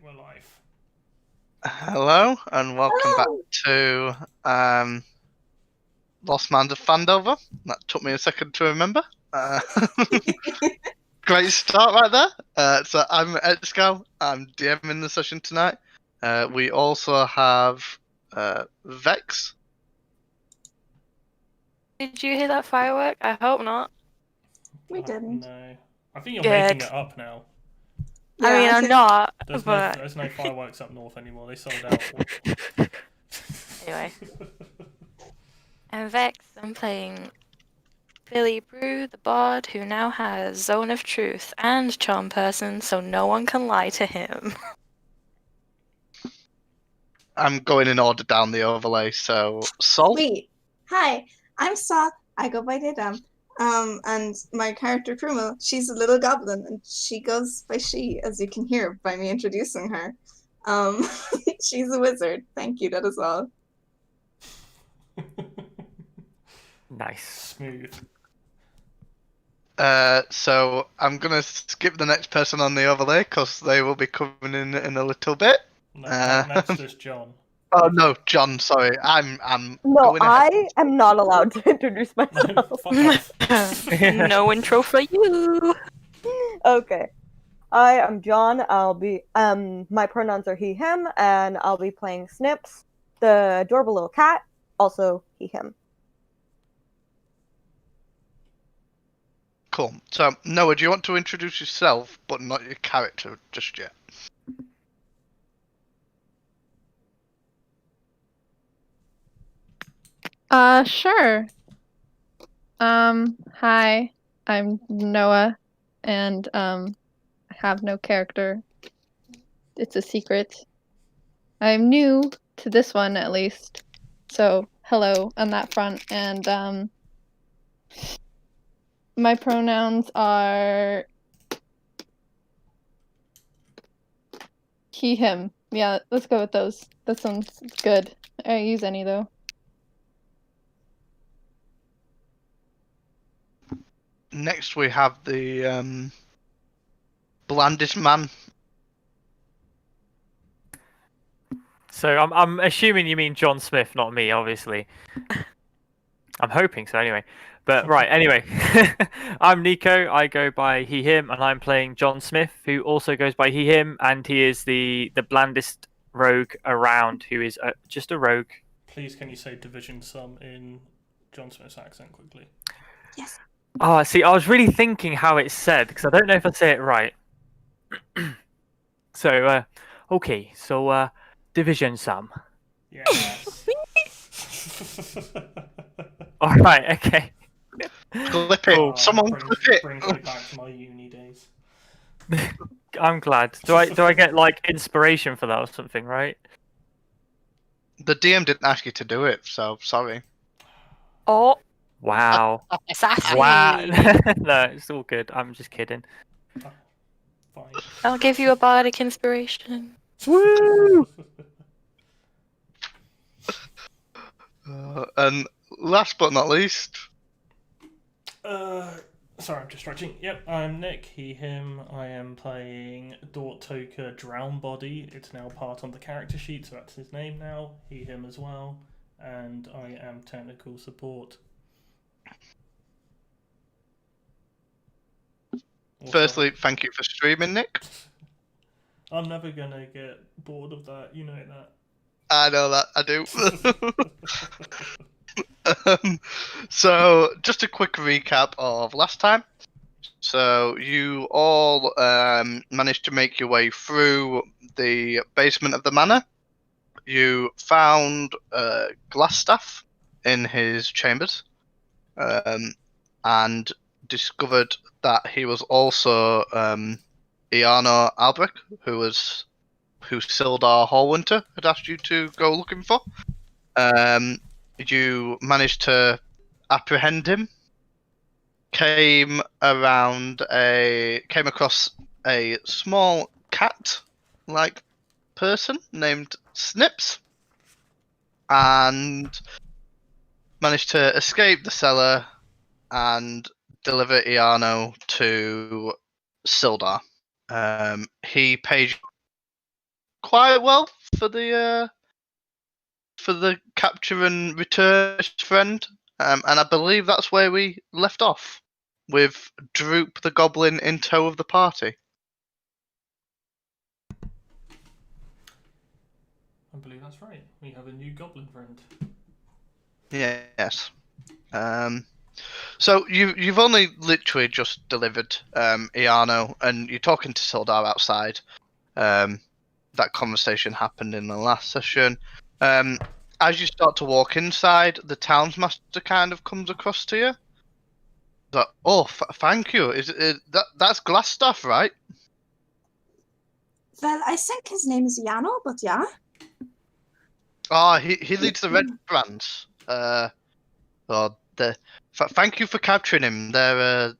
we're live. Hello and welcome back to Lost Mines of Phandelver. That took me a second to remember. Great start right there. So I'm Excal. I'm DMing the session tonight. We also have Vex. Did you hear that firework? I hope not. We didn't. No. I think you're Good. making it up now. I mean, I'm not, but... There's no fireworks up north anymore. They sold out. Anyway. I'm Vex. I'm playing Billy Brew, the bard, who now has Zone of Truth and Charm Person, so no one can lie to him. I'm going in order down the overlay. So Sol. Sweet. Hi, I'm Saw. I go by Didam. And my character Krumo, she's a little goblin, and she goes by she, as you can hear by me introducing her. She's a wizard. Thank you. That is all. Nice. Smooth. So I'm gonna skip the next person on the overlay because they will be coming in a little bit. Next is John. Oh no, John. Sorry, I'm. No, going ahead. I am not allowed to introduce myself. Fuck off. No intro for you. Okay. I am John. I'll be my pronouns are he, him, and I'll be playing Snips, the adorable little cat, also he, him. Cool. So Noah, do you want to introduce yourself, but not your character just yet? Sure. Hi, I'm Noah, and I have no character. It's a secret. I'm new to this one, at least. So, hello on that front, and my pronouns are he, him. Yeah, let's go with those. That sounds good. I don't use any, though. Next, we have the blandest man. So I'm assuming you mean John Smith, not me, obviously. I'm hoping so, anyway. But right, anyway, I'm Nico. I go by he, him, and I'm playing John Smith, who also goes by he, him, and he is the blandest rogue around, who is just a rogue. Please, can you say division sum in John Smith's accent quickly? Yes. Oh, see, I was really thinking how it's said because I don't know if I say it right. So, okay, so division sum. Yes. All right, okay. Clip it. Cool. Someone clip it. Brings me back to my uni days. I'm glad. Do I get like inspiration for that or something, right? The DM didn't ask you to do it, so sorry. Oh, Wow. sassy. Wow. No, it's all good. I'm just kidding. Fine. I'll give you a bardic inspiration. Woo! And last but not least, Sorry, I'm just stretching. Yep, I'm Nick, he, him. I am playing Dort Toker Drown Body. It's now part on the character sheet, so that's his name now. He, him as well. And I am technical support. Also, firstly, thank you for streaming, Nick. I'm never gonna get bored of that, you know that. I know that, I do. So, just a quick recap of last time. So, you all managed to make your way through the basement of the manor. You found Glassstaff in his chambers and discovered that he was also Iano Albrecht, who Sildar Hallwinter had asked you to go looking for. You managed to apprehend him. Came across a small cat-like person named Snips, and managed to escape the cellar and deliver Iano to Sildar. He paid quite well for the capture and return friend, and I believe that's where we left off, with Droop the Goblin in tow of the party. I believe that's right. We have a new goblin friend. Yes. So you've only literally just delivered Iano, and you're talking to Sildar outside. That conversation happened in the last session. As you start to walk inside, the townsmaster kind of comes across to you. Like, oh, thank you. That's glass stuff, right? Well, I think his name is Yano, but yeah. Ah, he leads the red brands. Thank you for capturing him. They're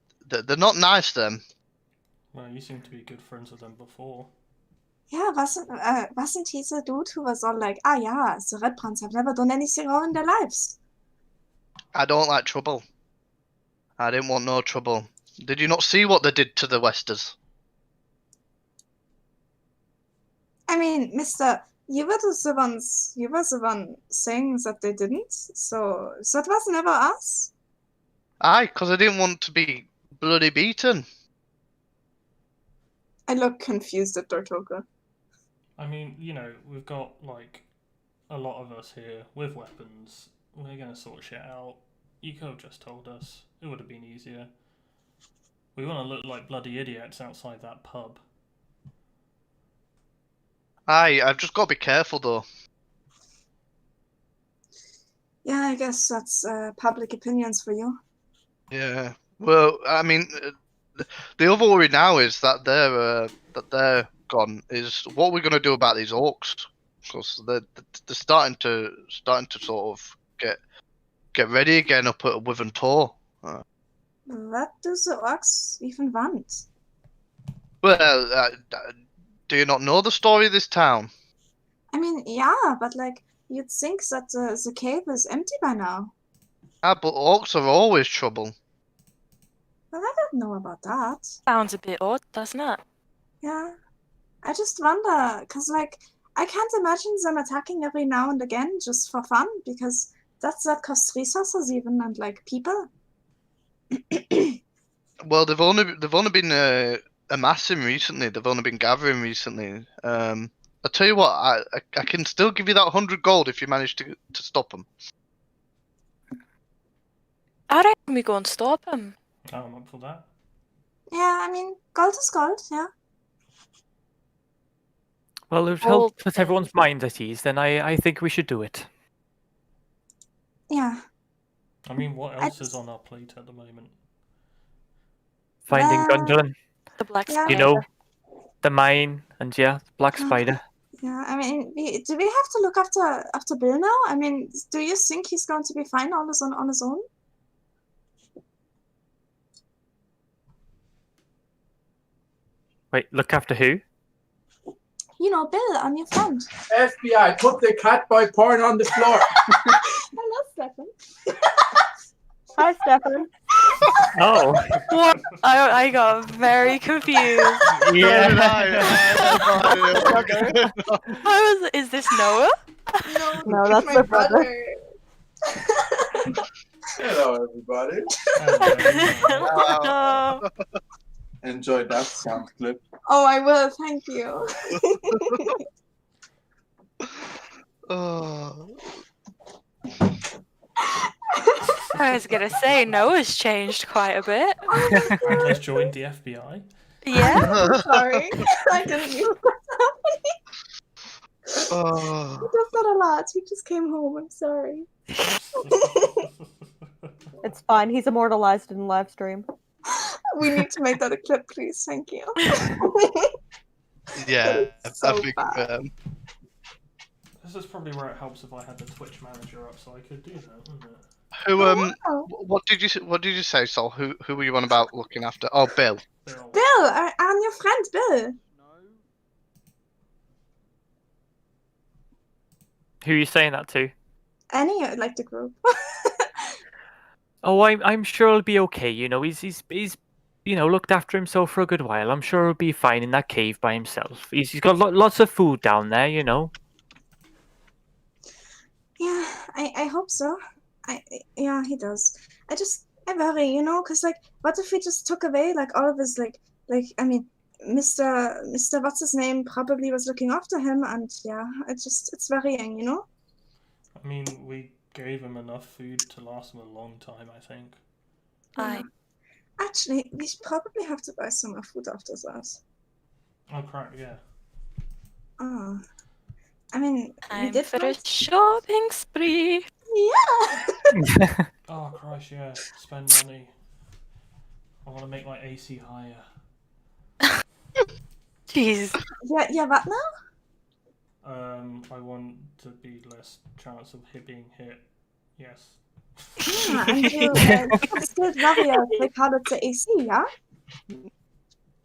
not nice, them. Well, you seem to be good friends with them before. Yeah, wasn't he the dude who was all like, yeah, the Red Brands have never done anything wrong in their lives? I don't like trouble. I didn't want no trouble. Did you not see what they did to the Westers? I mean, Mister, you were the one saying that they didn't, so that was never us. Aye, because I didn't want to be bloody beaten. I look confused at Dortoka. I mean, we've got, like, a lot of us here with weapons. We're gonna sort shit out. You could have just told us. It would have been easier. We want to look like bloody idiots outside that pub. Aye, I've just got to be careful, though. Yeah, I guess that's public opinions for you. Yeah. Well, I mean, the other worry now is that they're gone. Is what we're gonna do about these orcs? Because they're starting to sort of get ready again up at Wyvern Tor. What do the orcs even want? Well, do you not know the story of this town? I mean, yeah, but like, you'd think that the cave is empty by now. Ah, but orcs are always trouble. Well, I don't know about that. Sounds a bit odd, doesn't it? Yeah. I just wonder, because, like, I can't imagine them attacking every now and again just for fun, because that costs resources even, and, like, people. Well, they've only been amassing recently. They've only been gathering recently. I'll tell you what, I can still give you that 100 gold if you manage to stop them. I reckon we go and stop him. I'm up for that. Yeah, I mean, gold is gold, yeah. Well, if it Well, helps put everyone's minds at ease, then I think we should do it. Yeah. I mean, what else is on our plate at the moment? Finding Gundren, The black Yeah. spider. the mine, and Black Spider. Yeah, I mean, do we have to look after Bill now? I mean, do you think he's going to be fine on his own? Wait, look after who? You know, Bill, I'm your friend. FBI, put the catboy porn on the floor. Hello, Stefan. Hi, Stefan. Oh, What? I got very confused. yeah. Is this Noah? No, that's my brother. Hello, everybody. Oh. Enjoyed that sound clip. Oh, I will. Thank you. Oh. I was gonna say Noah's changed quite a bit. And has joined the FBI. Yeah. Sorry. I didn't mean Oh. He does that a lot. He just came home. I'm sorry. It's fine. He's immortalized in live stream. We need to make that a clip, please. Thank you. Yeah, It's so I think. bad. This is probably where it helps if I had the Twitch manager up, so I could do that, wouldn't it? Who Oh. what did you say, Sol? Who were you on about looking after? Oh, Bill. Bill. Bill, I'm your friend, Bill. Who are you saying that to? Any, like the group. Oh, I'm sure he'll be okay. He's looked after himself for a good while. I'm sure he'll be fine in that cave by himself. He's got lots of food down there, Yeah, I hope so. Yeah, he does. I worry, because like, what if we just took away like all of his I mean, Mr. What's his name probably was looking after him, and yeah, it's worrying. I mean, we gave him enough food to last him a long time, I think. Aye. Actually, we should probably have to buy some more food after that. Oh crap! Yeah. Oh, I mean, we Time did for go. a shopping spree. Yeah. Oh Christ! Yeah. Spend money. I want to make my AC higher. Jeez. Yeah. What now? I want to be less chance of being hit. Yes. Yeah, and you skilled warrior, they call it the AC, yeah?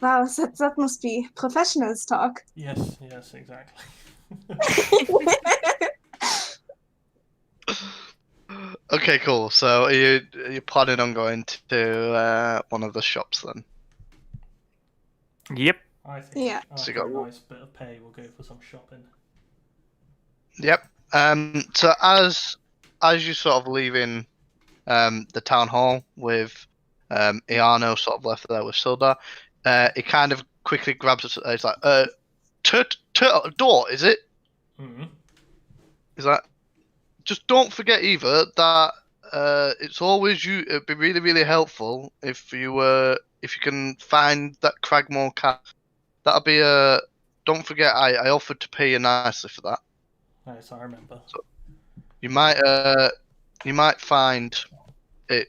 Wow, that must be professionals talk. Yes, exactly. Okay, cool. So are you planning on going to one of the shops then? Yep. I think Yeah. after a nice bit of pay, we'll go for some shopping. Yep. So as you're sort of leaving the town hall with Iano sort of left there with Sildar, he kind of quickly grabs it. He's like, door, is it? Mm-hmm. He's like, just don't forget either that it's always you. It'd be really, really helpful if you can find that Cragmore cat. That'll be Don't forget, I offered to pay you nicely for that. Yes, I remember. So you might find it.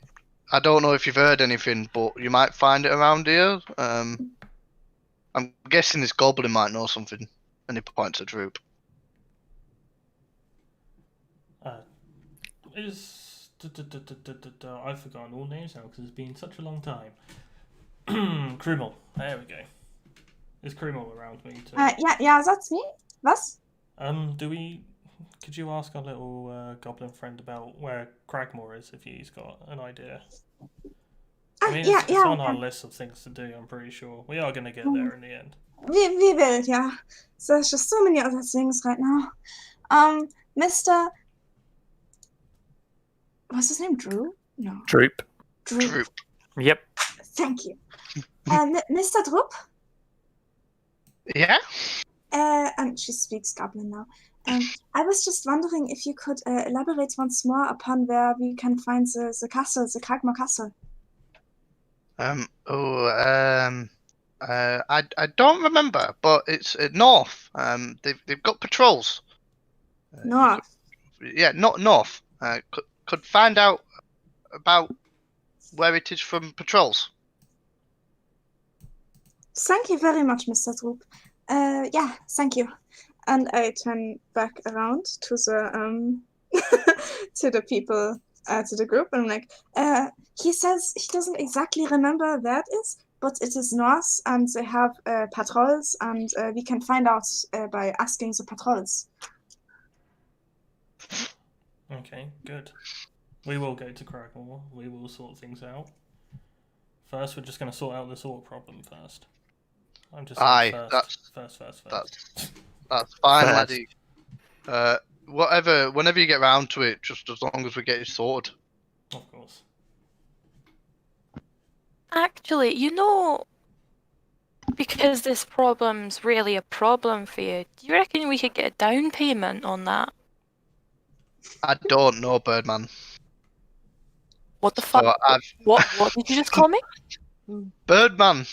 I don't know if you've heard anything, but you might find it around here. I'm guessing this goblin might know something, and he points at Droop. I've forgotten all names now because it's been such a long time. Krumel. There we go. Is Krumel around me too? Yeah, that's me. Was? Could you ask our little goblin friend about where Cragmore is if he's got an idea? I mean, it's on our list of things to do, I'm pretty sure. We are going to get there in the end. We will, yeah. So there's just so many other things right now. Mr. What's his name? Drew? No. Droop. Droop. Yep. Thank you. Mr. Droop? Yeah? And she speaks Goblin now. I was just wondering if you could elaborate once more upon where we can find the castle, the Cragmore Castle. I don't remember, but it's north. They've got patrols. North. Not north. Could find out about where it is from patrols. Thank you very much, Mr. Droop. Yeah, thank you. And I turn back around to the to the people, to the group, and I'm like, he says he doesn't exactly remember where it is, but it is north, and they have patrols, and we can find out by asking the patrols. Okay, good. We will go to Cragmore. We will sort things out. First, we're just going to sort out this orc problem first. I'm just saying first. That's fine, First. laddie. Whenever you get round to it, just as long as we get it sorted. Of course. Actually, because this problem's really a problem for you, do you reckon we could get a down payment on that? I don't know, Birdman. What the fuck? So What did you just call me? Birdman.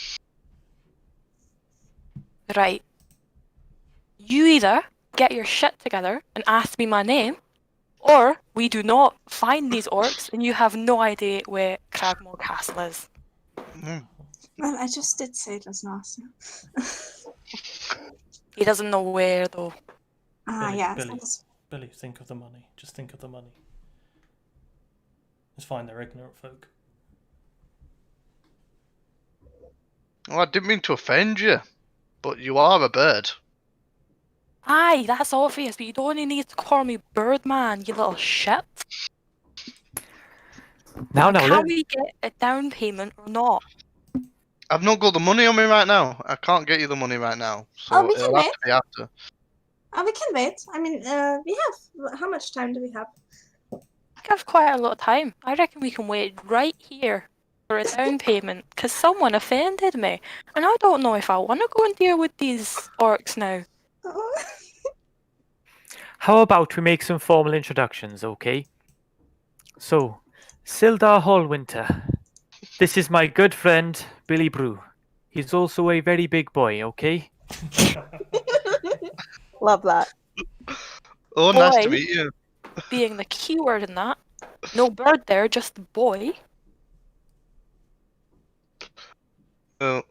Right. You either get your shit together and ask me my name, or we do not find these orcs and you have no idea where Cragmore Castle is. Well, I just did say it was north. He doesn't know where though. Billy, think of the money. Just think of the money. It's fine, they're ignorant folk. Well, I didn't mean to offend you, but you are a bird. Aye, that's obvious, but you don't need to call me Birdman, you little shit. Now, Can we get a down payment or not? I've not got the money on me right now. I can't get you the money right now. So we can it'll have wait. to be after. We can wait. I mean, we have. How much time do we have? I have quite a lot of time. I reckon we can wait right here for a down payment because someone offended me, and I don't know if I want to go and deal with these orcs now. Oh. How about we make some formal introductions, okay? So, Sildar Hallwinter. This is my good friend, Billy Brew. He's also a very big boy, okay? Love that. Oh, nice to Boy. meet you. Being the key word in that. No bird there, just boy. Oh,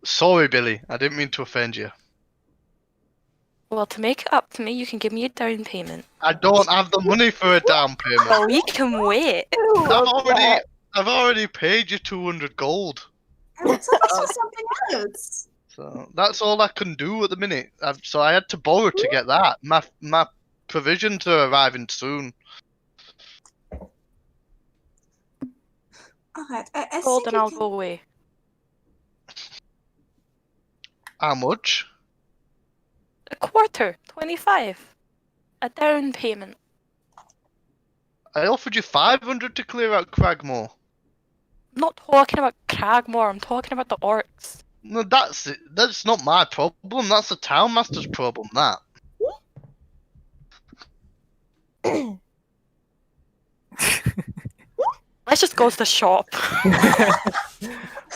sorry, Billy. I didn't mean to offend you. Well, to make it up to me, you can give me a down payment. I don't have the money for a down payment. Well, we can wait. I've already paid you 200 gold. Let's do something else. So that's all I can do at the minute. So I had to borrow to get that. My provisions are arriving soon. Alright, I Hold think and you I'll can... go away. How much? A quarter, 25. A down payment. I offered you 500 to clear out Cragmore. I'm not talking about Cragmore, I'm talking about the orcs. No, that's it. That's not my problem. That's the town master's problem. That. Let's just go to the shop.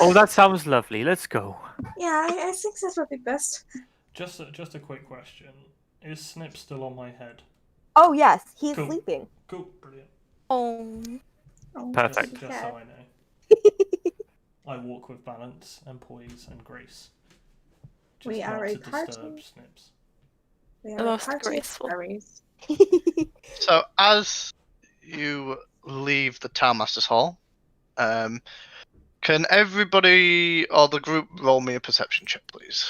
Oh, that sounds lovely. Let's go. Yeah, I think that would be best. Just a quick question. Is Snip still on my head? Oh yes, he's Cool. sleeping. Cool, brilliant. Oh, Oh, Perfect. Just so okay. I know. I walk with balance and poise and grace. Just We are not a to disturb party. Snips. We The are a most party of graceful. fairies. So as you leave the town master's hall, can everybody or the group roll me a perception check, please?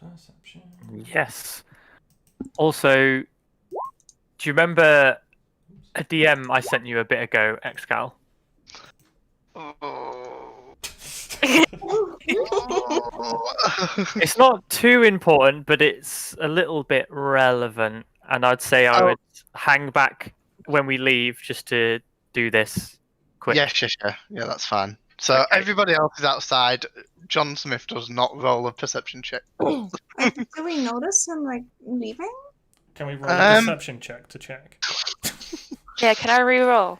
Perception. Yes. Also, do you remember a DM I sent you a bit ago, Excal? It's not too important, but it's a little bit relevant, and I'd say I would hang back when we leave just to do this quick. Yeah, that's fine. So Okay. everybody else is outside. John Smith does not roll a perception check. Do we notice him like leaving? Can we roll a perception check to check? yeah, can I reroll?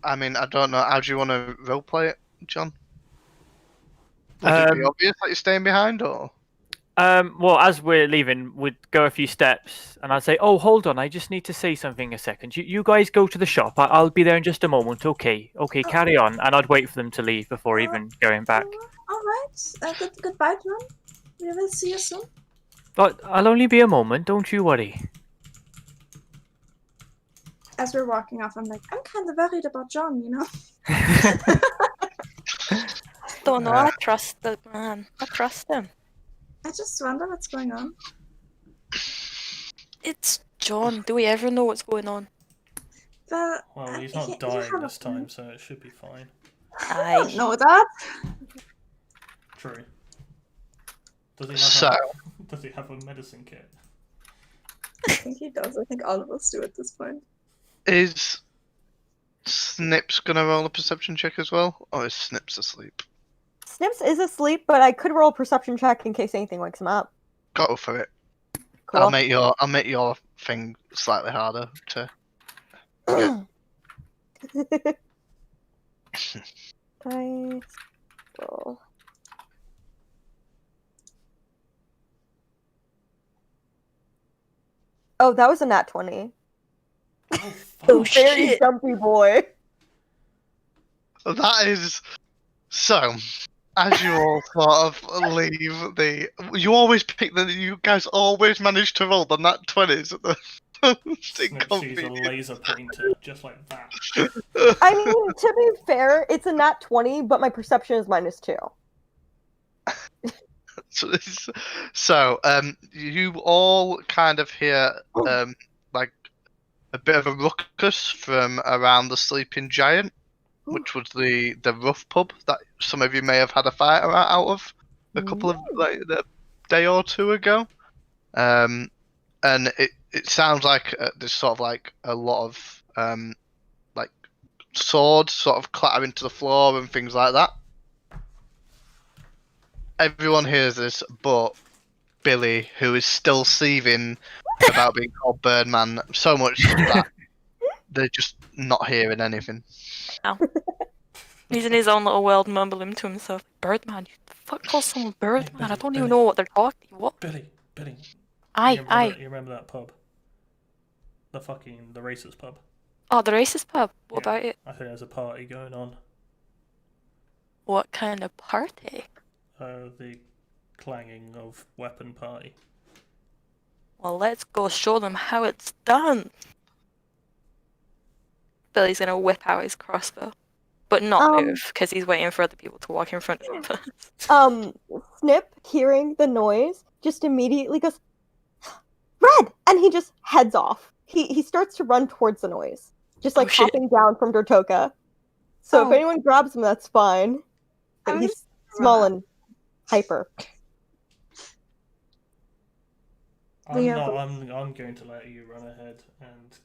I mean, I don't know. How do you want to roleplay it, John? Would it be obvious that you're staying behind, or? Well, as we're leaving, we'd go a few steps, and I'd say, "Oh, hold on, I just need to say something a second. You guys go to the shop. I'll be there in just a moment. Okay, carry on." And I'd wait for them to leave before even going back. Alright. Goodbye, John. We will see you soon. But I'll only be a moment. Don't you worry. As we're walking off, I'm like, I'm kind of worried about John, you know? Don't know, I trust the man. I trust him. I just wonder what's going on. It's John. Do we ever know what's going on? Well, He's not dying this time, so it should be fine. I don't know that. True. Does he have a medicine kit? I think he does. I think all of us do at this point. Is Snips gonna roll a perception check as well, or is Snips asleep? Snips is asleep, but I could roll a perception check in case anything wakes him up. Go for it. Cool. I'll make your thing slightly harder to. Dice roll. Oh, that was a nat 20. Oh, Very shit. jumpy boy. That is so. As you all sort of leave you always pick you guys always manage to roll the nat 20s at the Snip sees a laser pointer, just like that. I mean, to be fair, it's a nat 20, but my perception is -2. So, you all kind of hear like a bit of a ruckus from around the sleeping giant. which was the rough pub that some of you may have had a fight out of a couple of a day or two ago. And it sounds like there's sort of like a lot of like swords sort of clattering to the floor and things like that. Everyone hears this, but Billy, who is still seething about being called Birdman so much that they're just not hearing anything. He's in his own little world, mumbling to himself, "Birdman, you fuck call someone Birdman? I don't even know what they're talking. What? Billy. Aye. You remember that pub? The racist pub. Oh, the racist pub. What Yeah. about it? I think there's a party going on. What kind of party? The clanging of weapon party. Well, let's go show them how it's done. Billy's gonna whip out his crossbow, but not move because he's waiting for other people to walk in front of him. Snip, hearing the noise, just immediately goes, "Red!" And he just heads off. He starts to run towards the noise, just like hopping down from Dortoka. So if anyone grabs him, that's fine. But he's small and hyper. I'm going to let you run ahead and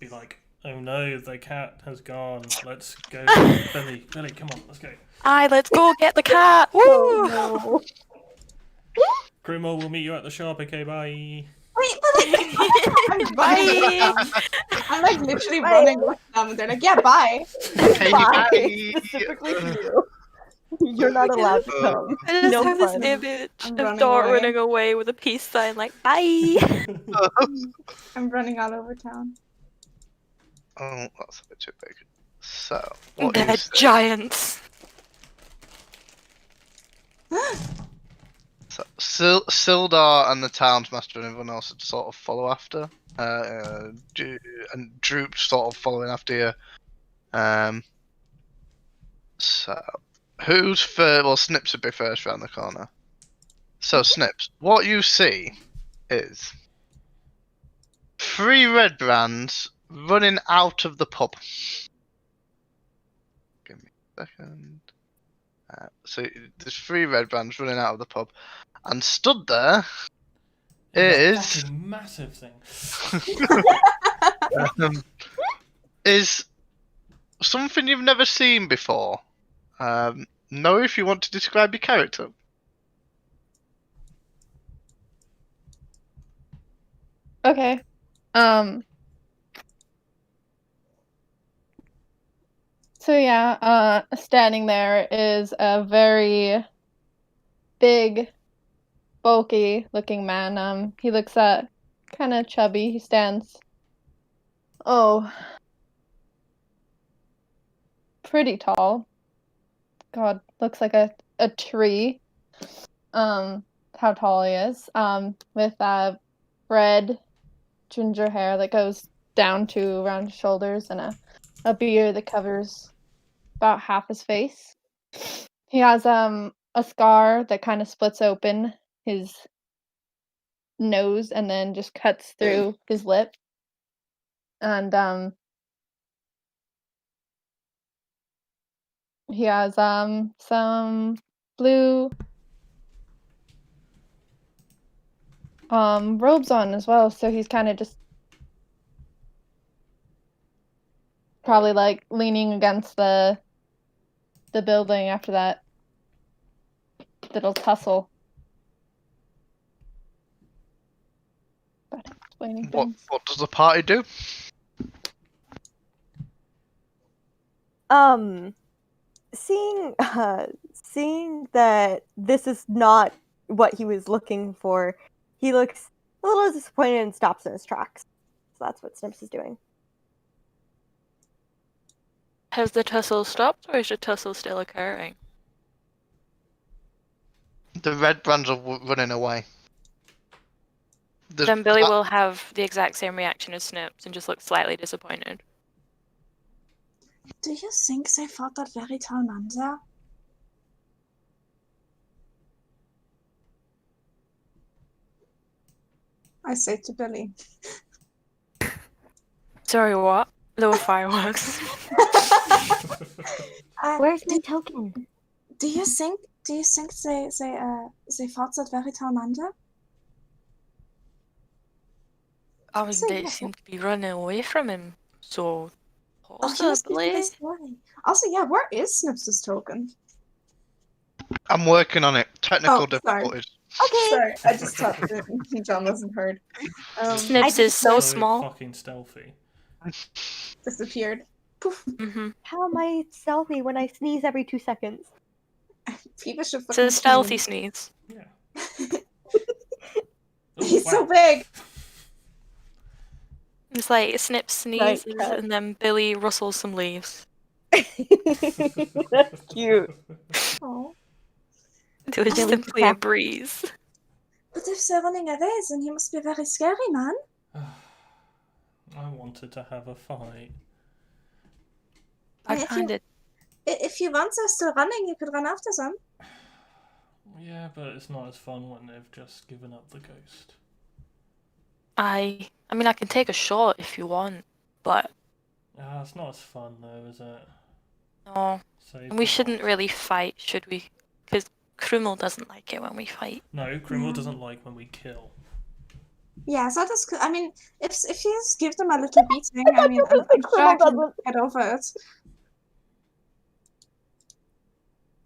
be like, "Oh no, the cat has gone. Let's go, Billy, come on, let's go." Aye, let's go get the cat. Woo! Oh, no. Krumo, we'll meet you at the shop. Okay, bye. Wait, but Bye. I'm like literally running with them, and they're like, "Yeah, bye." Bye. Specifically for you. You're not allowed to come. I just No have this fun. image I'm of running Dot away. running away with a peace sign, like, "Bye." I'm running all over town. Oh, that's a bit too big. So, what They're is giants. So, Sildar and the townsmaster and everyone else would sort of follow after, and Droop sort of following after you. So, who's first? Well, Snips would be first round the corner. So, Snips, what you see is 3 red brands running out of the pub. Give me a second. So there's 3 red brands running out of the pub, and stood there is fucking massive thing. is something you've never seen before. Know if you want to describe your character. Okay. So yeah, standing there is a very big, bulky looking man. He looks kind of chubby. He stands, pretty tall. God, looks like a tree. How tall he is. With red ginger hair that goes down to around his shoulders and a beard that covers about half his face. He has a scar that kind of splits open his nose and then just cuts through his lip. And he has some blue robes on as well, so he's kind of just probably like leaning against the building after that little tussle. But explaining things. What does the party do? Seeing that this is not what he was looking for, he looks a little disappointed and stops in his tracks. So that's what Snips is doing. Has the tussle stopped, or is the tussle still occurring? The red brands are running away. Then Billy will have the exact same reaction as Snips and just look slightly disappointed. Do you think they fought that very tall man there? I say to Billy. Sorry, what? There were fireworks. Where's my token? Do you think they fought that very tall man there? I mean, So, they yeah. seem to be running away from him, so Oh, he must be possibly. really scary. Also, yeah, where is Snips' token? I'm working on it. Technical Oh, sorry. difficulties. Okay. Sorry, I just thought John wasn't heard. Snips I is so So small. fucking stealthy. disappeared. Poof. Mm-hmm. How am I stealthy when I sneeze every 2 seconds? People should It's fucking a stealthy sneeze. sneeze. Yeah. Oh, He's so wow. big. It's like Snip sneezes Right. and then Billy rustles some leaves. That's cute. Oh. It was Billy simply a Cat. breeze. But if they're running away, then he must be very scary, man. I wanted to have a fight. I And find it. If you want they're still running, you could run after them. Yeah, but it's not as fun when they've just given up the ghost. I mean, I can take a shot if you want, but It's not as fun though, is it? no. Save And we the shouldn't boss. really fight, should we? Because Krumel doesn't like it when we fight. No, Grimwell doesn't like when we kill. Yeah, so that's good. I mean, if you just give them a little beating, I mean, I'm sure I Krumel can doesn't. get over it.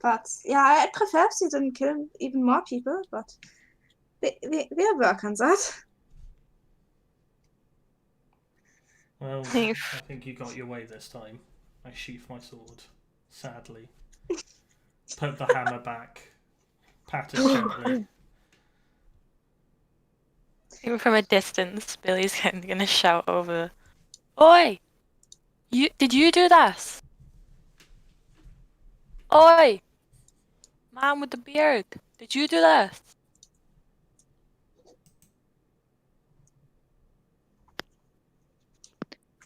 But yeah, I prefer if they didn't kill even more people, but we'll work on that. Well, I think you got your way this time. I sheath my sword. Sadly. Put the hammer back. Pat it gently. Even from a distance, Billy's gonna shout over, "Oi! Did you do this? Oi! Man with the beard, did you do this?"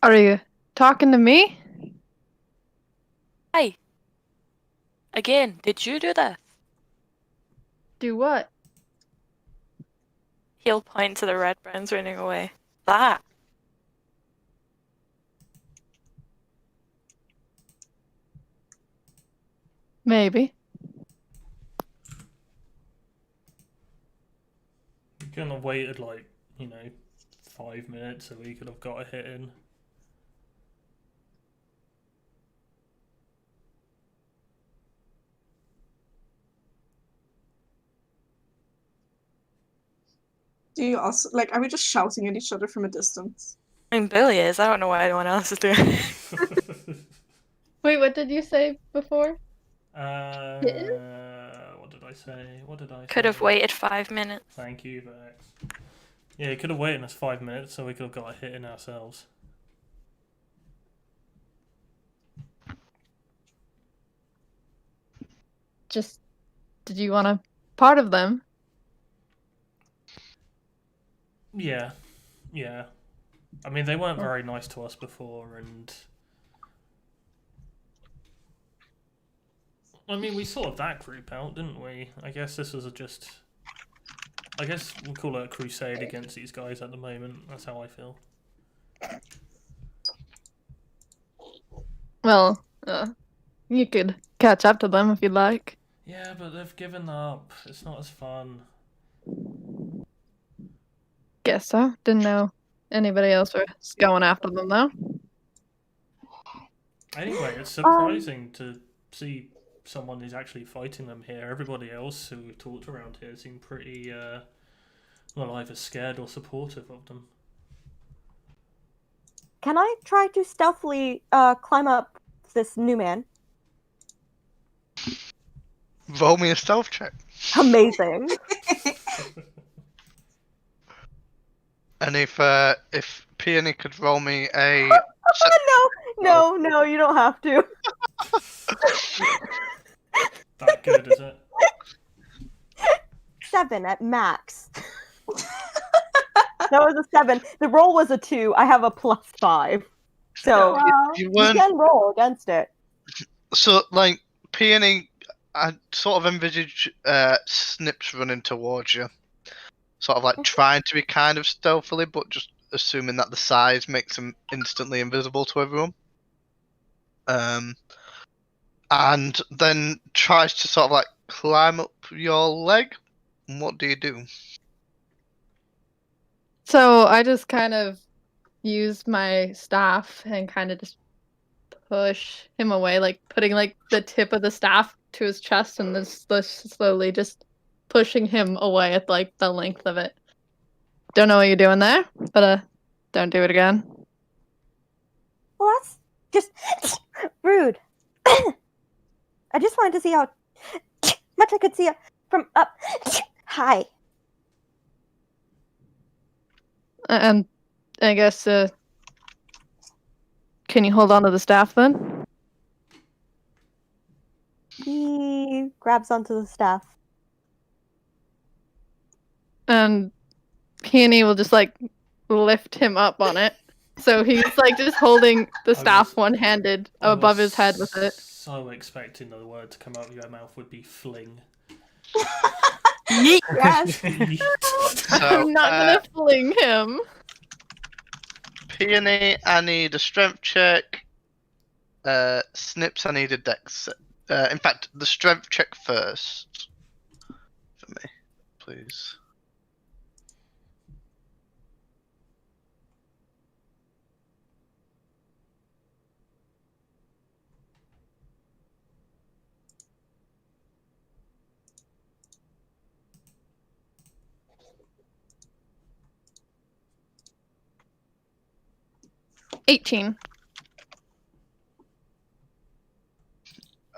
Are you talking to me? Hey! Again, did you do this? Do what? He'll point to the red browns running away. That. Maybe. You couldn't have waited 5 minutes so we could have got a hit in. Do you also are we just shouting at each other from a distance? I mean, Billy is. I don't know what anyone else is doing. Wait, what did you say before? What did I say? Could have waited 5 minutes. Thank you, Vex. Yeah, you could have waited us 5 minutes so we could have got a hit in ourselves. Just, did you want a part of them? Yeah. I mean, they weren't very nice to us before, and I mean, we sorted that group out, didn't we? I guess this was I guess we'll call it a crusade against these guys at the moment. That's how I feel. Well, you could catch up to them if you'd like. Yeah, but they've given up. It's not as fun. Guess so. Didn't know anybody else was going after them, though. Anyway, it's surprising to see someone who's actually fighting them here. Everybody else who we've talked around here seemed pretty, either scared or supportive of them. Can I try to stealthily climb up this new man? Roll me a stealth check. Amazing. And if Peony could roll me a No, you don't have to. That good, is it? 7 at max. That was a 7. The roll was a 2. I have a +5. So you you weren't. can roll against it. So Peony, I sort of envisage Snips running towards you, sort of trying to be kind of stealthily, but just assuming that the size makes him instantly invisible to everyone. and then tries to sort of like climb up your leg. What do you do? So I just kind of use my staff and kind of just push him away, like putting like the tip of the staff to his chest and then slowly just pushing him away at like the length of it. Don't know what you're doing there, but don't do it again. Well, that's just rude. I just wanted to see how much I could see from up high. And I guess, can you hold on to the staff then? He grabs onto the staff. And Peony will just like lift him up on it. So he's like just holding the staff one-handed above his head with it. So expecting the word to come out of your mouth would be fling. Yes. I'm not gonna fling him. Peony, I need a strength check. Snips, I need a dex. In fact, the strength check first. For me, please. $18.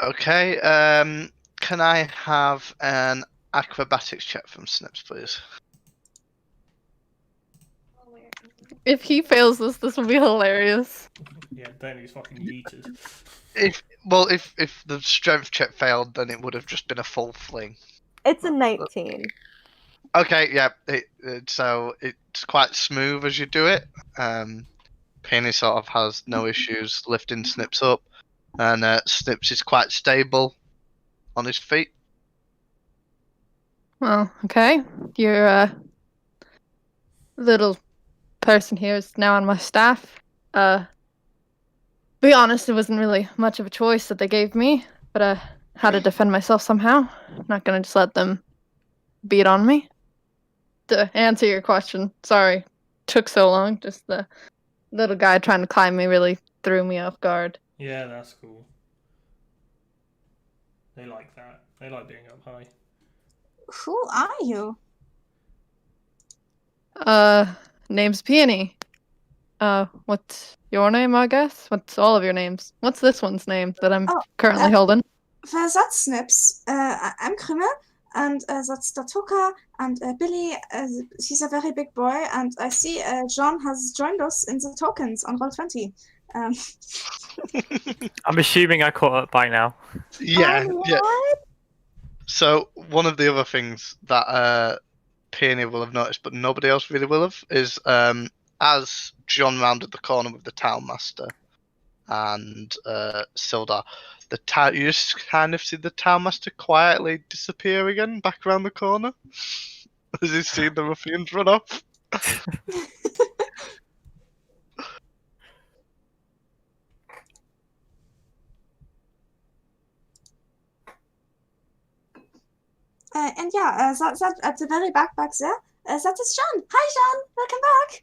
Okay, can I have an acrobatics check from Snips, please? If he fails this will be hilarious. Yeah, then he's fucking yeeted. If the strength check failed, then it would have just been a full fling. It's a 19. Okay, yeah. So it's quite smooth as you do it. Peony sort of has no issues lifting Snips up, and Snips is quite stable on his feet. Well, okay. Your little person here is now on my staff. Be honest, it wasn't really much of a choice that they gave me, but I had to defend myself somehow. Not gonna just let them beat on me. To answer your question, sorry, took so long. Just the little guy trying to climb me really threw me off guard. Yeah, that's cool. They like that. They like being up high. Who are you? Name's Peony. What's your name, I guess? What's all of your names? What's this one's name that I'm currently holding? Well, that's Snips. I'm Krümel, and that's Datoka, and Billy, he's a very big boy, and I see John has joined us in the tokens on Roll20. I'm assuming I caught up by now. Yeah, yeah. What? So one of the other things that Peony will have noticed, but nobody else really will have, is as John rounded the corner with the Townmaster and Sildar, you just kind of see the Townmaster quietly disappear again back around the corner as he's seen the ruffians run off. And yeah, that at the very back there, that is John. Hi, John. Welcome back.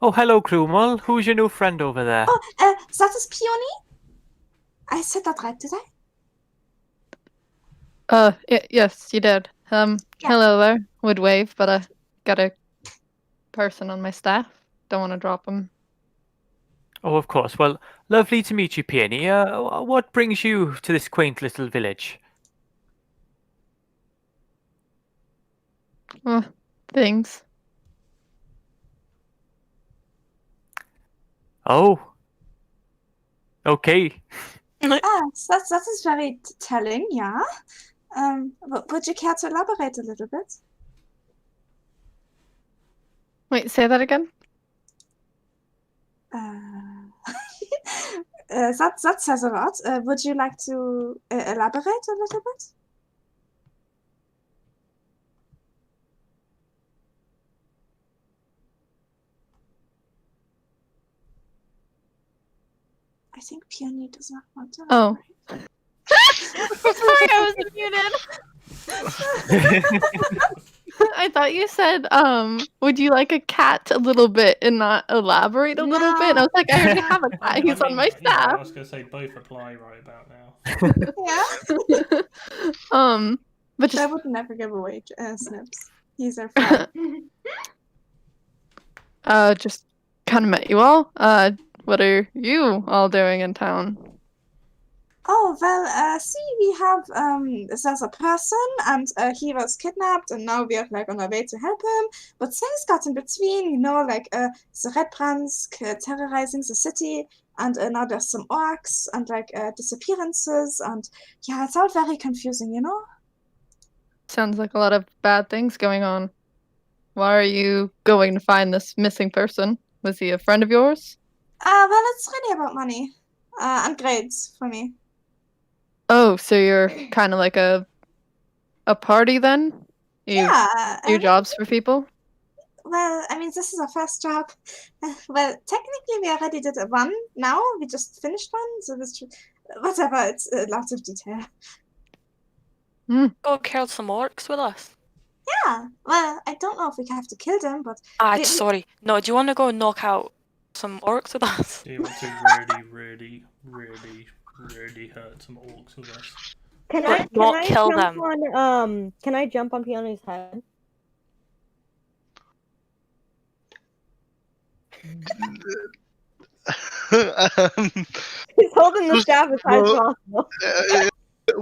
Oh, hello, Krumel. Who's your new friend over there? Oh, that is Peony. I said that right, did I? Yes, you did. Hello there. Would wave, but I got a person on my staff. Don't want to drop him. Oh, of course. Well, lovely to meet you, Peony. What brings you to this quaint little village? Things. Oh. Okay. That is very telling, yeah. Would you care to elaborate a little bit? Wait, say that again? That says a lot. Would you like to elaborate a little bit? I think Peony does not want to. Oh. Sorry, I was muted. I thought you said, would you like a cat a little bit and not elaborate a little bit? And I was like, I already have a cat. He's on my Yeah, I staff. was going to say both apply right about now. Yeah. But just I would never give away Snips. He's our friend. just kind of met you all. What are you all doing in town? Oh, well, see, we have, there's a person, and he was kidnapped, and now we are, like, on our way to help him, but things got in between, you know, like, the Red Brands terrorizing the city, and now there's some orcs, and, like, disappearances, and, yeah, it's all very confusing, you know? Sounds like a lot of bad things going on. Why are you going to find this missing person? Was he a friend of yours? Well, it's really about money, and grades for me. Oh, so you're kind of like a party then? You Yeah, do jobs for people? well, I mean, this is our first job. Well, technically, we already did one now. We just finished one, so this whatever. It's lots of detail. Go kill some orcs with us. Yeah. Well, I don't know if we have to kill them, but Sorry. No, do you want to go knock out some orcs with us? Do you want to really hurt some orcs with us? Can But I not kill jump them. on can I jump on Peony's head? He's holding the staff as high as possible.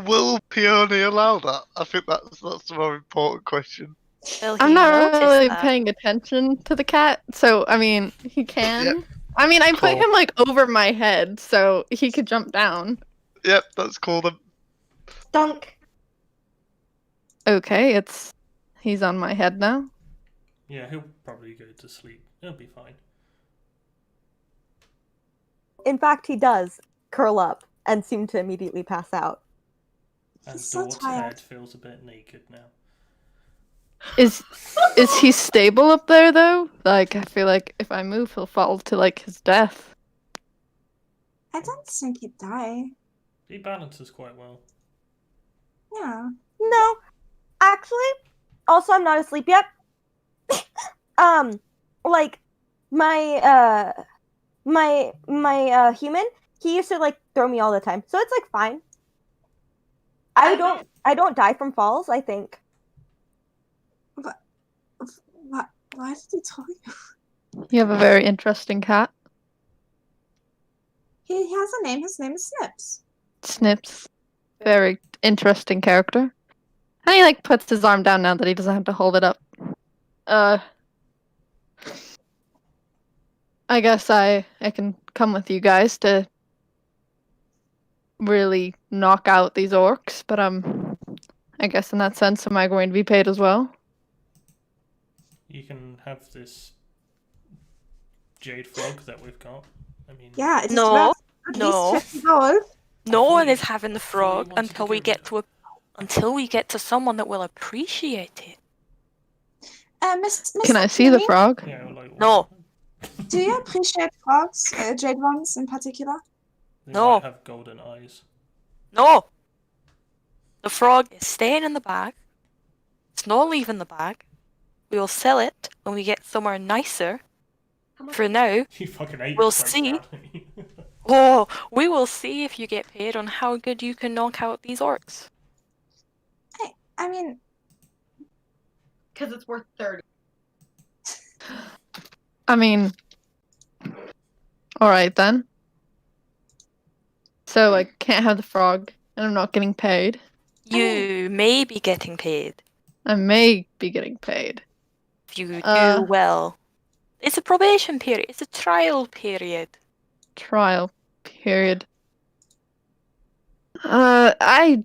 Will Peony allow that? I think that's the more important question. Will he I'm not notice really that? paying attention to the cat, so I mean, he can. Yep. I mean, I put Cool. him like over my head, so he could jump down. Yep, that's cool then. Dunk. Okay, he's on my head now. Yeah, he'll probably go to sleep. He'll be fine. In fact, he does curl up and seem to immediately pass out. And He's so Dort's tired. head feels a bit naked now. Is he stable up there though? Like, I feel like if I move, he'll fall to like his death. I don't think he'd die. He balances quite well. Yeah. No, actually, also I'm not asleep yet. Like my human, he used to like throw me all the time, so it's like fine. I don't die from falls, I think. Why did he tell you? You have a very interesting cat. He has a name. His name is Snips. Snips. Very interesting character. And he like puts his arm down now that he doesn't have to hold it up. I guess I can come with you guys to really knock out these orcs, but I guess in that sense, am I going to be paid as well? You can have this Jade Frog that we've got. I mean, Yeah, it is No, worth at no. least $50. No thought one you- is having the I thought you frog wanted until to we get get rid to until we get to someone that will appreciate it. Can I see the Peony, frog? yeah, like, No. do you appreciate frogs, jade ones in particular? They No. might have golden eyes. No! The frog is staying in the bag. It's not leaving the bag. We will sell it when we get somewhere nicer. For now, You fucking hate We'll the place see. now, don't you? oh, we will see if you get paid on how good you can knock out these orcs. I mean, Because it's worth 30. I mean, alright then. So I can't have the frog, and I'm not getting paid. You may be getting paid I may be getting paid. if you do Uh. well. It's a probation period. It's a trial period. Trial period. I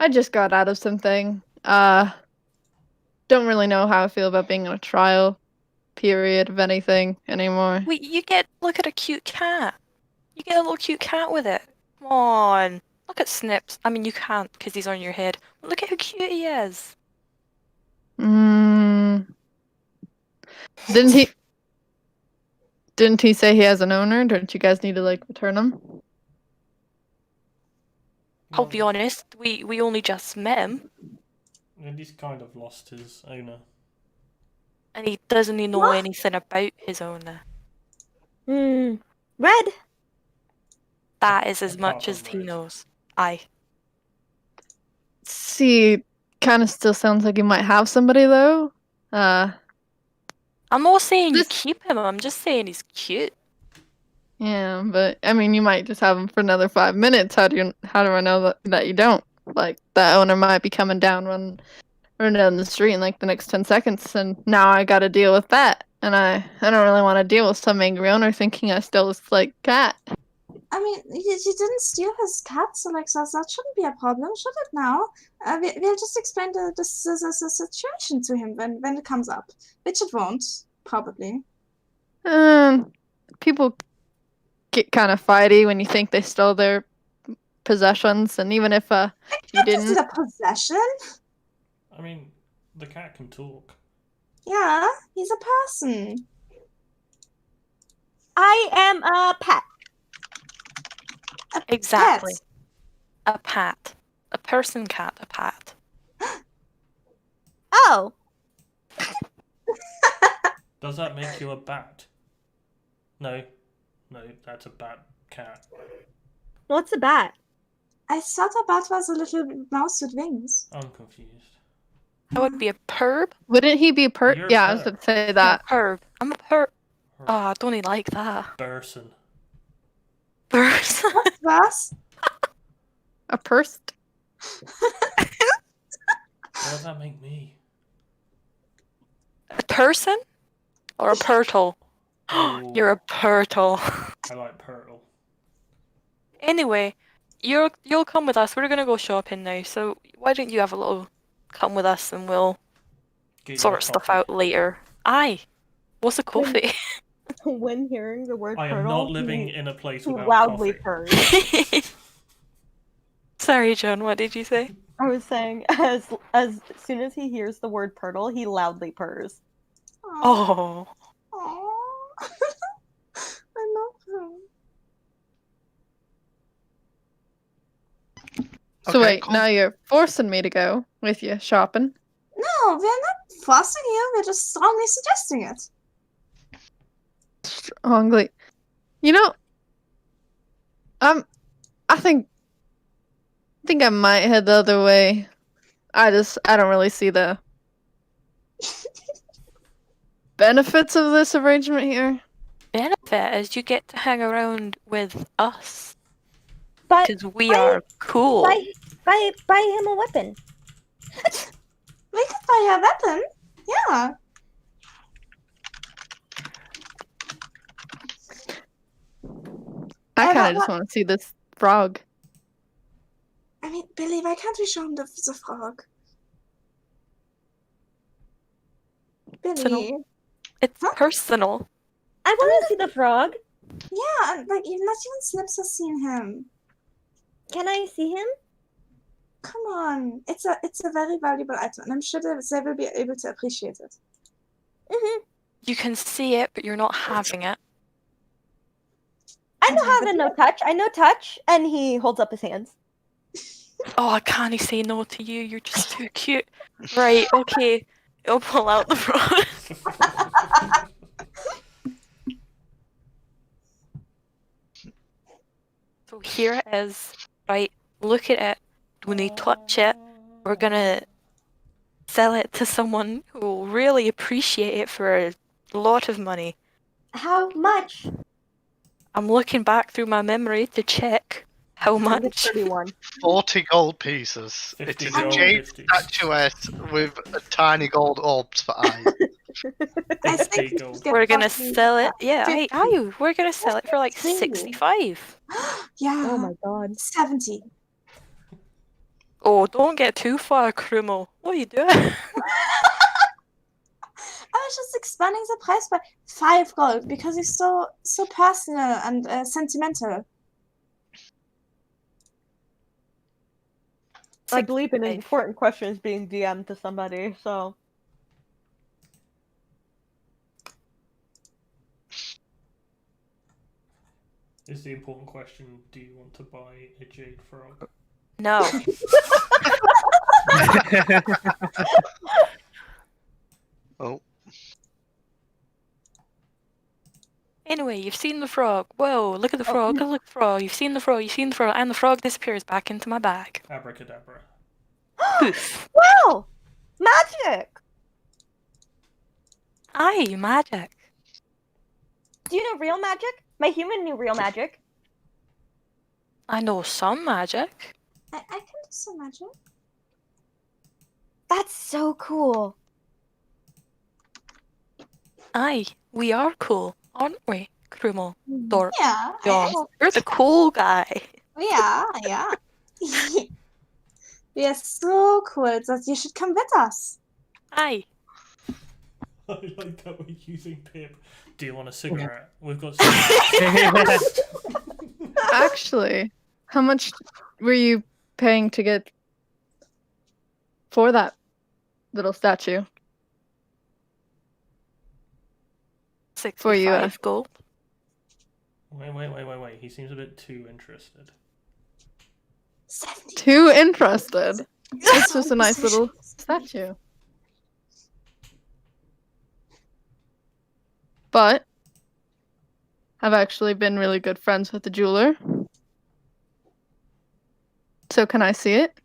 just got out of something. Don't really know how I feel about being on a trial period of anything anymore. Wait, you get look at a cute cat. You get a little cute cat with it. Come on. Look at Snips. I mean, you can't because he's on your head. But look at how cute he is. Didn't he Didn't he say he has an owner? Don't you guys need to like return him? I'll be honest, we only just met him, And he's kind of lost his owner. and he doesn't know What? anything about his owner. Red. That is as Apart much from as he Rose. knows. Aye. See, kind of still sounds like he might have somebody though. I'm not saying you This- keep him, I'm just saying he's cute. Yeah, but I mean, you might just have him for another 5 minutes. How do I know that you don't? Like that owner might be coming down, running down the street in like the next 10 seconds, and now I got to deal with that. And I don't really want to deal with some angry owner thinking I stole his like cat. I mean, you didn't steal his cat, so like that shouldn't be a problem, should it now? We'll just explain the situation to him when it comes up, which it won't, probably. People get kind of fighty when you think they stole their possessions, and even if you This didn't. is a possession. I mean, the cat can talk. Yeah, he's a person. I am a pet. Exactly. Pet. A pat. A person cat, a pat. Oh, Does that make you a bat? No, that's a bat cat. what's a bat? I thought a bat was a little mouse with wings. I'm confused. That would be a perb? Wouldn't he be a perp? You're a Yeah, I was perp. going to say Yeah, that. perb. I'm a perb. Oh, I don't even like that. Person. Person. What's that? A purse? What does that make me? A person? Or a turtle? Oh, You're a turtle. I like Purtle. Anyway, you'll come with us. We're gonna go shopping now, so why don't you have a little come with us and we'll Get you sort a stuff coffee. out later. Aye. What's a coffee? When hearing the word I am turtle, not living he in a place he without loudly coffee. purrs. Sorry, John, what did you say? I was saying, as soon as he hears the word turtle, he loudly purrs. Oh. Aww. I love him. So Okay, wait, cool. now you're forcing me to go with you shopping. No, we're not forcing you. We're just strongly suggesting it. Strongly. You know, I think I might head the other way. I don't really see the benefits of this arrangement here. Benefit is you get to hang around with us. But Because we are cool. buy him a weapon. We could buy a weapon. Yeah. I I kind of don't just want to see this frog. I mean, Billy, why can't we show him the frog? Billy. It's Huh? personal. I want to see the frog. Yeah, and like even not even Snips has seen him. Can I see him? Come on, it's a very valuable item, and I'm sure that they will be able to appreciate it. You can see it, but you're not having it. I know how to no touch. I know touch, and he holds up his hands. Oh, I can't say no to you. You're just too cute. Right, okay. I'll pull out the frog. So here it is. Right, look at it. When you touch it, we're gonna sell it to someone who will really appreciate it for a lot of money. How much? I'm looking back through my memory to check how much. 31. 40 gold pieces. 50 It is a gold, jade 50. statuette with a tiny gold orbs for eyes. I 50 think we gold. should get We're gonna fucking- sell it. Yeah, 50. we're gonna sell it for like That's 65. Yeah. Oh my god. 70. Oh, don't get too far, Krummel. What are you doing? I was just expanding the price by 5 gold because it's so personal and sentimental. I believe an 65. important question is being DM'd to somebody, so. Is the important question, do you want to buy a Jade Frog? No. Oh, Anyway, you've seen the frog. Whoa, look at the frog. Look at the frog. You've seen the frog. You've seen the frog. And the frog disappears back into my bag. Abracadabra. Poof. Wow! Magic! Aye, magic. Do you know real magic? My human knew real magic. I know some magic. I can do some magic. That's so cool. Aye, we are cool, aren't we, Krumel? Dorp. Yeah. John. You're the cool guy. Yeah. We are so cool that you should come with us. Aye. I like that we're using Pip. Do you want a cigarette? We've got Actually, how much were you paying to get for that little statue? 65 gold. Wait. He seems a bit too interested. 70. Too interested. It's just a nice little statue. But I've actually been really good friends with the jeweler. So can I see it?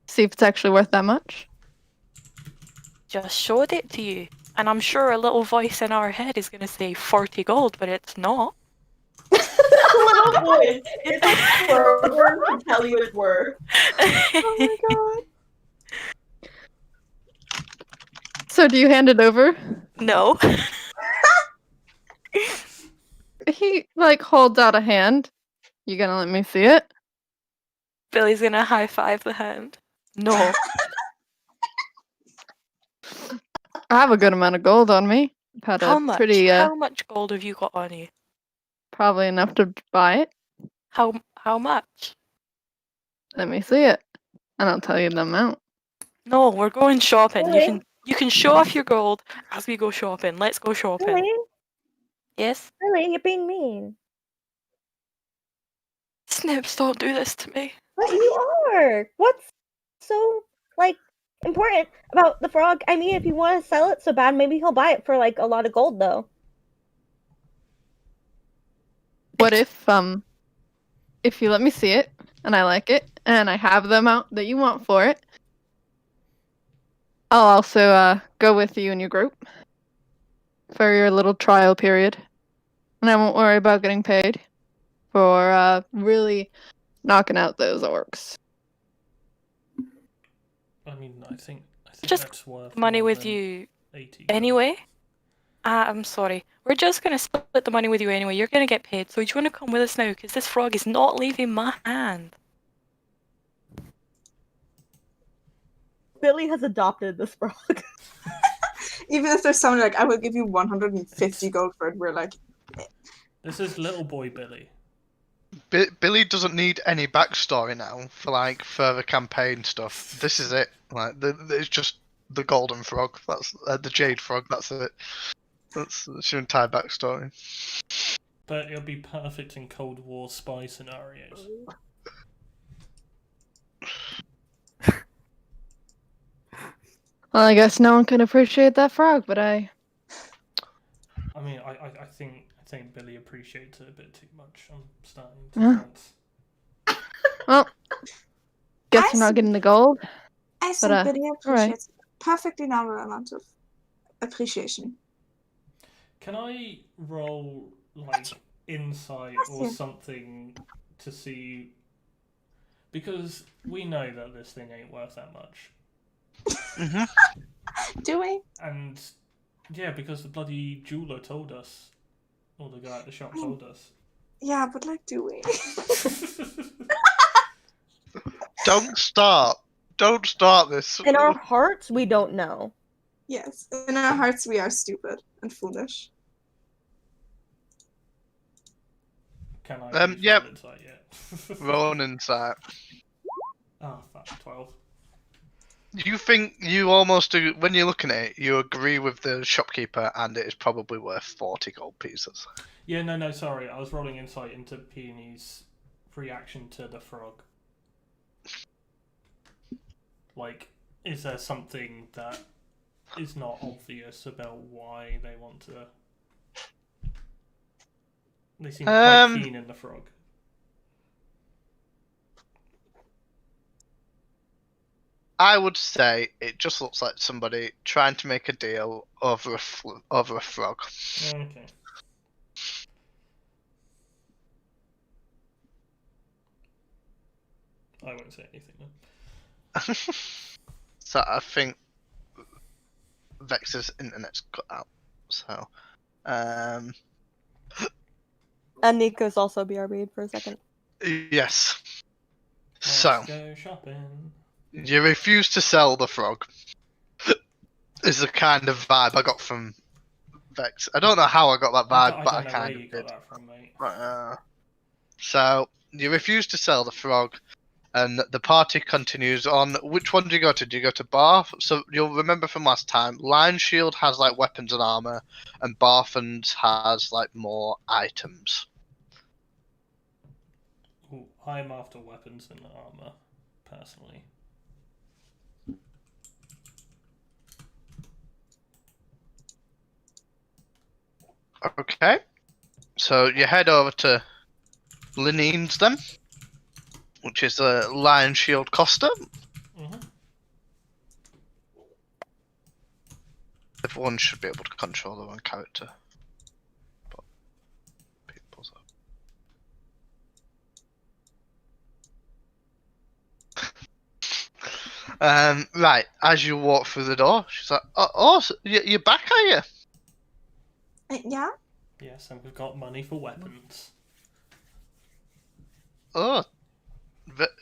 See if it's actually worth that much? Just showed it to you. And I'm sure a little voice in our head is going to say 40 gold, but it's not. Little voice. It's like Firbolg can tell you it's worth. Oh my god. So do you hand it over? No. He like holds out a hand. You gonna let me see it? Billy's going to high five the hand. No. I have a good amount of gold on me. I've had How a much? pretty How much gold have you got on you? probably enough to buy it. How much? Let me see it. And I'll tell you the amount. No, we're going shopping. Really? You can show off your gold as we go shopping. Let's go shopping. Really? Yes? Really? You're being mean. Snips, don't do this to me. But you are. What's so, like, important about the frog? I mean, if you want to sell it so bad, maybe he'll buy it for, like, a lot of gold, though. What if you let me see it and I like it and I have the amount that you want for it, I'll also go with you and your group for your little trial period. And I won't worry about getting paid for really knocking out those orcs. I mean, I think Just that's worth money more with than you 80. anyway. I'm sorry. We're just going to split the money with you anyway. You're going to get paid. So do you want to come with us now? Because this frog is not leaving my hand. Billy has adopted this frog. Even if there's someone like, I will give you 150 gold for it, we're like, This is little boy Billy. Billy doesn't need any backstory now for like further campaign stuff. This is it. Like, it's just the golden frog. That's the Jade Frog. That's it. That's your entire backstory. But it'll be perfect in Cold War spy scenarios. Well, I guess no one can appreciate that frog, but I mean, I think Billy appreciates it a bit too much. I'm starting to Yeah. sense. well guess I we're not see. getting the gold. I But, think Billy alright. appreciates perfectly normal amount of appreciation. Can I roll like insight or something to see? Because we know that this thing ain't worth that much. Do we? And yeah, because the bloody jeweler told us, or the guy at the shop told us. Yeah, but like, do we? Don't start. Don't start this. In our hearts, we don't know. Yes. In our hearts, we are stupid and foolish. Can I? Yep. roll insight yet? Roll an insight. Oh fuck, 12. You think you almost do when you're looking at it, you agree with the shopkeeper, and it is probably worth 40 gold pieces. Yeah, no, sorry. I was rolling insight into Peony's reaction to the frog. Like, is there something that is not obvious about why they want to? They seem quite keen in the frog. I would say it just looks like somebody trying to make a deal over a frog. Okay. I won't say anything then. So I think Vex's internet's cut out. So, And Nico's also BRB'd for a second. yes. Let's So, go shopping. you refuse to sell the frog. Is the kind of vibe I got from Vex. I don't know how I got that vibe, but I don't know where kind you of got did. that from, mate. So, you refuse to sell the frog, and the party continues on. Which one do you go to? Do you go to Barth? So, you'll remember from last time, Lion Shield has, like, weapons and armor, and Barthen's has, like, more items. Ooh, I'm after weapons and armor, personally. Okay. So, you head over to Linine's then, which is a Lion Shield Costa. Mm-hmm. Everyone should be able to control their own character. But people's right, as you walk through the door, she's like, oh so you're back, are you? Yeah. Yes, and we've got money for weapons. Oh,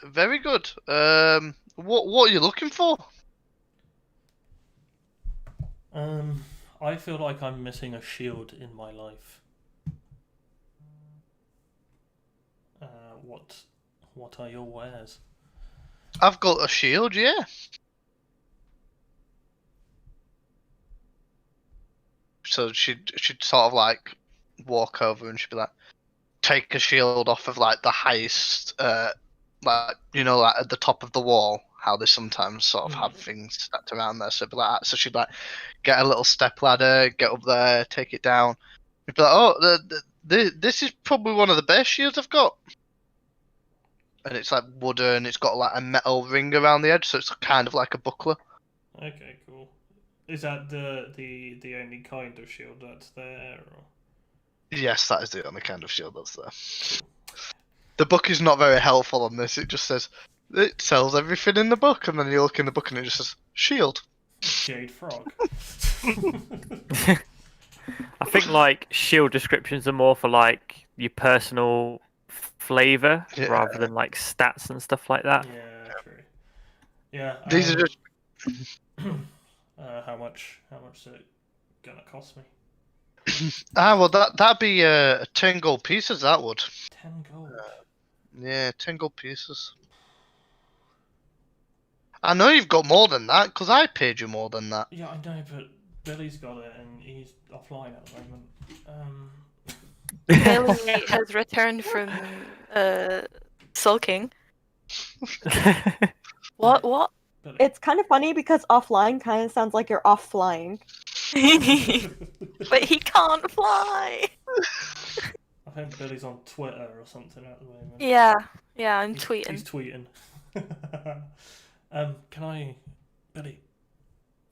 very good. What are you looking for? I feel like I'm missing a shield in my life. What are your wares? I've got a shield, yeah. So she'd sort of like walk over and she'd be like, take a shield off of like the highest, like like at the top of the wall. How they sometimes sort of have things stacked around there. So it'd be like that. So she'd like get a little step ladder, get up there, take it down. You'd be like, oh, this is probably one of the best shields I've got. And it's like wooden. It's got like a metal ring around the edge, so it's kind of like a buckler. Okay, cool. Is that the only kind of shield that's there? Or? Yes, that is the only kind of shield that's there. The book is not very helpful on this. It just says it sells everything in the book, and then you look in the book and it just says shield. Jade Frog. I think like shield descriptions are more for like your personal flavor rather than like stats and stuff like that. Yeah, true. Yeah. These are just. How much is it gonna cost me? Well, that'd be 10 gold pieces. That would. 10 gold. Yeah, 10 gold pieces. I know you've got more than that because I paid you more than that. Yeah, I know, but Billy's got it and he's offline at the moment. Billy has returned from sulking. What? Billy. It's kind of funny because offline kind of sounds like you're off flying. But he can't fly. I think Billy's on Twitter or something at the moment. Yeah, I'm He's tweeting. tweeting. Can I, Billy?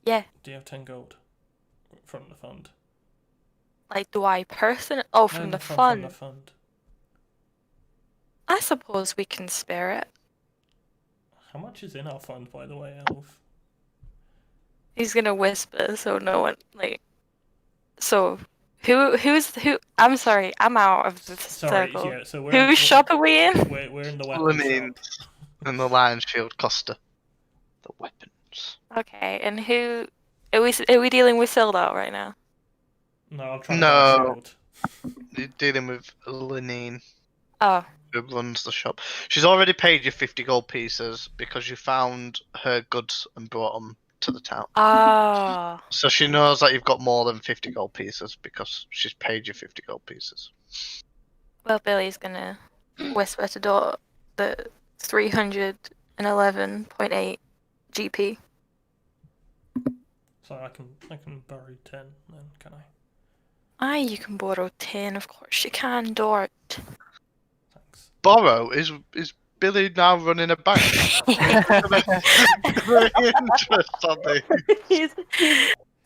Yeah. Do you have 10 gold from the fund? Like, do I personally? Oh, from the fund. From the fund. I suppose we can spare it. How much is in our fund, by the way, Elf? He's gonna whisper, so no one like. So, who's? I'm sorry, I'm out of the circle. Yeah, so Whose shop are we in? We're in the weapons shop. And the Lion Shield Costa. The weapons. Okay, and who? Are we dealing with Sildar right now? No, I'm trying to buy a shield. You're dealing with Linine. Oh, who runs the shop. She's already paid you 50 gold pieces because you found her goods and brought them to the town. Ah. So she knows that you've got more than 50 gold pieces because she's paid you 50 gold pieces. Well, Billy's gonna whisper to Dot that 311.8 GP. So I can borrow 10 then, can I? Aye, you can borrow 10, of course you can, Dort. Thanks. Borrow is Billy now running a bank? Great interest on me. He's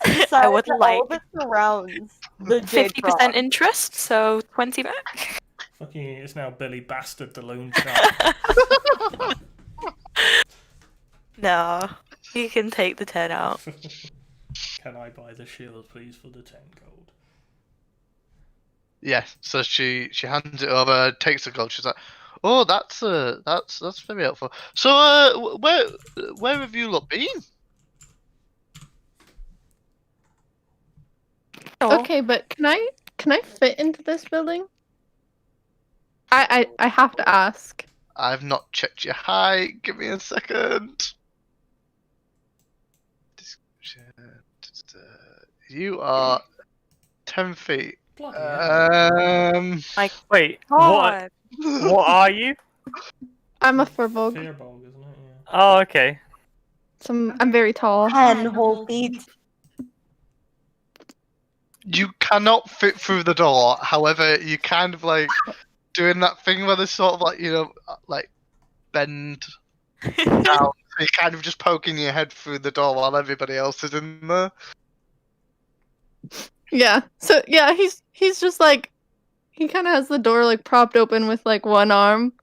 I decided would that like all of it surrounds the Jade 50% Frog. interest, so 20 back. Fucking, it's now Billy Bastard, the loan shark. No, you can take the 10 out. Can I buy the shield, please, for the 10 gold? Yeah, so she hands it over, takes the gold. She's like, "Oh, that's very helpful." So, where have you lot been? Oh, Okay, but can I fit into this building? I have to ask. I've not checked your height. Give me a second. Description. You are 10 feet. Bloody hell. Wait, God. what are you? I'm a Firbolg. Firbolg, isn't it? Yeah. Oh, okay. So I'm very tall. 10 whole feet. You cannot fit through the door. However, you kind of like doing that thing where they sort of like, like bend down. So you're kind of just poking your head through the door while everybody else is in there. Yeah. So yeah, he's just like, he kind of has the door like propped open with like one arm,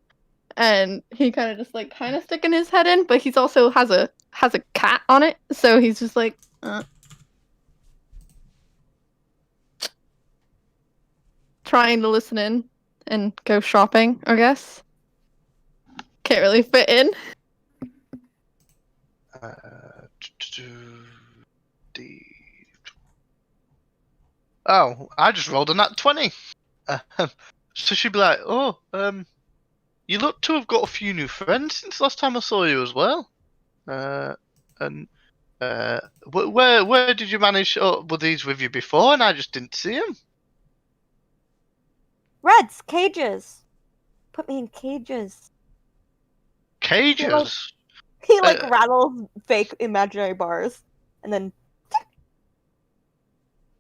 and he kind of just like kind of sticking his head in, but he's also has a cat on it, so he's just like. Trying to listen in and go shopping, I guess. Can't really fit in. Oh, I just rolled a nat 20. So she'd be like, "Oh, you look to have got a few new friends since last time I saw you as well. And where did you manage? Oh, were these with you before, and I just didn't see them?" Reds, cages. Put me in cages. Cages. He like rattles fake imaginary bars, and then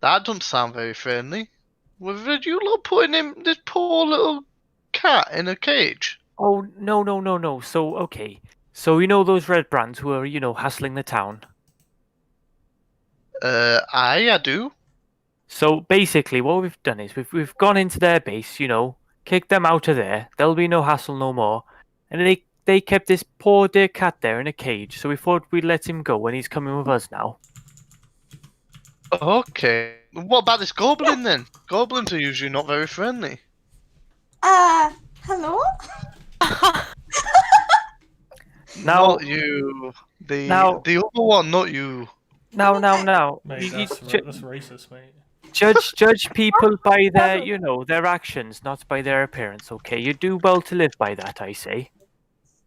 That doesn't sound very friendly. Were you lot putting him, this poor little cat, in a cage? Oh, no. So, okay. So, you know those red brands who are, hassling the town? I do. So, basically, what we've done is we've gone into their base, kicked them out of there. There'll be no hassle no more. And they kept this poor dear cat there in a cage, so we thought we'd let him go when he's coming with us now. Okay. What about this goblin then? Goblins are usually not very friendly. Hello? Now, Not you. The other one, not you. now. Mate, that's racist, mate. Judge people by their, their actions, not by their appearance. Okay, you do well to live by that, I say.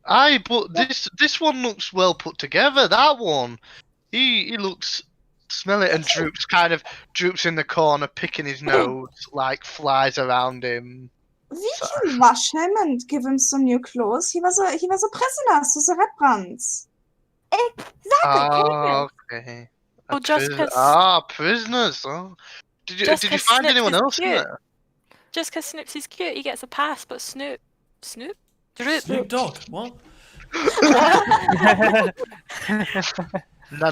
Aye, but this one looks well put together. That one, he looks. Smell it, and droops in the corner, picking his nose, like flies around him. We can wash him and give him some new clothes. He was a prisoner, so the red brands. exactly. Okay. Well, just 'cause- Prisoners. Oh. Did you Just find 'cause Snips anyone is else in cute. there? Just because Snips is cute, he gets a pass, but Snoop? Droop? Snoop Dogg, what? No.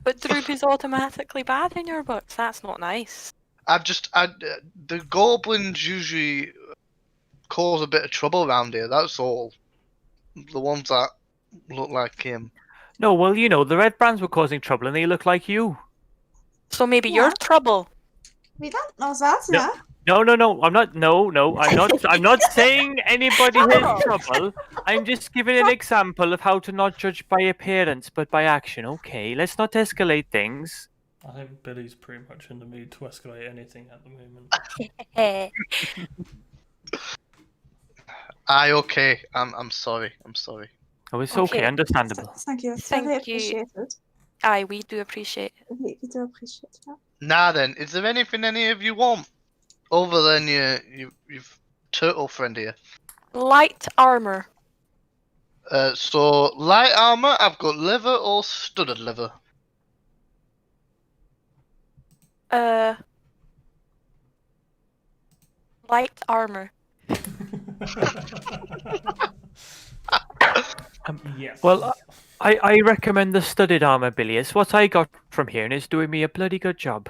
But Droop is automatically bad in your books. That's not nice. The goblins usually cause a bit of trouble around here. That's all. The ones that look like him. No, well, the red brands were causing trouble, and they look like you. So maybe Yeah. you're trouble. We don't know that, No. yeah? No, I'm not. No, I'm not saying anybody has trouble. I'm just giving an example of how to not judge by appearance, but by action. Okay, let's not escalate things. I think Billy's pretty much in the mood to escalate anything at the moment. Okay. I'm sorry. I'm sorry. Oh, it's okay, Okay. understandable. Thank you. It's very Thank you. appreciated. Aye, we do appreciate it. We do appreciate that. Now then, is there anything any of you want other than your turtle friend here? Light armor. So light armor. I've got leather or studded leather. Light armor. Yes. Well, I recommend the studded armor, Billy. It's what I got from here, and it's doing me a bloody good job.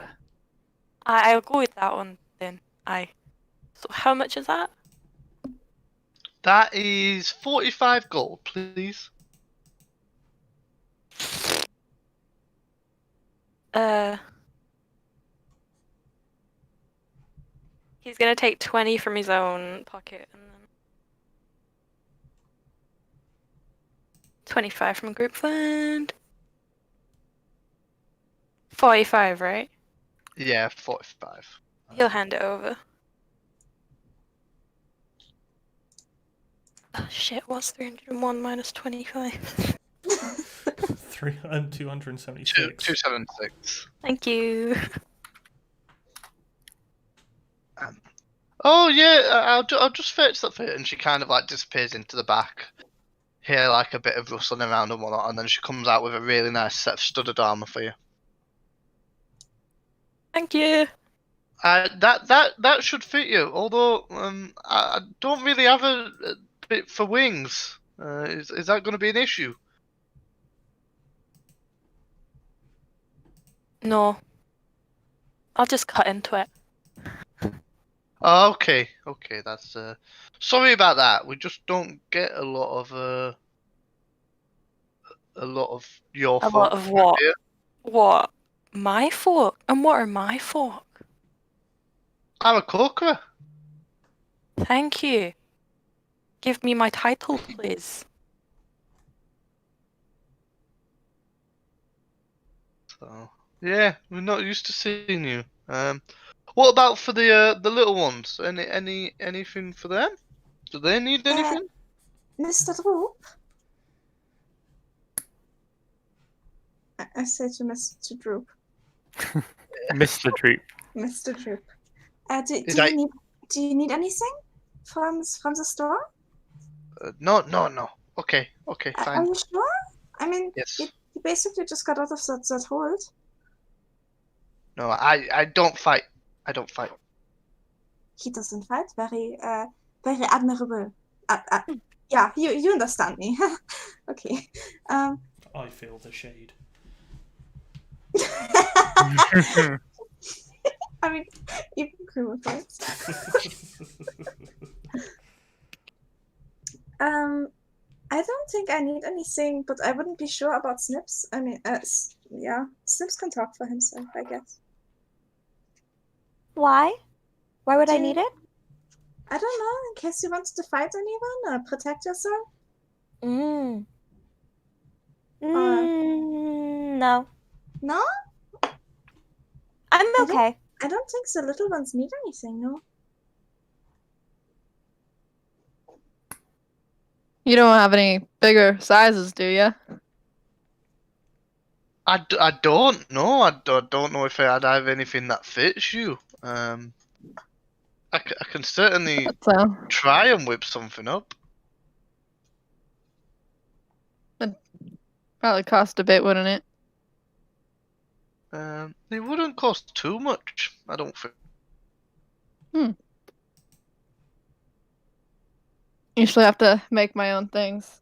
I'll go with that one then. Aye. So how much is that? That is 45 gold, please. He's gonna take 20 from his own pocket and then 25 from group fund. 45, right? Yeah, 45. He'll hand it over. Oh, shit, what's 301 minus 25? 276. 276. Thank you. Oh yeah, I'll just fetch that for you. And she kind of like disappears into the back. Hear like a bit of rustling around and whatnot, and then she comes out with a really nice set of studded armor for you. Thank you. That should fit you. Although I don't really have a bit for wings. Is that going to be an issue? No. I'll just cut into it. Oh, okay, that's sorry about that. We just don't get a lot of your A folk lot of around what? here. What? My folk? And what are my folk? I'm a corker. Thank you. Give me my title, please. So yeah, we're not used to seeing you. What about for the little ones? Anything for them? Do they need anything? Mr. Droop? I say to Mr. Droop. Mr. Troop. Mr. Droop. Do you need anything from the store? No. Okay, Are fine. you sure? I mean, Yes. he basically just got out of that hold. No, I don't fight. I don't fight. He doesn't fight. Very admirable. Yeah, you understand me. Okay. I feel the shade. I mean, you can crew with it. I don't think I need anything, but I wouldn't be sure about Snips. I mean, yeah, Snips can talk for himself, I guess. Why? Why would I Do- need it? I don't know, in case you wanted to fight anyone or protect yourself. No. No? I'm okay. I don't think the little ones need anything, no. You don't have any bigger sizes, do you? I don't know. I don't know if I'd have anything that fits you. I can certainly So try and whip something up. probably cost a bit, wouldn't it? It wouldn't cost too much, I don't think. Usually have to make my own things.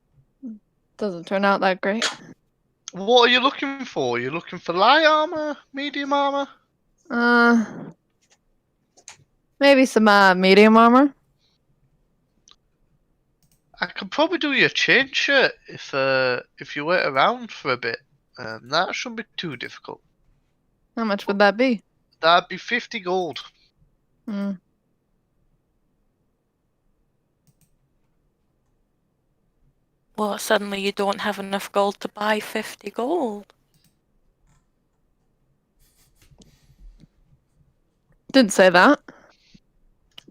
Doesn't turn out that great. What are you looking for? You're looking for light armor, medium armor? Maybe some medium armor. I could probably do you a chain shirt if you wait around for a bit. That shouldn't be too difficult. How much would that be? That'd be 50 gold. Hmm. Well, suddenly you don't have enough gold to buy 50 gold. Didn't say that.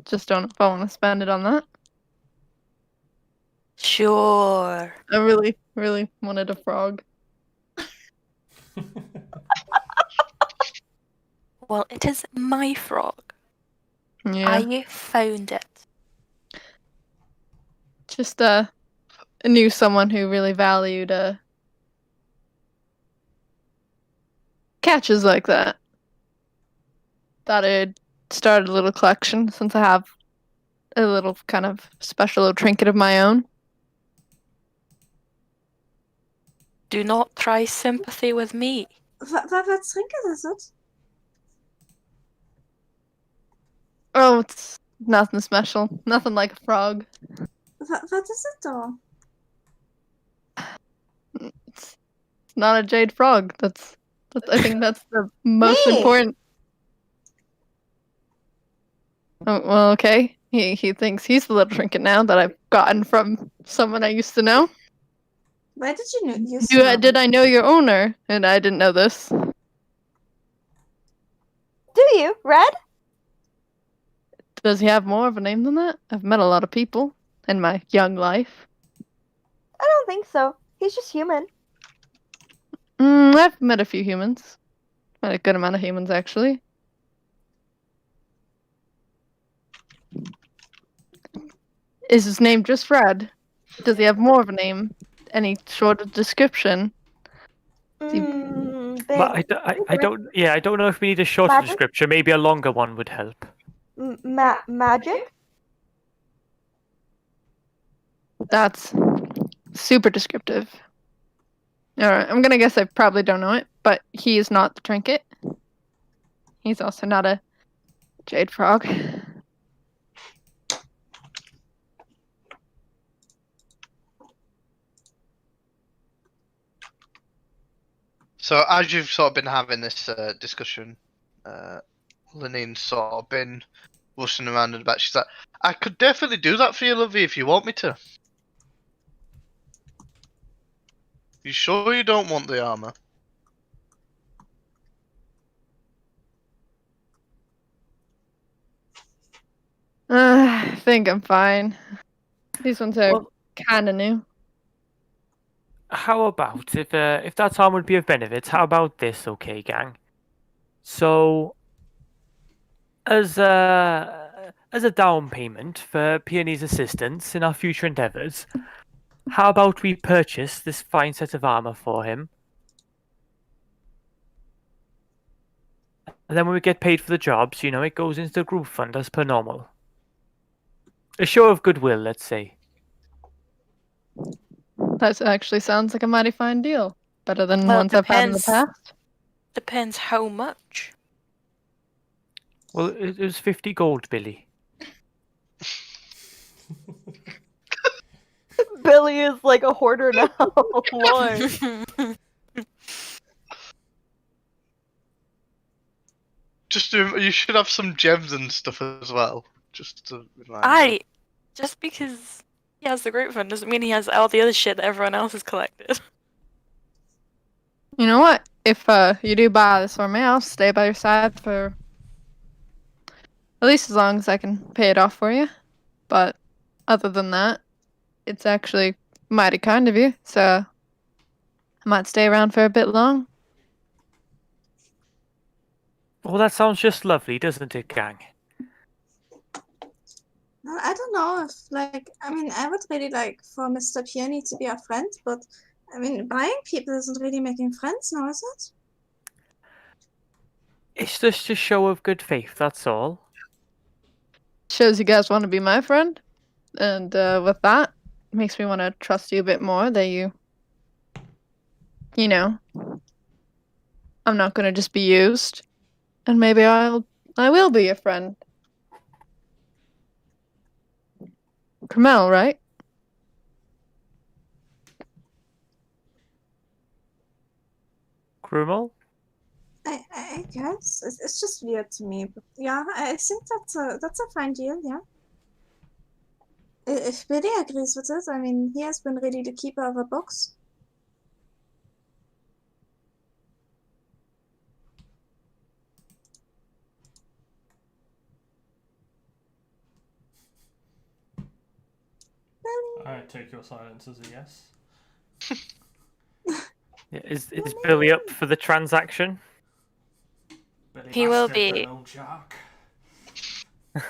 Just don't know if I want to spend it on that. Sure. I really, really wanted a frog. Well, it is my frog. Yeah. I found it. Just knew someone who really valued catches like that. Thought I'd start a little collection since I have a little kind of special little trinket of my own. Do not try sympathy with me. Wat trinket is het? Oh, it's nothing special. Nothing like a frog. Wat is het dan? It's not a jade frog. That's I think that's the most Me. important. Oh, well, okay. He thinks he's the little trinket now that I've gotten from someone I used to know. Why did you know? Did I know your owner? And I didn't know this. Do you, Red? Does he have more of a name than that? I've met a lot of people in my young life. I don't think so. He's just human. I've met a few humans. Met a good amount of humans, actually. Is his name just Red? Does he have more of a name? Any sort of description? But I don't know if we need a shorter Magic? description. Maybe a longer one would help. Magic? That's super descriptive. Alright, I'm gonna guess I probably don't know it, but he is not the trinket. He's also not a Jade Frog. So as you've sort of been having this discussion, Lenine's sort of been rushing around and about. She's like, I could definitely do that for you, Lovey, if you want me to. You sure you don't want the armor? I think I'm fine. These ones are Well, kind of new. how about if that arm would be of benefit? How about this, okay, gang? So, as a down payment for Peony's assistance in our future endeavors, how about we purchase this fine set of armor for him? And then when we get paid for the jobs, it goes into the group fund as per normal. A show of goodwill, let's say. That actually sounds like a mighty fine deal. Better than Well, ones I've had in the past. Depends how much. Well, it was 50 gold, Billy. Billy is like a hoarder now. Lord. You should have some gems and stuff as well. Just to remind you. Just because he has the group fund doesn't mean he has all the other shit that everyone else has collected. You know what? If you do buy this for me, I'll stay by your side for at least as long as I can pay it off for you. But other than that, it's actually mighty kind of you, so I might stay around for a bit long. Well, that sounds just lovely, doesn't it, gang? Well, I don't know if, I would really like for Mr. Peony to be our friend, but, buying people isn't really making friends now, is it? It's just a show of good faith, that's all. Shows you guys want to be my friend, and with that, it makes me want to trust you a bit more that I'm not going to just be used, and maybe I will be your friend. Carmel, right? Krumel? I guess it's just weird to me, but yeah, I think that's a fine deal. Yeah, if Billy agrees with it, he has been really the keeper of a box. I take your silence as a yes. Yeah, is Billy up for the transaction? Billy He will bastard, be. the little shark. Why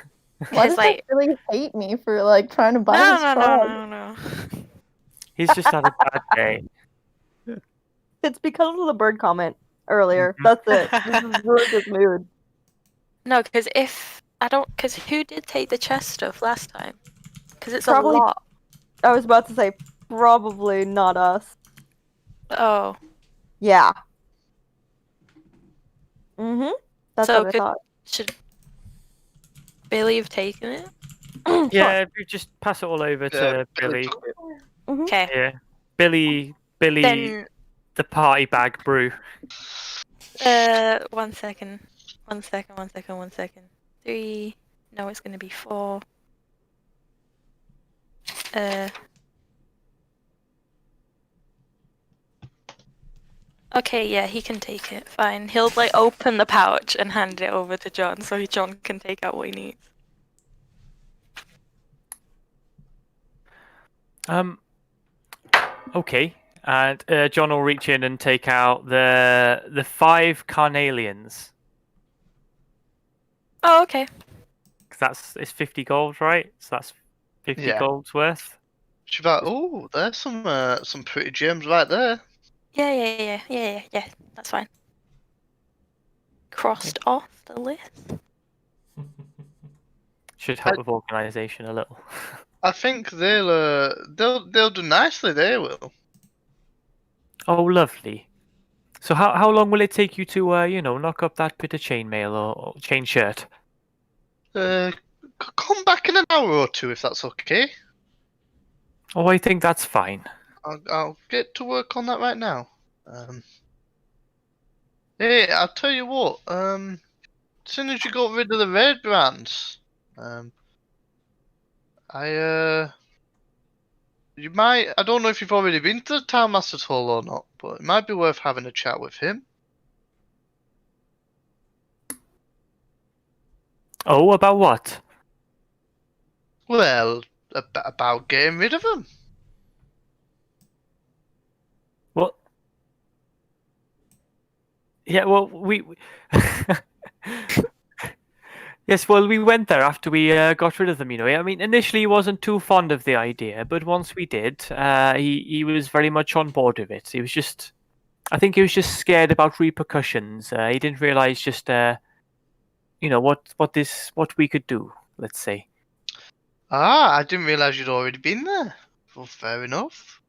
Cause does like that really hate me for like trying to buy no his no no frog? no no. He's just had a bad day. It's because of the bird comment earlier. Mhm. That's it. This is ruined his mood. No, because if I don't, because who did take the chest stuff last time? Because it's Probably- a lot. I was about to say, probably not us. Oh, Yeah. That's so what I could thought. should Billy have taken it? Yeah, we just pass it all over to Billy. took it. Okay, Yeah, Billy, then the party bag brew. 1 second, 1 second, 1 second, 1 second. 3. No, it's gonna be 4. Okay, yeah, he can take it. Fine. He'll like open the pouch and hand it over to John, so John can take out what he needs. Okay, and John will reach in and take out the 5 carnelians. Oh, okay. 'Cause it's 50 gold, right? So that's 50 Yeah. gold's worth. She's like, oh, there's some pretty gems right there. Yeah. That's fine. Crossed off the list. Should help with organisation a little. I think they'll do nicely. They will. Oh, lovely. So how long will it take you to knock up that bit of chainmail or chain shirt? Come back in an hour or two if that's okay. Oh, I think that's fine. I'll get to work on that right now. Hey, I'll tell you what. As soon as you got rid of the red brands, you might. I don't know if you've already been to the Town Master's Hall or not, but it might be worth having a chat with him. Oh, about what? Well, about getting rid of them. Well, yeah, well, we yes, well, we went there after we got rid of them. I mean, initially he wasn't too fond of the idea, but once we did, he was very much on board with it. He was just, I think he was just scared about repercussions. He didn't realize just what we could do. Let's say. Ah, I didn't realize you'd already been there. Well, fair enough.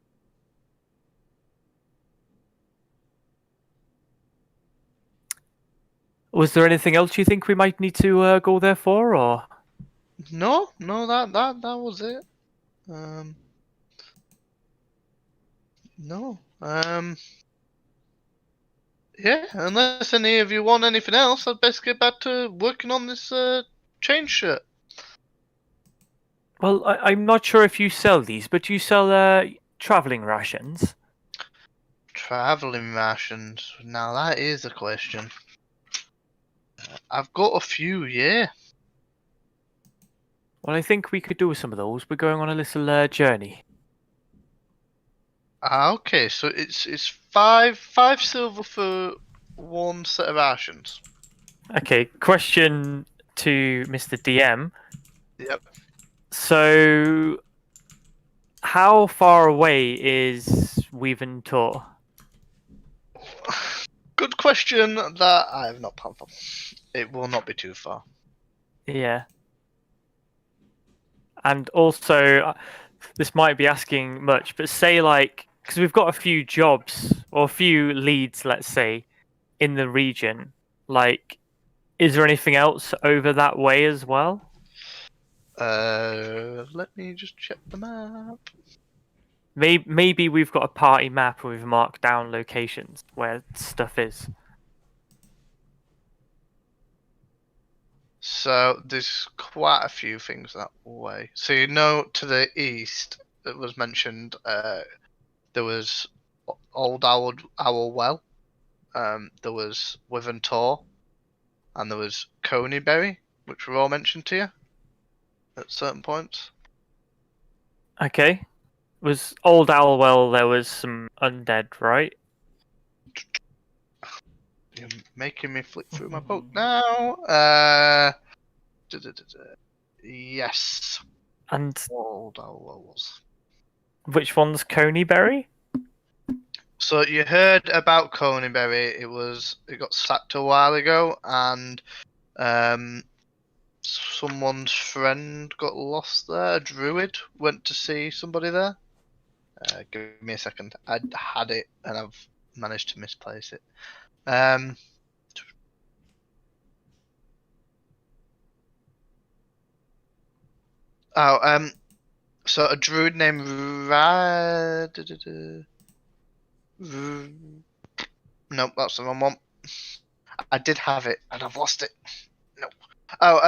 Was there anything else you think we might need to go there for, or? No, that was it. No. Yeah, unless any of you want anything else, I'd best get back to working on this chain shirt. Well, I'm not sure if you sell these, but you sell traveling rations. Traveling rations. Now that is a question. I've got a few, yeah. Well, I think we could do with some of those. We're going on a little journey. Ah, okay, so it's five silver for one set of rations. Okay, question to Mr. DM. Yep. So, how far away is Weaven Tor? Good question that I have not planned for. It will not be too far. Yeah. And also, this might be asking much, but say because we've got a few jobs or a few leads, let's say, in the region. Is there anything else over that way as well? Let me just check the map. Maybe we've got a party map where we've marked down locations where stuff is. So there's quite a few things that way. So to the east, it was mentioned. There was Old Owl Well. There was Wyvern Tor, and there was Coneyberry, which were all mentioned to you at certain points. Okay. was Old Owlwell. There was some undead, right? You're making me flick through my book now. Yes. And Old Owls. which one's Coneyberry? So you heard about Coneyberry. It got sacked a while ago, and someone's friend got lost there. A druid went to see somebody there. Give me a second. I had it, and I've managed to misplace it. So a druid named Nope, that's the wrong one. I did have it, and I've lost it. No.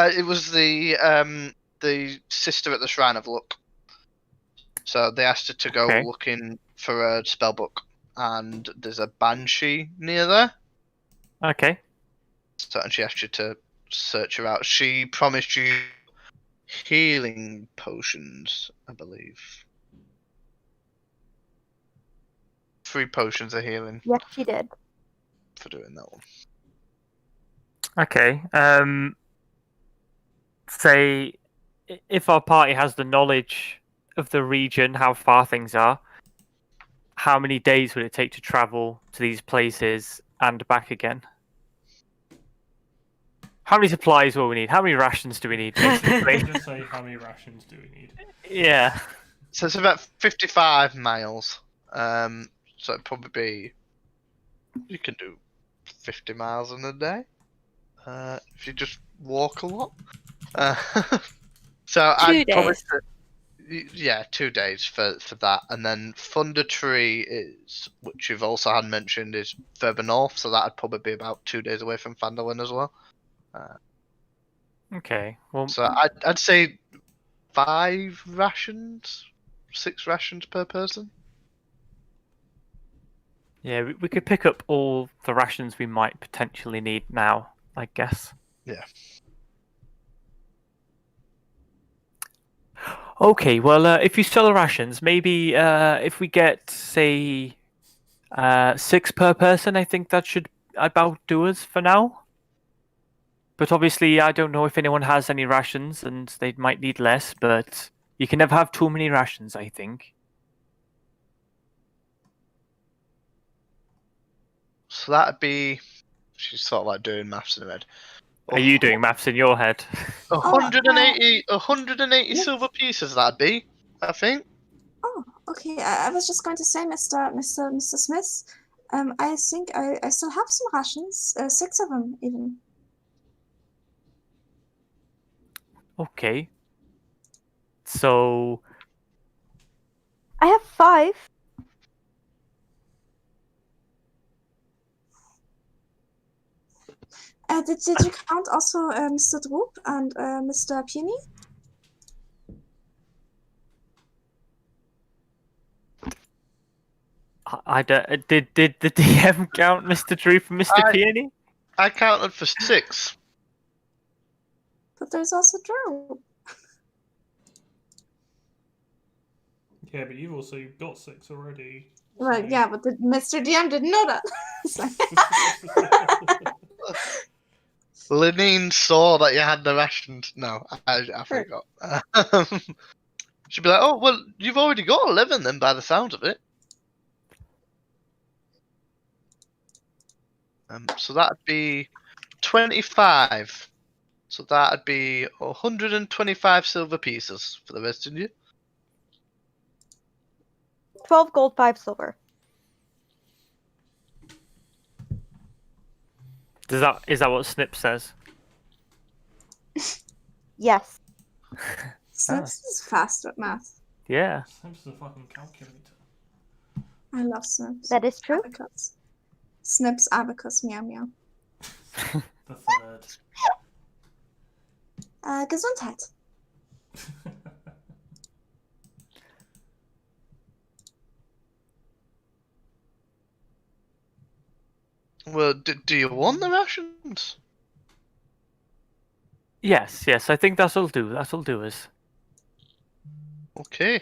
It was the sister at the Shrine of Luck. So they asked her to go looking for a spell book, and there's a banshee near there. Okay. So and she asked you to search her out. She promised you healing potions, I believe. 3 potions of healing. Yes, she did. For doing that one. Okay. Say, if our party has the knowledge of the region, how far things are, how many days would it take to travel to these places and back again? How many supplies will we need? How many rations do we need, basically? Just say how many rations do we need? Yeah. So it's about 55 miles. So it'd probably be... You can do 50 miles in a day. If you just walk a lot. So 2 days. Yeah, 2 days for that. And then Thunder Tree is, which you've also had mentioned, is further north. So that'd probably be about 2 days away from Phandelver as well. Okay. Well, so I'd say 5 rations, 6 rations per person. Yeah, we could pick up all the rations we might potentially need now, I guess. Yeah. Okay, well, if you sell the rations, maybe if we get, say, 6 per person, I think that should about do us for now. But obviously, I don't know if anyone has any rations, and they might need less, but you can never have too many rations, I think. So that'd be... She's sort of like doing maths in her head. Are you doing maths in your head? 180 yes. silver pieces that'd be, I think. Oh, okay. I was just going to say, Mr. Smith, I think I still have some rations, 6 of them even. Okay. So... I have 5. Did you count also Mr. Droop and Mr. Peony? Did the DM count Mr. Droop and Mr. Peony? I counted for 6. But there's also Droop. Yeah, but you've also got 6 already. Right, so- yeah, but Mr. DM didn't know that. Lenine saw that you had the rations. No, I forgot. She'd be like, oh, well, you've already got 11 then by the sound of it. So that'd be 25. So that'd be 125 silver pieces for the rest of you. 12 gold, 5 silver. Is that what Snip says? Yes. Snips is fast at math. Yeah. Snip's a fucking calculator. I love Snips. That is true. Abacus. Snips, abacus, meow meow. The third. Gesundheit. Well, do you want the rations? Yes, I think that'll do. That'll do us. Okay.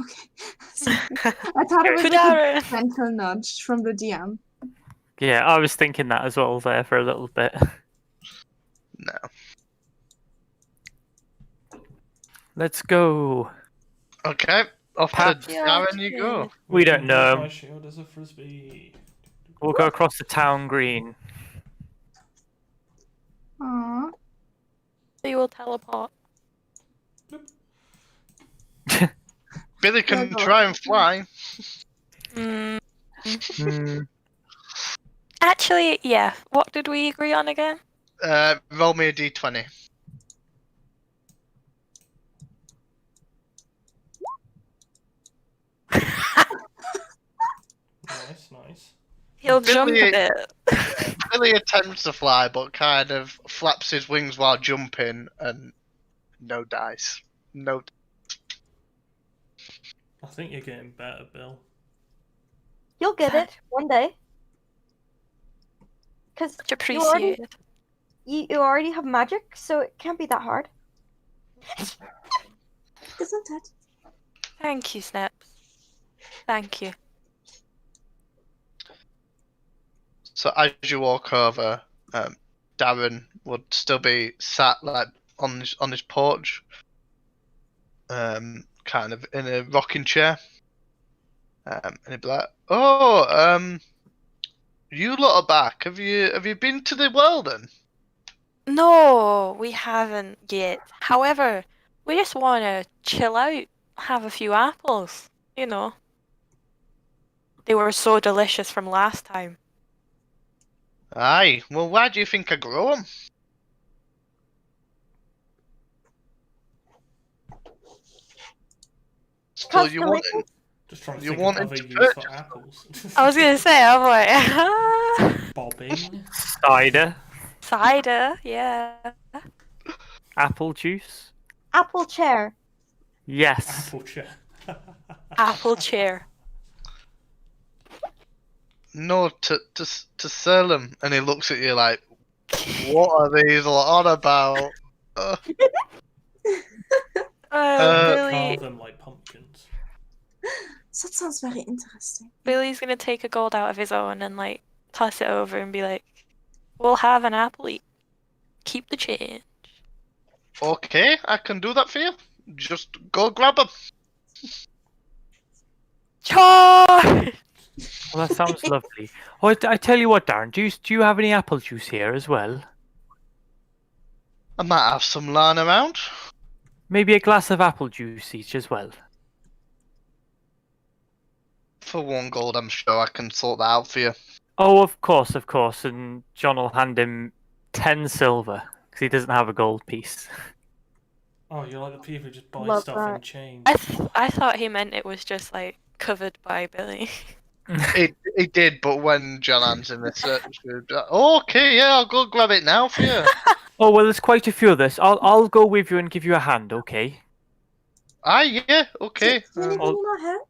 Okay. I thought it was like a Darren. gentle nudge from the DM. Yeah, I was thinking that as well there for a little bit. No. Let's go. Okay. Off to Pat. Darren you go. We don't can know. use my shield as a frisbee. We'll go across the town green. Aww. We will teleport. Billy can Yeah, try and fly. Mm. Hmm. Actually, yeah. What did we agree on again? Roll me a d20. Nice. He'll jump a Billy- bit. Billy attempts to fly, but kind of flaps his wings while jumping, and no dice. No. I think you're getting better, Bill. You'll get it one day. Because Much appreciated. you already have magic, so it can't be that hard. Isn't it? Thank you, Snips. Thank you. So as you walk over, Darren would still be sat like on his porch, kind of in a rocking chair, and he'd be like, "Oh, you lot are back. Have you been to the well then?" No, we haven't yet. However, we just want to chill out, have a few apples. You know. They were so delicious from last time. Aye. Well, why do you think I grow them? So you want Customization? Just trying to You think want of other it to use for purchase? apples. I was gonna say, I'm like, Bobbing. Cider. cider, yeah. Apple juice. Apple chair. Yes. Apple chair. Apple chair. no to sell them, and he looks at you like, "What are these lot on about?" Billy, Carve them like pumpkins. So that sounds very interesting. Billy's gonna take a gold out of his own and like toss it over and be like, "We'll have an apple each. Keep the change." Okay, I can do that for you. Just go grab them. Charge! Well, that sounds lovely. Oh, I tell you what, Darren. Do you have any apple juice here as well? I might have some lying around. Maybe a glass of apple juice each as well. For 1 gold, I'm sure I can sort that out for you. Oh, of course. And John will hand him 10 silver because he doesn't have a gold piece. Oh, you're like the people who just buy Love stuff that. in change. I thought he meant it was just like covered by Billy. It did, but when John hands in this, okay, yeah, I'll go grab it now for you. Oh well, there's quite a few of this. I'll go with you and give you a hand, okay? Yeah, okay. Do you need any more help?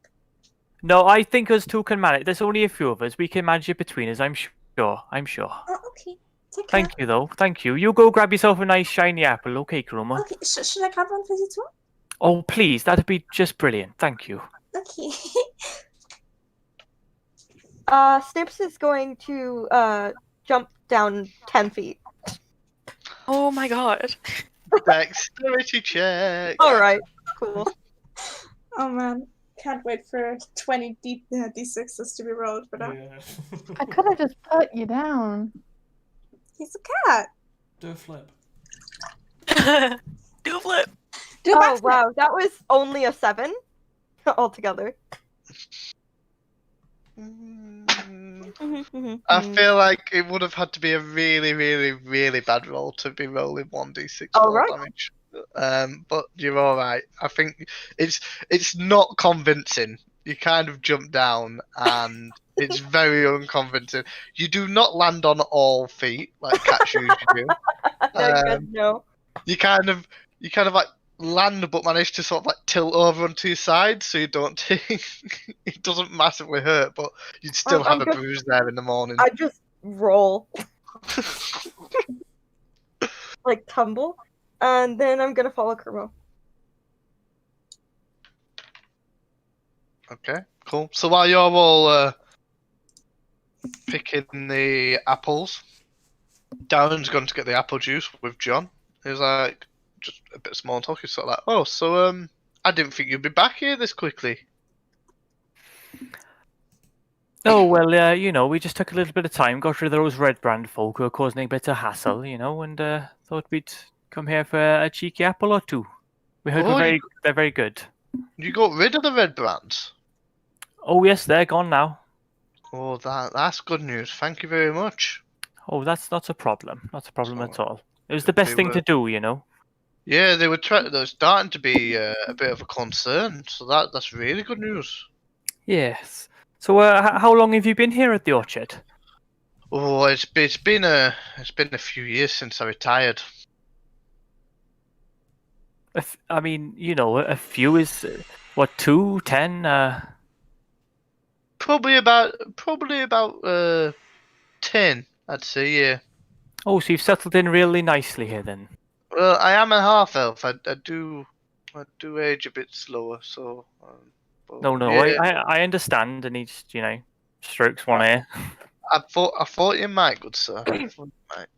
No, I think us two can manage. There's only a few of us. We can manage it between us. I'm sure. Oh, okay. Take care. Thank you, though. Thank you. You go grab yourself a nice shiny apple, okay, Kruma? Okay, should I grab one for you too? Oh, please. That'd be just brilliant. Thank you. Okay. Snips is going to jump down 10 feet. Oh my god. Dexterity check. Alright, cool. Oh man, can't wait for 20 d6s to be rolled for that. Yeah. I could have just put you down. He's a cat. Do a flip. Do a flip. Do a Oh backflip. wow, that was only a 7 altogether. I feel like it would have had to be a really, really, really bad roll to be rolling 1d6 All roll right. damage. But you're all right. I think it's not convincing. You kind of jump down, and it's very unconvincing. You do not land on all feet like cats usually do. No, good, no. You kind of like land, but manage to sort of like tilt over onto your side, so you don't take. It doesn't massively hurt, but you'd still I'm have a just- bruise there in the morning. I just roll. Like tumble. And then I'm gonna follow Kermo. Okay, cool. So while you're all picking the apples, Darren's going to get the apple juice with John. He's like, just a bit of small talk. He's sort of like, oh, so I didn't think you'd be back here this quickly. Oh, well, we just took a little bit of time, got rid of those red brand folk who were causing a bit of hassle, and thought we'd come here for a cheeky apple or two. We heard Oh, they're very good. You got rid of the red brands. Oh, yes, they're gone now. Oh, that's good news. Thank you very much. Oh, that's not a problem. Not a problem So, at all. It was the best thing to do, Yeah, they were they're starting to be a bit of a concern. So that's really good news. Yes. So, how long have you been here at the orchard? Oh, it's been a few years since I retired. I mean, a few is what, 2, 10? Probably about 10, I'd say. Yeah. Oh, so you've settled in really nicely here then. Well, I am a half elf. I do age a bit slower. So. No, yeah. I understand, and he just, strokes one ear. I thought you might, good sir. I thought you might.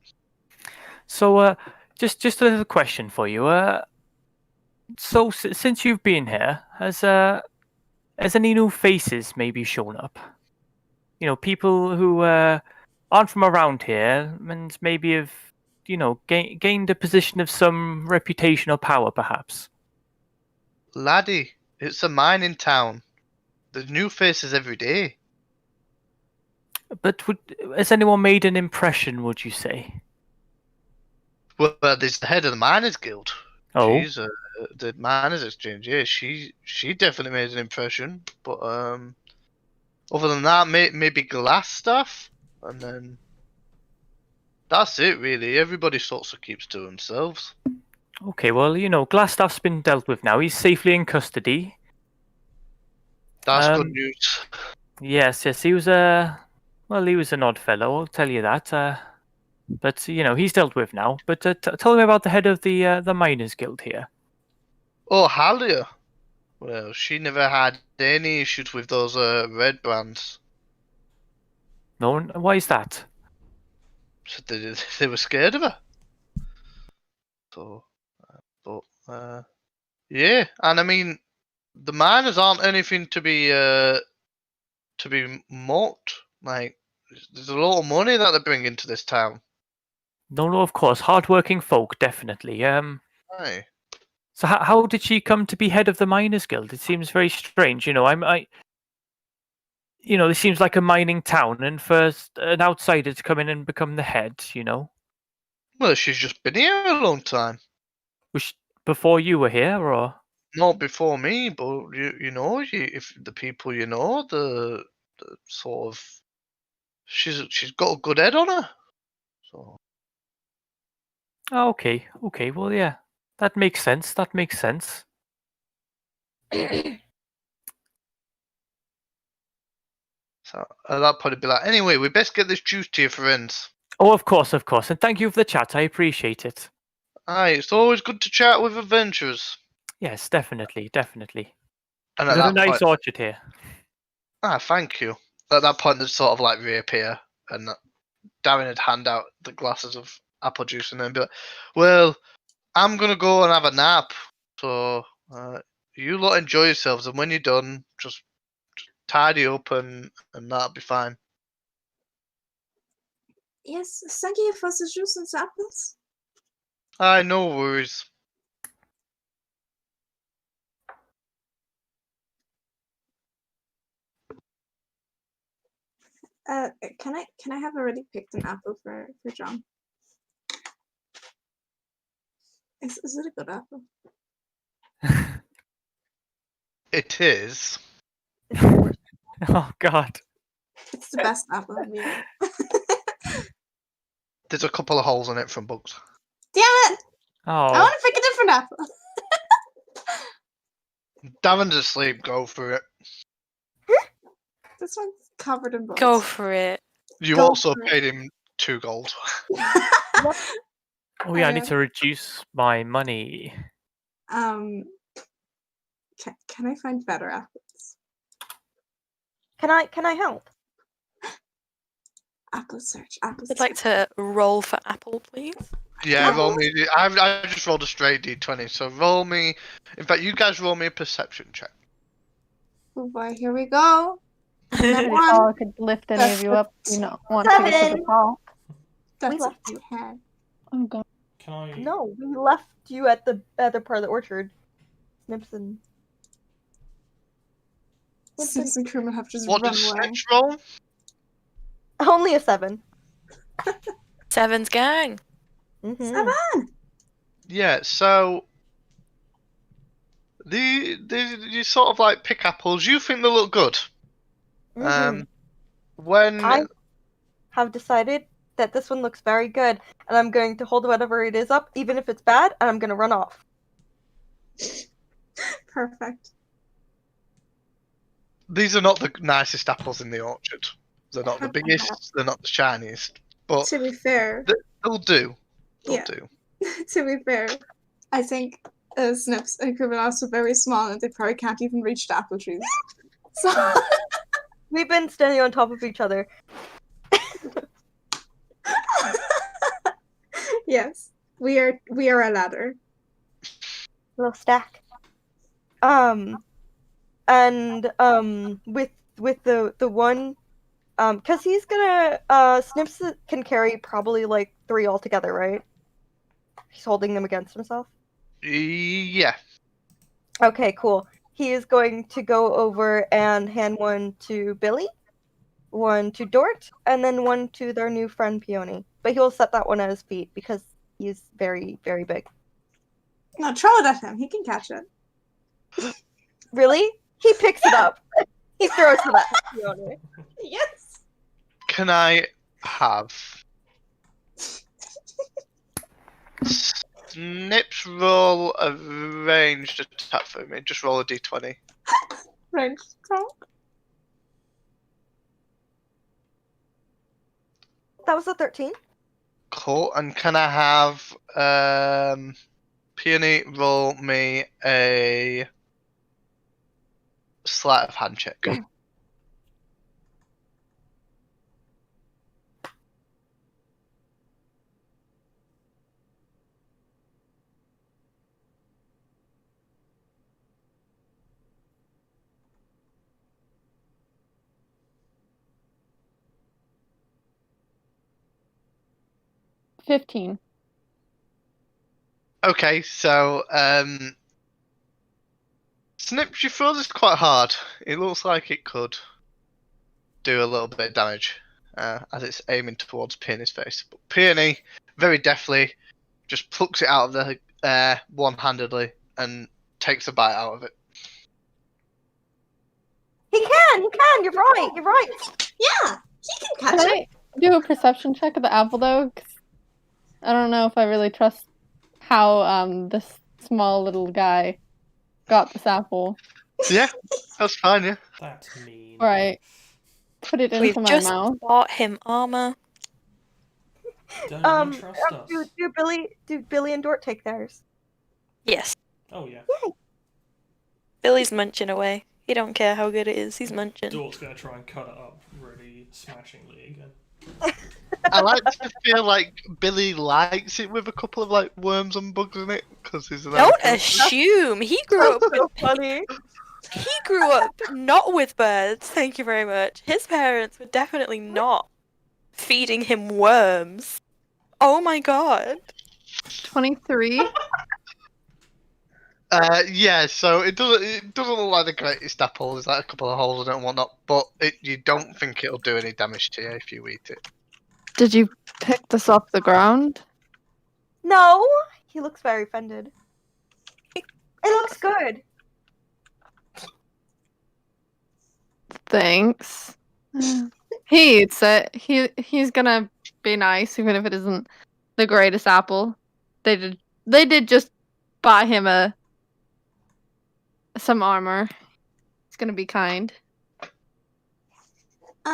So, just a little question for you. So since you've been here, has any new faces maybe shown up? People who aren't from around here and maybe have, gained a position of some reputation or power, perhaps. Laddie, it's a mining town. There's new faces every day. But has anyone made an impression, would you say? Well, there's the head of the Miners Guild. Oh. She's the Miners Exchange. Yeah, she definitely made an impression. But other than that, maybe glass stuff, and then that's it really. Everybody sort of keeps to themselves. Okay, well, Glassstaff's been dealt with now. He's safely in custody. That's good news. Yes, he was he was an odd fellow, I'll tell you that. But he's dealt with now. But tell me about the head of the Miners Guild here. Oh, Halia. Well, she never had any issues with those red brands. No, why is that? So they were scared of her. So, yeah, and I mean, the miners aren't anything to be mocked. Like, there's a lot of money that they bring into this town. No, of course, hardworking folk, definitely. Aye. So how did she come to be head of the Miners Guild? It seems very strange. This seems like a mining town, and for an outsider to come in and become the head, Well, she's just been here a long time. Was before you were here, or? Not before me, but if the people the sort of, she's got a good head on her. So. Oh, okay. Well, yeah, that makes sense. So at that point, it'd be like, anyway, we best get this juice to your friends. Oh, of course, and thank you for the chat. I appreciate it. Aye, it's always good to chat with adventurers. Yes, definitely. And We've got a nice orchard here. Ah, thank you. At that point, they'd sort of like reappear, and Darren would hand out the glasses of apple juice, and then be like, "Well, I'm gonna go and have a nap. So you lot enjoy yourselves, and when you're done, just tidy up, and that'll be fine." Yes, thank you for the juice and the apples. Aye, no worries. Can I have already picked an apple for John? Is it a good apple? It is. Oh God. It's the best apple I've eaten. There's a couple of holes in it from bugs. Damn it! Oh. I want to pick a different apple. Darren's asleep. Go for it. This one's covered in bugs. Go for it. You Go also for it. paid him 2 gold. Oh yeah, I need to reduce my money. Can I find better apples? Can I help? Apple search. Apple I'd like to roll for apple, please. Yeah, roll me. I just rolled a straight d20, so roll me. In fact, you guys roll me a perception check. Oh boy, here we go. Pretty That tall. one. I could lift any of you up. You know, want to get to the 7. top. That's left a you. 10. I'm going. Can I? No, we left you at the other part of the orchard. Snips and. Snips and crewmen have just What run does away. Snips roll? Only a 7. 7's gang. Mm-hmm. 7. Yeah, so you sort of like pick apples. You think they look good. When I have decided that this one looks very good, and I'm going to hold whatever it is up, even if it's bad, and I'm going to run off. Perfect. these are not the nicest apples in the orchard. They're not the biggest. They're not the shiniest. But To be fair, they'll do. They'll Yeah. do. to be fair, I think Snips and crewmen are also very small, and they probably can't even reach the apple trees. So. We've been standing on top of each other. Yes, we are a ladder. Little stack. And with the one, cause he's gonna Snips can carry probably like 3 altogether, right? He's holding them against himself. Yeah. Okay, cool. He is going to go over and hand one to Billy, one to Dort, and then one to their new friend Peony. But he'll set that one at his feet because he's very, very big. No, throw it at him. He can catch it. Really? He picks it up. He throws it at Peony. Yes. Can I have Snips roll a ranged attack for me? Just roll a d20. Range talk. That was a 13. Cool. And can I have Peony roll me a sleight of hand check? $15. Okay, so Snips, you throw this quite hard. It looks like it could do a little bit of damage as it's aiming towards Peony's face. But Peony, very deftly, just plucks it out of the air one-handedly and takes a bite out of it. He can! You're right! Yeah, he can Can catch it. I do a perception check of the apple though? 'Cause I don't know if I really trust how this small little guy got this apple. Yeah, that's fine, yeah. That's mean. Right. Put it We've into my just mouth. bought him armor. Don't you trust us? Do Billy and Dort take theirs? Yes. Oh yeah. Billy's munching away. He don't care how good it is. He's munching. Dort's gonna try and cut it up really smashingly again. I like to feel like Billy likes it with a couple of like worms and bugs in it because he's Don't assume. He grew up. So funny. He grew up not with birds. Thank you very much. His parents were definitely not feeding him worms. Oh my god. 23. Yeah, so it doesn't look like the greatest apple. There's like a couple of holes in it and whatnot, but you don't think it'll do any damage to you if you eat it. Did you pick this off the ground? No, he looks very offended. It looks good. Thanks. He eats it. He's gonna be nice, even if it isn't the greatest apple. They did just buy him some armor. He's gonna be kind.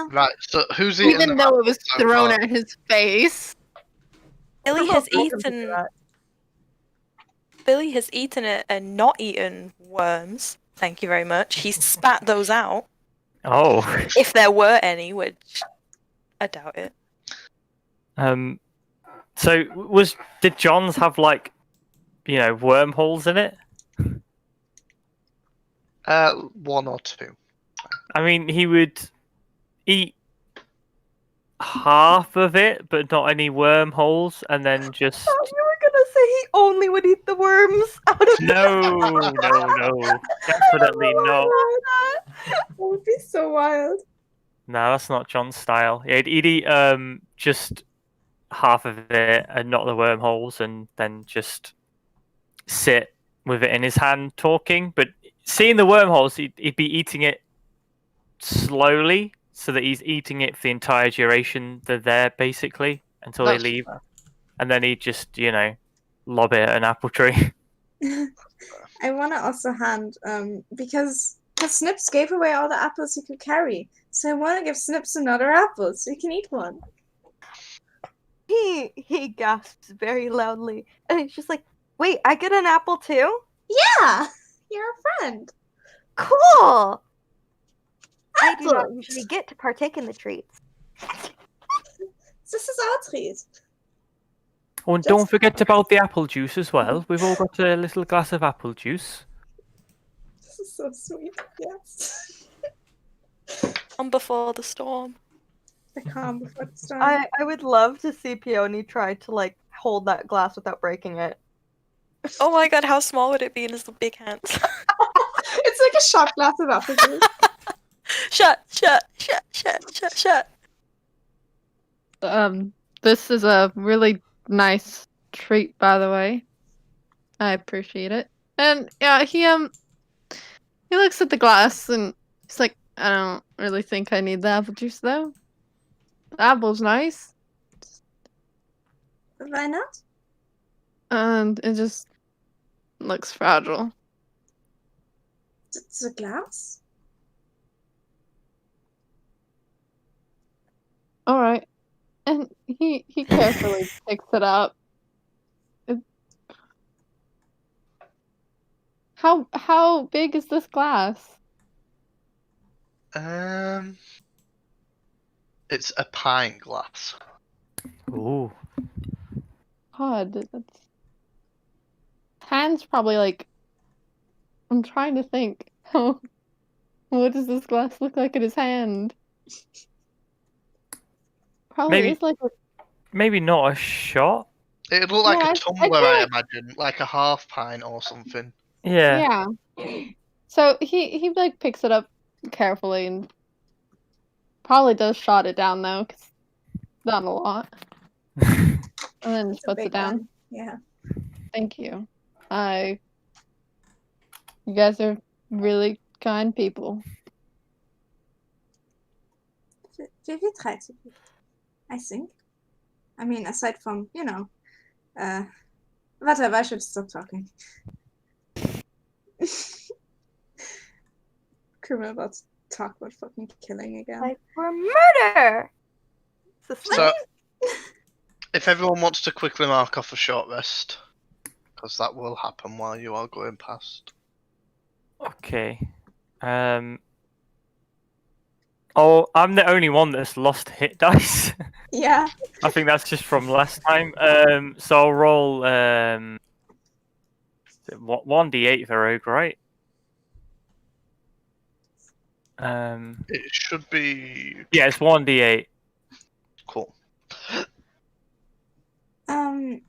Right, so who's eating Even the though it was apple so thrown far? at his face. Billy has eaten it and not eaten worms. Thank you very much. He spat those out. Oh. If there were any, which I doubt it. So did John's have like, wormholes in it? One or two. I mean, he would eat half of it, but not any wormholes, and then just Oh, you were gonna say he only would eat the worms out of no, definitely not. That would be so wild. No, that's not John's style. He'd eat just half of it and not the wormholes, and then just sit with it in his hand talking. But seeing the wormholes, he'd be eating it slowly, so that he's eating it for the entire duration they're there, basically, until they leave. And then he'd just, lob it at an apple tree. I want to also hand, because Snips gave away all the apples he could carry. So I want to give Snips another apple so he can eat one. He gasps very loudly, and he's just like, "Wait, I get an apple too? Yeah, you're a friend. Cool! I do not Apple. usually get to partake in the treats." This is our treat. Oh, and don't forget about the apple juice as well. We've all got a little glass of apple juice. This is so sweet. Yes. On before the storm. The calm before the storm. I would love to see Peony try to like hold that glass without breaking it. Oh my god, how small would it be in his big hands? It's like a shot glass of apple juice. Shut. This is a really nice treat, by the way. I appreciate it. And yeah, he looks at the glass and he's like, I don't really think I need the apple juice though. The apple's nice. Why not? And it just looks fragile. It's a glass. Alright. And he carefully picks it up. How big is this glass? It's a pint glass. Ooh. God, that's... Hand's probably like... I'm trying to think. What does this glass look like in his hand? Probably Maybe- is like a... Maybe not a shot. It'd look like Yeah, a I tumbler, feel I like- imagine, like a half pint or something. Yeah. Yeah. So he like picks it up carefully and probably does shot it down though, cause not a lot. And then just It's a puts it big down. one. Yeah. Thank you. You guys are really kind people. We try to be, I think. I mean, aside from, whatever, I should stop talking. Criminal about to talk about fucking killing again. Like for murder. So, if everyone wants to quickly mark off a short rest, because that will happen while you are going past. Okay. Oh, I'm the only one that's lost hit dice. Yeah. I think that's just from last time. So I'll roll 1d8 for rogue, right? It should be Yeah, it's 1d8. cool. I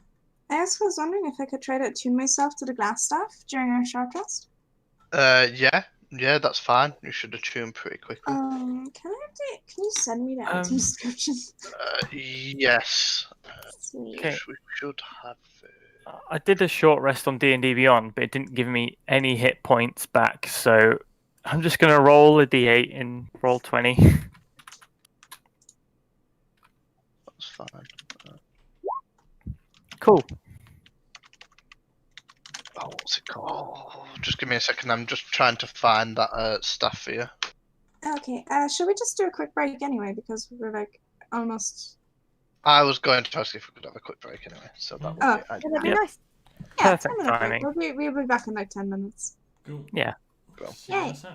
also was wondering if I could try to attune myself to the glass staff during our short rest. Yeah, that's fine. You should attune pretty quickly. Can you send me the item description? Yes. Sweet. Okay. We should have it. I did a short rest on D&D Beyond, but it didn't give me any hit points back, so I'm just gonna roll a d8 and roll 20. That's fine. Cool. Oh, what's it called? Just give me a second. I'm just trying to find that stuff for you. Okay, should we just do a quick break anyway? Because we're like almost. I was going to ask if we could have a quick break anyway, so that would Oh. be Yeah, ideal. that'd be Yep. nice. Yeah, Perfect 10 minute break. timing. We'll be back in like 10 minutes. Cool. Yeah. Well. See you in a Yay. sec.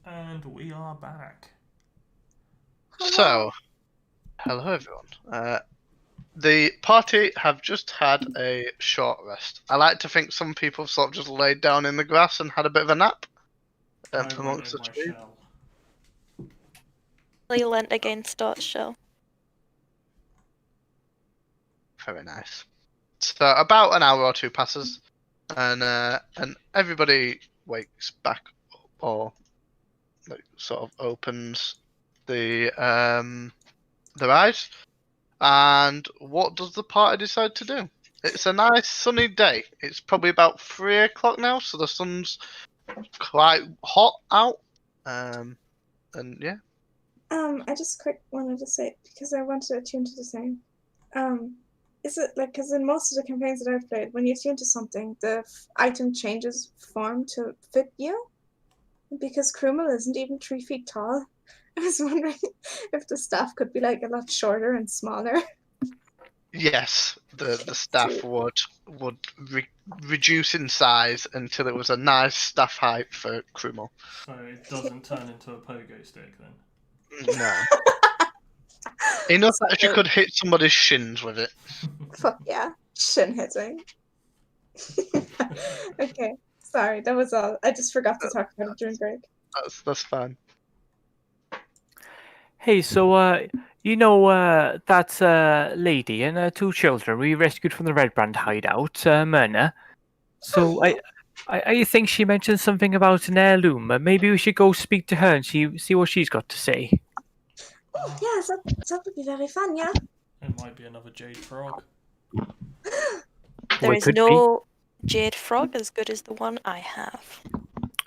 And we are back. So, hello everyone. The party have just had a short rest. I like to think some people sort of just laid down in the grass and had a bit of a nap. I went Amongst in the my trees. shell. Leant against Dot's shell. Very nice. So about an hour or two passes, and everybody wakes back up, or like, sort of opens their eyes. And what does the party decide to do? It's a nice sunny day. It's probably about 3 o'clock now, so the sun's quite hot out. And yeah. I just quick wanted to say, because I wanted to attune to the same. Is it like, because in most of the campaigns that I've played, when you attune to something, the item changes form to fit you? Because Krumel isn't even 3 feet tall. I was wondering if the staff could be like a lot shorter and smaller. Yes, the staff would reduce in size until it was a nice staff height for Krumel. So it doesn't turn into a pogo stick then? No. Enough that you could hit somebody's shins with it. Fuck yeah. Shin hitting. Okay, sorry, that was all. I just forgot to talk about it during break. That's fine. Hey, so that lady and her 2 children we rescued from the Red Brand hideout, Myrna. So I think she mentioned something about an heirloom. Maybe we should go speak to her and see what she's got to say. Oh, yes, that would be very fun, yeah? It might be another Jade Frog. There Well, it is could no Jade Frog as good as the one I have.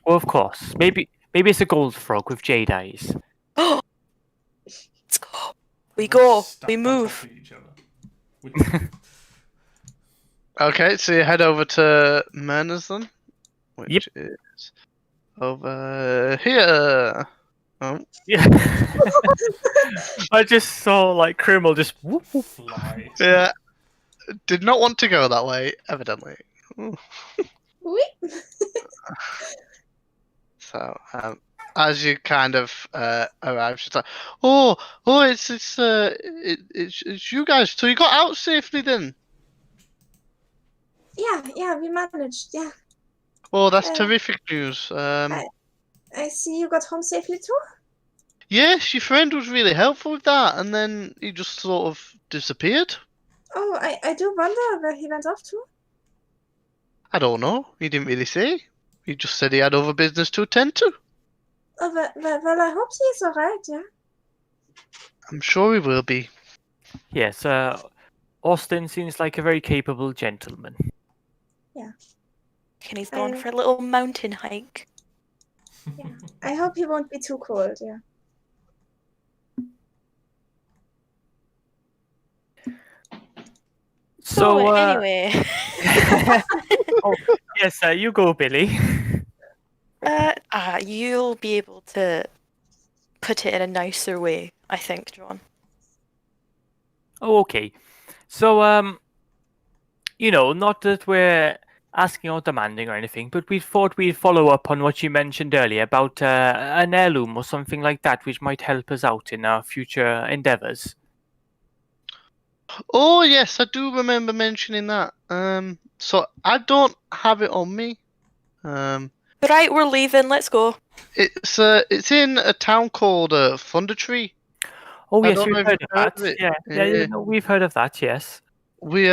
Well, of course. Maybe it's a gold frog with jade eyes. Let's go. We go. Stacked We on move. top of each other. Okay, so you head over to Myrna's then, which Yep. is over here. Oh, Yeah. I just saw like Krumel just whoop, whoop. Fly. yeah. Did not want to go that way, evidently. Ooh. Oui. So, as you kind of arrive, she's like, "Oh, it's you guys. So you got out safely then? Yeah, we managed, yeah. Oh, that's Uh, terrific news. I see you got home safely too? Yes, your friend was really helpful with that, and then he just sort of disappeared. Oh, I do wonder where he went off to. I don't know. He didn't really say. He just said he had other business to attend to. Oh, well, I hope he's alright, yeah. I'm sure he will be. Yes, Austin seems like a very capable gentleman. And he's gone for a little mountain hike. Yeah. I hope he won't be too cold, yeah. So anyway. oh, yes, you go, Billy. You'll be able to put it in a nicer way, I think, John. Oh, okay. So, not that we're asking or demanding or anything, but we thought we'd follow up on what you mentioned earlier about an heirloom or something like that, which might help us out in our future endeavors. Oh yes, I do remember mentioning that. So I don't have it on me. Right, we're leaving. Let's go. It's in a town called Thundertree. Oh I yes, don't we've know if heard you've of heard that. of it. Yeah, no, we've heard of that. Yes. We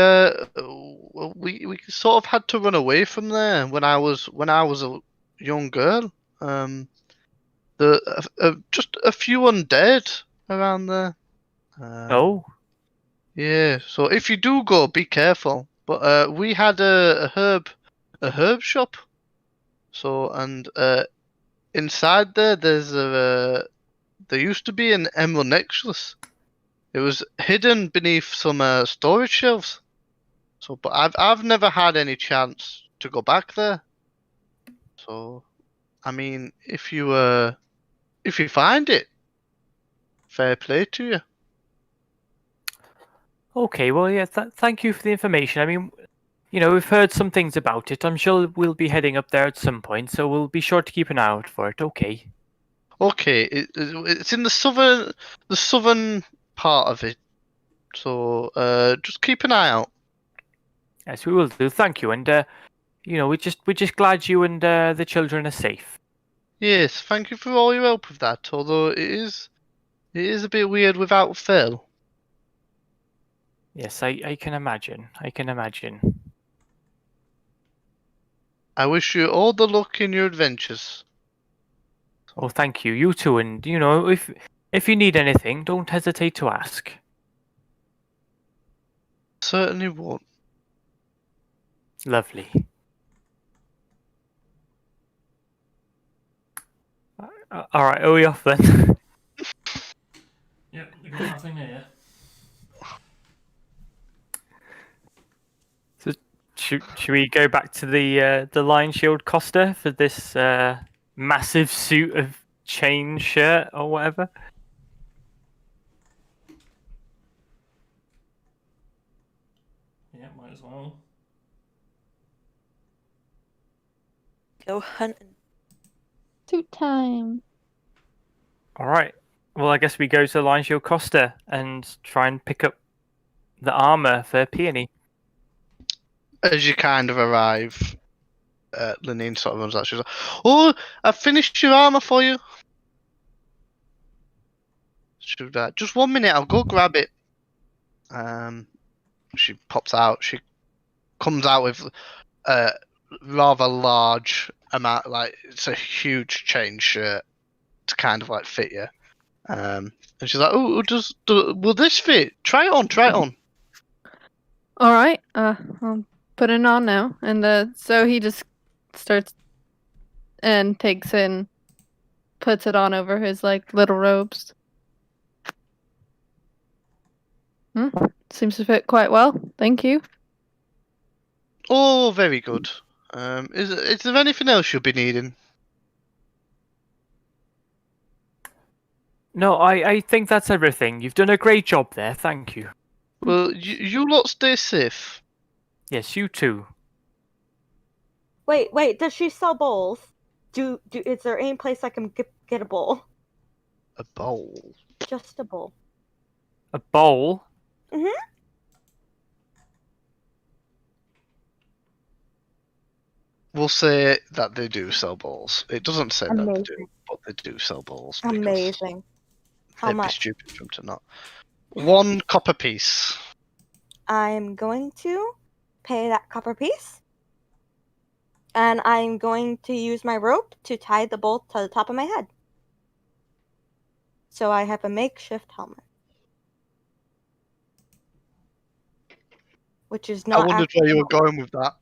sort of had to run away from there when I was a young girl. Just a few undead around there. Oh. Yeah, so if you do go, be careful. But we had a herb shop. So and inside there used to be an emerald necklace. It was hidden beneath some storage shelves. So, but I've never had any chance to go back there. So, I mean, if you find it, fair play to you. Okay, well, yeah, thank you for the information. I mean, we've heard some things about it. I'm sure we'll be heading up there at some point, so we'll be sure to keep an eye out for it. Okay. Okay, it's in the southern part of it. So just keep an eye out. Yes, we will do. Thank you. And we're just glad you and the children are safe. Yes, thank you for all your help with that. Although it is a bit weird without Phil. Yes, I can imagine. I can imagine. I wish you all the luck in your adventures. Oh, thank you. You too. And if you need anything, don't hesitate to ask. Certainly won't. Lovely. All right, are we off then? Yep, we got nothing here. So should we go back to the Lion Shield Costa for this massive suit of chain shirt or whatever? Yeah, might as well. Go hunting. Suit time. All right. Well, I guess we go to the Lion Shield Costa and try and pick up the armor for Peony. As you kind of arrive, Linene sort of runs out. She's like, "Oh, I've finished your armor for you." Should just 1 minute. I'll go grab it. She pops out. She comes out with a rather large amount. Like it's a huge chain shirt to kind of like fit you. And she's like, "Oh, will this fit? Try it on. Try it on." All right. I'll put it on now. And so he just starts and puts it on over his like little robes. Seems to fit quite well. Thank you. Oh, very good. Is there anything else you'll be needing? No, I think that's everything. You've done a great job there. Thank you. Well, you lot stay safe. Yes, you too. Wait, does she sell bowls? Is there any place I can get a bowl? A bowl. Just a bowl. A bowl? Mm-hmm. We'll say that they do sell bowls. It doesn't say that they Amazing. do, but they do sell bowls. Amazing. How It'd be much? stupid for them to not. 1 copper piece. I'm going to pay that copper piece. And I'm going to use my rope to tie the bolt to the top of my head. So I have a makeshift helmet. Which is not I wondered where you were going with that.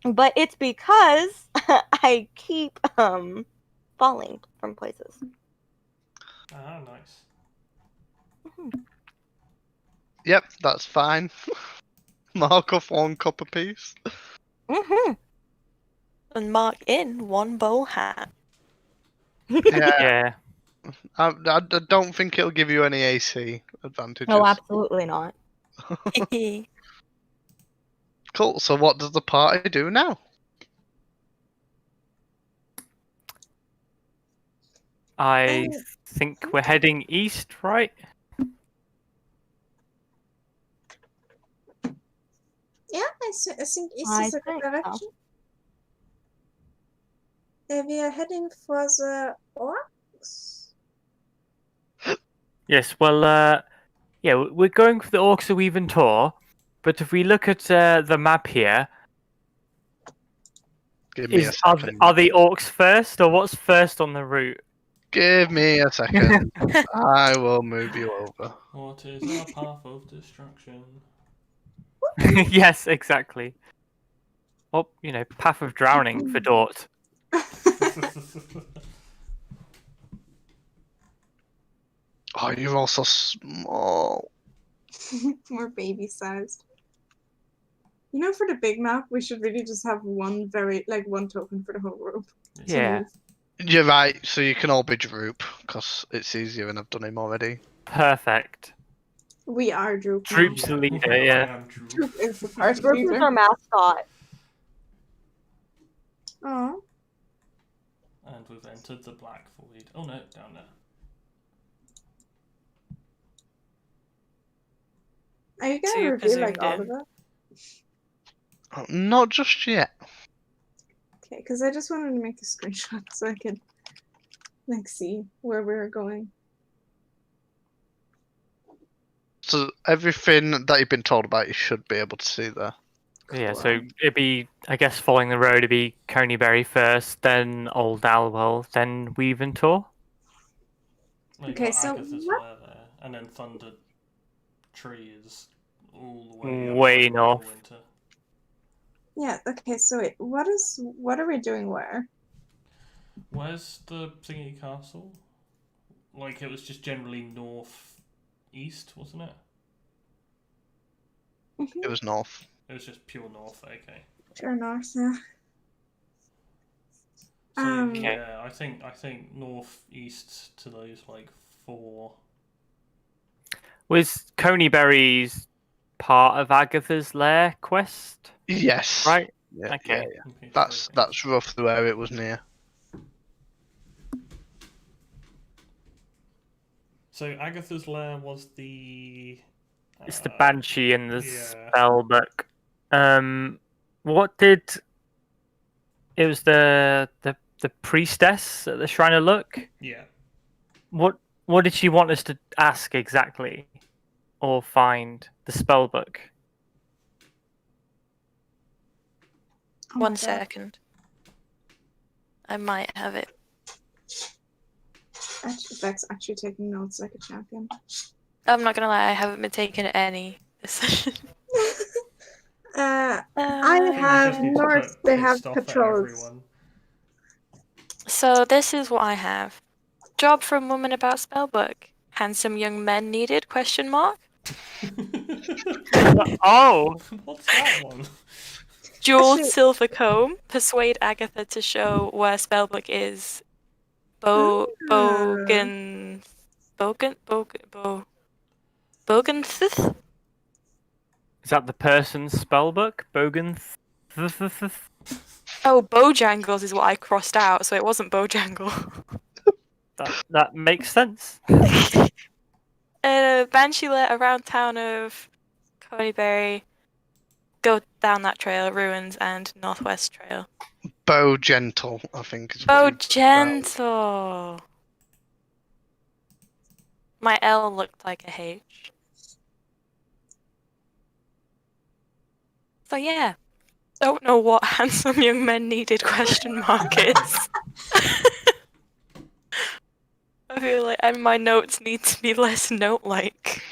But it's because I keep falling from places. Ah, nice. Yep, that's fine. Mark off 1 copper piece. Mm-hmm. And mark in 1 bow hat. Yeah. I don't think it'll give you any AC advantages. No, absolutely not. Cool. So what does the party do now? I think we're heading east, right? Yeah, I think east I is a good think so. direction. We are heading for the orcs. Yes, well, yeah, we're going for the Orcs of Weaven Tor, but if we look at the map here, Give me a are second. the Orcs first, or what's first on the route? Give me a second. I will move you over. What is our path of destruction? Yes, exactly. Oh, path of drowning for Dort. Oh, you're also small. We're baby sized. For the big map, we should really just have one token for the whole group. Yeah. You're right, so you can all be Droop, because it's easier and I've done him already. Perfect. We are Droop. Droop's the leader, yeah. Droop is the party Droop is leader. our mascot. Oh. And we've entered the black void. Oh no, down there. Are you So gonna you're review like all presumed of it? Not just yet. Okay, because I just wanted to make a screenshot so I could like see where we were going. So everything that you've been told about, you should be able to see there. Yeah, Cool. so it'd be, I guess, following the road, it'd be Coneyberry first, then Old Alwell, then Weaventor. Well, you Okay, got so Agatha's what- Lair there, and then Thunder Tree is all the way up Way by north. Winter. Yeah, okay, so wait, what are we doing where? Where's the thingy castle? Like, it was just generally north-east, wasn't it? It was north. It was just pure north, okay. Sure north, yeah. So, Okay. yeah, I think northeast to those, like, 4... Was Coneyberry's part of Agatha's Lair quest? Yes. Right? Yeah, Okay. yeah. That's roughly where it was near. So, Agatha's Lair was the... It's the Banshee and the yeah. Spellbook. What did... It was the priestess at the Shrine of Luck? Yeah. What did she want us to ask exactly? Or find? The Spellbook? Oh my One God. second. I might have it. Vex actually taking notes like a champion. I'm not gonna lie, I haven't been taking any this session. I I have just need to north. put They pissed have off at patrols. everyone. So this is what I have. Job from woman about spellbook. Handsome young men needed? Question mark. Oh! What's that one? Jeweled Actually- silver comb. Persuade Agatha to show where spellbook is. Boganthith? Is that the person's Spellbook? Bogan? Oh, Bojangles is what I crossed out, so it wasn't Bojangle. That makes sense. Banshee lit around town of Coneyberry. Go down that trail, ruins, and northwest trail. Bow Gentle, I think. Is what you- Gentle. My L looked like a H. So yeah, don't know what handsome young men needed question mark is. I feel like and my notes need to be less note-like.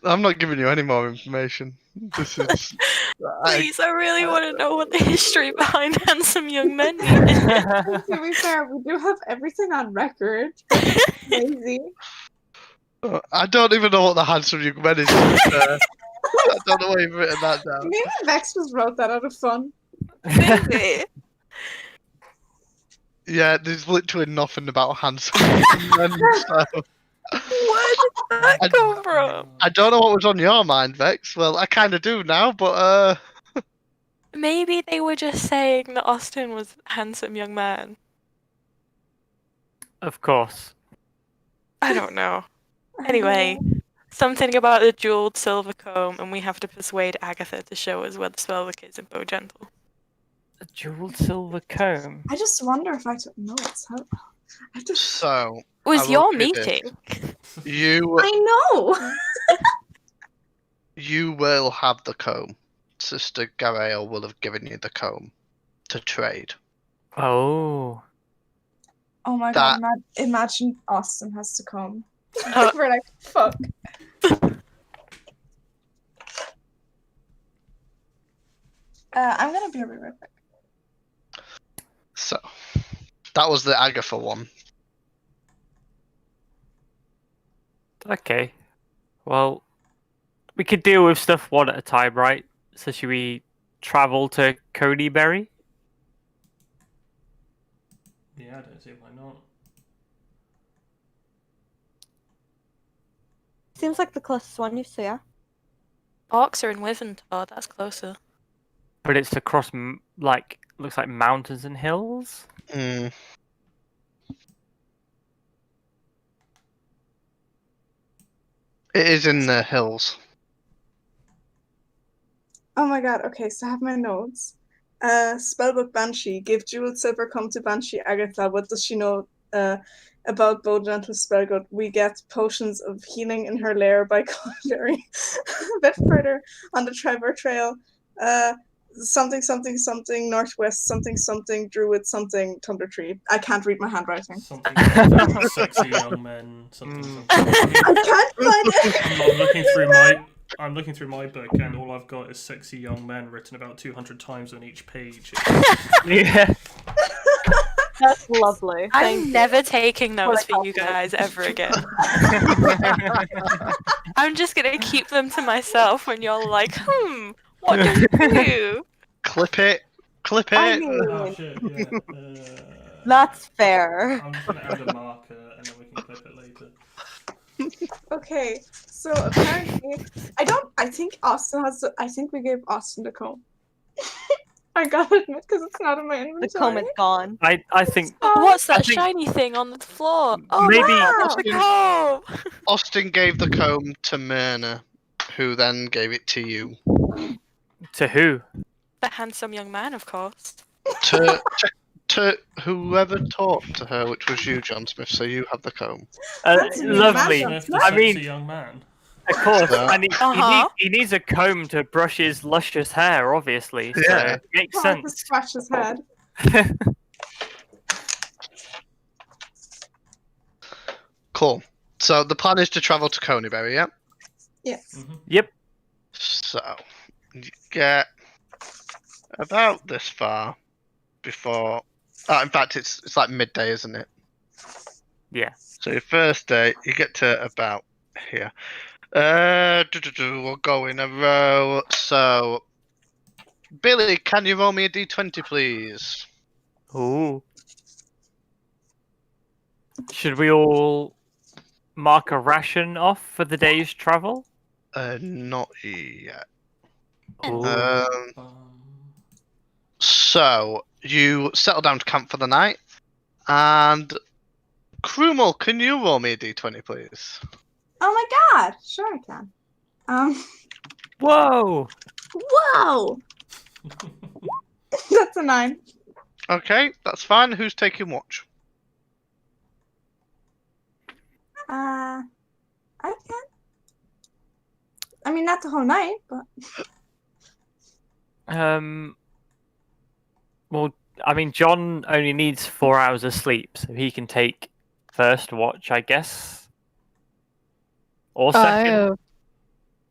I'm not giving you any more information. This is. Please, I really want to know what the history behind handsome young men needed. To be fair, we do have everything on record. Lazy. I don't even know what the handsome young man is. I don't know why you've written that down. Maybe Vex just wrote that out of fun. Maybe. Yeah, there's literally nothing about handsome young men. So. Where did that come from? I don't know what was on your mind, Vex. Well, I kind of do now, but Maybe they were just saying that Austin was a handsome young man. Of course. I don't know. Anyway, something about the jeweled silver comb, and we have to persuade Agatha to show us where the spellbook is in Bogentle. A jeweled silver comb. I just wonder if I took notes. I just... so It was I will your do this. meeting. You I know. you will have the comb. Sister Garael will have given you the comb to trade. Oh. Oh my That- God! Imagine Austin has to come. Uh, We're like, fuck. I'm gonna be right back. So that was the Agatha one. Okay. Well, we could deal with stuff one at a time, right? So should we travel to Coneyberry? Yeah, I don't see why not. Seems like the closest one, so yeah. Orcs are in Wiventor, that's closer. But it's across like looks like mountains and hills. Mm. It is in the hills. Oh my god, okay, so I have my notes. Spellbook Banshee. Give Jeweled Silver come to Banshee Agatha. What does she know about Bowgentle Spellgood? We get potions of healing in her lair by Colberry. A bit further on the Trevor Trail. Something, something, something, Northwest, something, something, Druid, something, Thunder Tree. I can't read my handwriting. Something, something sexy young men. Something, something. I can't find it! I'm looking through my book, and all I've got is sexy young men written about 200 times on each page. Yeah. That's lovely. I'm never taking notes for you guys ever again. I'm just gonna keep them to myself when you're like, what do you do? Clip it. Clip it. I mean, Oh shit, yeah. that's fair. I'm just gonna add a marker, and then we can clip it later. Okay, so apparently, I think Austin has I think we gave Austin the comb. I gotta admit, because it's not in my inventory. The comb is gone. I think What's that I think- shiny thing on the floor? Oh, Maybe- wow, the comb! Austin gave the comb to Myrna, who then gave it to you. To who? The handsome young man, of course. To whoever talked to her, which was you, John Smith, so you have the comb. That's me, Lovely. Madam. Smith, the I sexy mean- young man. Of course, Yeah. and he needs a comb to brush his luscious hair, obviously. So Yeah. it makes Trying to sense. scratch his head. Cool. So the plan is to travel to Coneyberry, yeah? Yes. Mhm. Yep. So you get about this far before. In fact, it's like midday, isn't it? Yeah. So your first day, you get to about here. We'll go in a row. So, Billy, can you roll me a d20, please? Ooh. Should we all mark a ration off for the day's travel? Not yet. Ooh. So you settle down to camp for the night, and Krumel, can you roll me a d20, please? Oh my god! Sure I can. Whoa! Whoa! That's a 9. Okay, that's fine. Who's taking watch? I can. I mean, not the whole night, but Well, I mean, John only needs 4 hours of sleep, so he can take first watch, I guess. Or second. I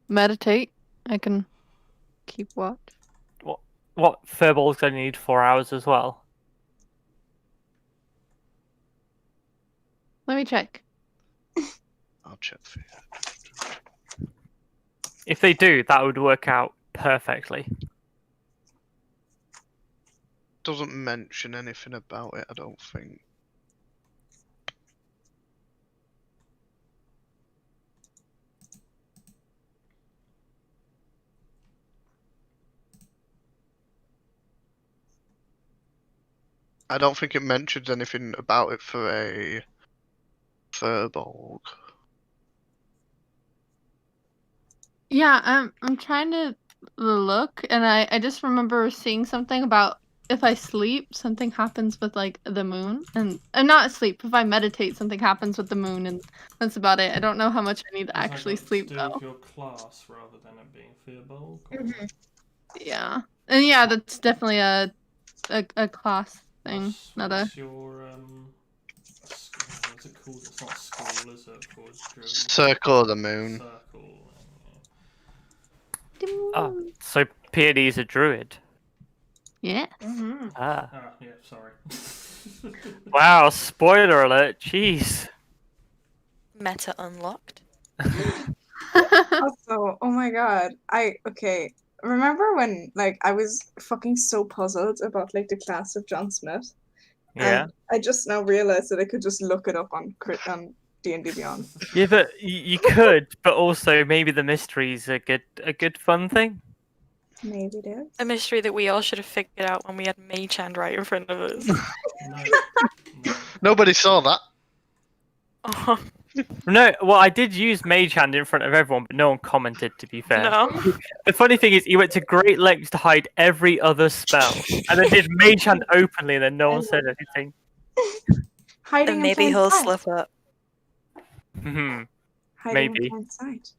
meditate. I can keep watch. What? Firbolg's only need 4 hours as well. Let me check. I'll check for you. If they do, that would work out perfectly. Doesn't mention anything about it, I don't think. I don't think it mentions anything about it for a Firbolg. Yeah, I'm trying to look, and I just remember seeing something about if I sleep, something happens with like the moon, and not sleep. If I meditate, something happens with the moon, and that's about it. I don't know how much I need to Has that actually got to sleep do though. with your class rather than it being Firbolg? Mhm. Yeah, and yeah, that's definitely a class thing, not a. What's your what's it called? It's not school, is it? Called Druid Circle of the Moon. Circle. Oh, so Peony's a druid. Yeah. Ah. Ah, yeah, sorry. Wow, spoiler alert, jeez. Meta unlocked. also, oh my god, remember when like I was fucking so puzzled about like the class of John Smith? Yeah. And I just now realized that I could just look it up on D&D Beyond. Yeah, but you could, but also maybe the mystery's a good fun thing. Maybe it is. A mystery that we all should have figured out when we had Mage Hand right in front of us. No. Nobody saw that. Oh, No, well, I did use Mage Hand in front of everyone, but no one commented, to be fair. no. The funny thing is, he went to great lengths to hide every other spell, and then did Mage Hand openly, and then no one said anything. Hiding And in maybe plain he'll sight. slip up. Hiding Maybe. in plain sight.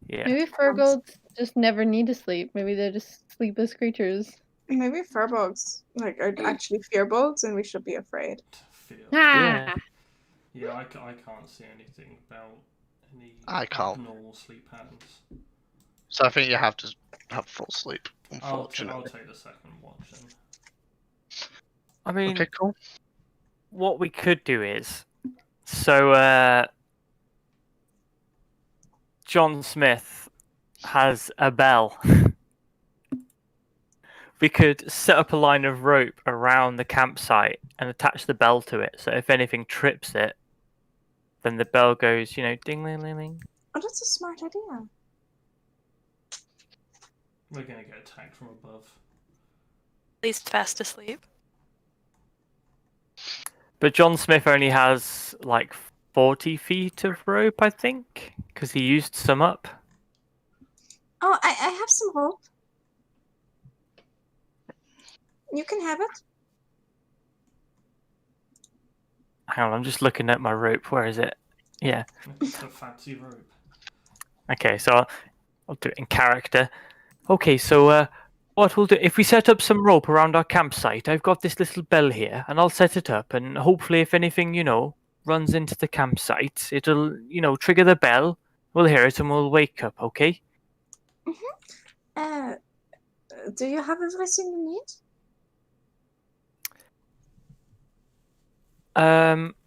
Yeah. Maybe Firbolgs just never need to sleep. Maybe they're just sleepless creatures. Maybe Firbolgs are actually Firbolgs and we should be afraid. Fear. Yeah. Yeah, I can't see anything about any I can't. abnormal sleep patterns. So I think you have to have full sleep, I'll unfortunately. take the second watch then. I mean, Okay, cool. what we could do is, so John Smith has a bell. We could set up a line of rope around the campsite and attach the bell to it, so if anything trips it, then the bell goes, ding ling ling ling. Oh, that's a smart idea. We're gonna get attacked from above. At least fast asleep. But John Smith only has like 40 feet of rope, I think, because he used some up. Oh, I have some rope. You can have it. Hang on, I'm just looking at my rope. Where is it? Yeah. It's a fancy rope. Okay, so I'll do it in character. Okay, so what we'll do, if we set up some rope around our campsite, I've got this little bell here, and I'll set it up, and hopefully if anything, runs into the campsite, it'll, trigger the bell, we'll hear it, and we'll wake up, okay? Do you have everything you need?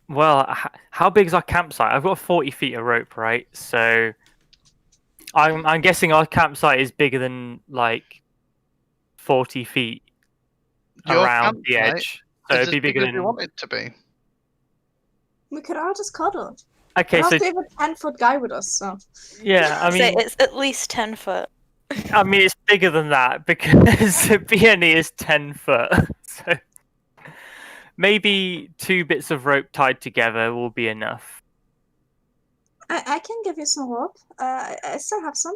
Well, how big is our campsite? I've got 40 feet of rope, right? So I'm guessing our campsite is bigger than like 40 feet Your around the campsite edge. So is it'd be as big bigger as you than. want it to be. We could all just cuddle. Okay, And so also we have a 10-foot guy with us, so. yeah, I Say mean, it's at least 10 foot. it's bigger than that because BNE is 10 foot. So maybe 2 bits of rope tied together will be enough. I can give you some rope. I still have some.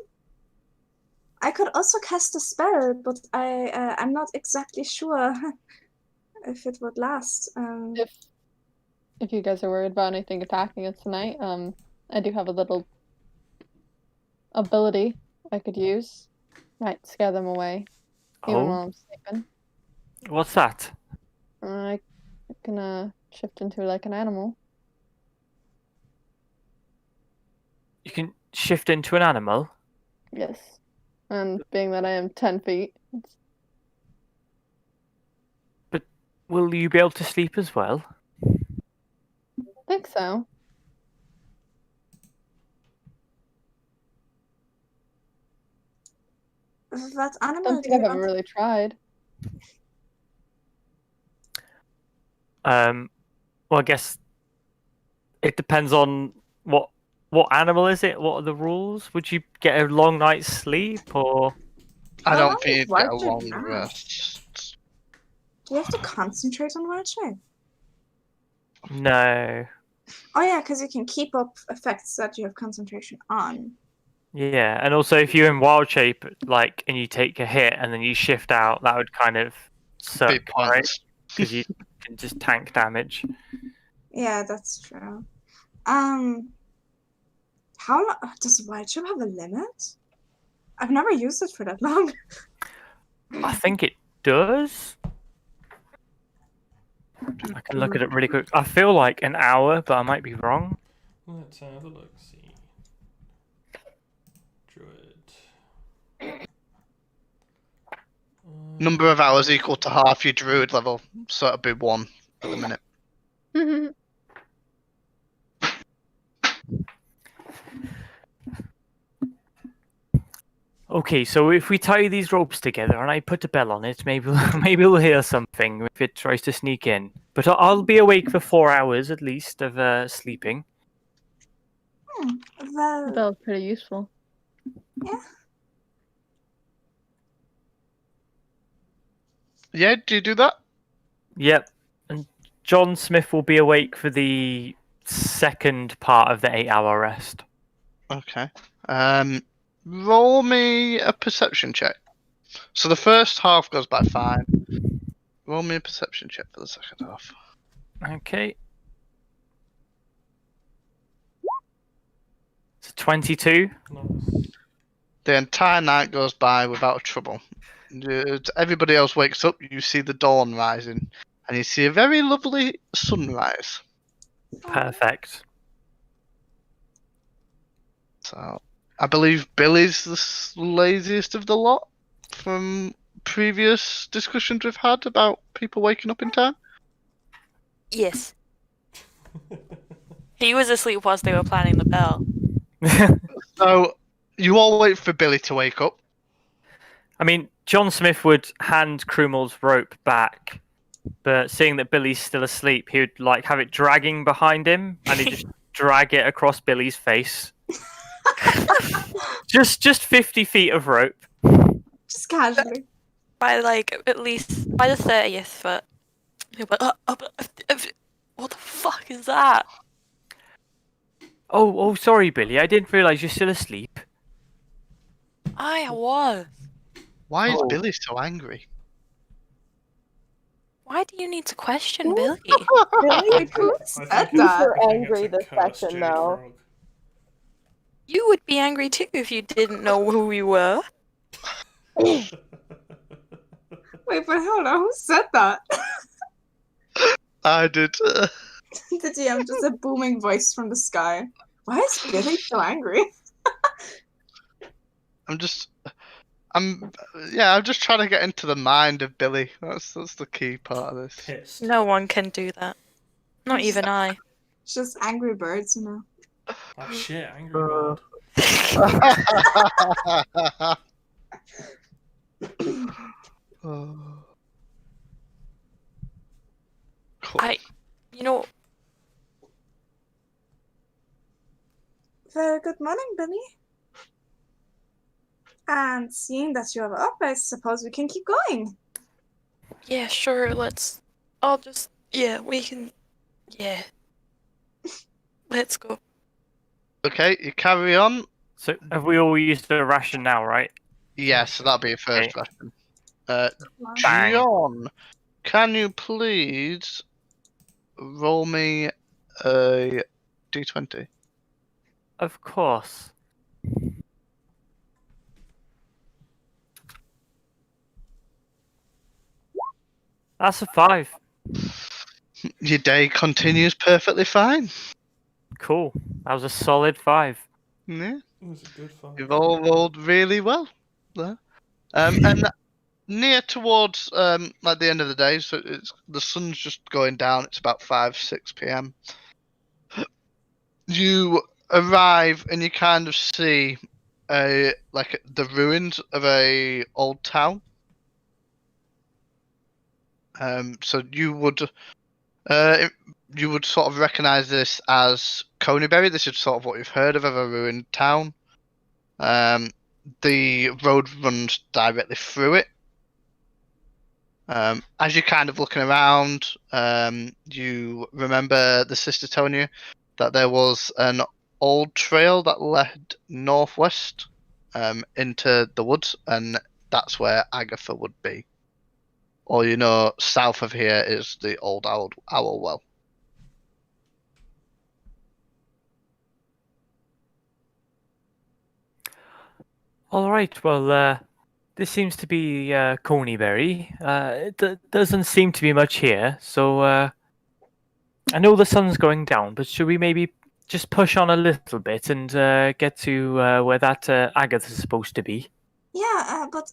I could also cast a spell, but I'm not exactly sure if it would last. If you guys are worried about anything attacking us tonight, I do have a little ability I could use. Might scare them away, even while I'm sleeping. What's that? I can shift into like an animal. You can shift into an animal? Yes. And being that I am 10 feet, But will you be able to sleep as well? I think so. What I animal don't do think you I've ever want? really tried. Well, I guess it depends on what animal is it? What are the rules? Would you get a long night's sleep or? I How don't long think is you'd get a Wild Shape long last? rest. Do you have to concentrate on wild shape? No. Oh yeah, because you can keep up effects that you have concentration on. Yeah, and also if you're in wild shape, like, and you take a hit and then you shift out, that would kind of suck, Be right? pointless. Because you can just tank damage. Yeah, that's true. How long does wild shape have a limit? I've never used it for that long. I think it does. I can look at it really quick. I feel like an hour, but I might be wrong. Let's have a look. See. Druid. Number of hours equal to half your druid level, so it'd be 1 at the minute. Okay, so if we tie these ropes together and I put a bell on it, maybe we'll hear something if it tries to sneak in. But I'll be awake for 4 hours at least of sleeping. Well, That was pretty useful. yeah. Yeah, do you do that? Yep. And John Smith will be awake for the second part of the 8-hour rest. Okay. Roll me a perception check. So the first half goes by fine. Roll me a perception check for the second half. Okay. It's 22. Nice. The entire night goes by without trouble. Everybody else wakes up, you see the dawn rising, and you see a very lovely sunrise. Perfect. So, I believe Billy's the laziest of the lot from previous discussions we've had about people waking up in time. Yes. He was asleep whilst they were planning the bell. So, you all wait for Billy to wake up. I mean, John Smith would hand Krumel's rope back, but seeing that Billy's still asleep, he would like have it dragging behind him, and he'd just drag it across Billy's face. just 50 feet of rope. Just casually. By like at least by the 30th foot. He'll be like, what the fuck is that? Oh, sorry, Billy. I didn't realise you're still asleep. I was. Why is Oh. Billy so angry? Why do you need to question Billy? Really? Who I said think that? it's- I think Angry it's a this cursed section, Jade though. Frog. You would be angry too if you didn't know who we were. Wait, but hold on, who said that? I did. The DM, just a booming voice from the sky. Why is Billy so angry? I'm just trying to get into the mind of Billy. That's the key part of this. Pissed. No one can do that. Not even I. It's just angry birds, you know. Oh shit, angry bird. Oh. You know, Well, good morning, Billy. And seeing that you're up, I suppose we can keep going. yeah, sure, we can, yeah. Let's go. Okay, you carry on. So have we all used the ration now, right? Yeah, so that'll be your first Okay. question. Bang. John, can you please roll me a d20? Of course. That's a 5. Your day continues perfectly fine. Cool. That was a solid 5. Yeah, It was a good fight. you've all rolled really well there. And near towards like the end of the day, so the sun's just going down. It's about 5-6 p.m. You arrive and you kind of see the ruins of a old town. So you would sort of recognize this as Coneybury. This is sort of what you've heard of a ruined town. The road runs directly through it. As you're kind of looking around, you remember the sister telling you that there was an old trail that led northwest into the woods, and that's where Agatha would be. Or, south of here is the old owl well. All right. Well, this seems to be Coneybury. It doesn't seem to be much here. So I know the sun's going down, but should we maybe just push on a little bit and get to where that Agatha's supposed to be? Yeah, but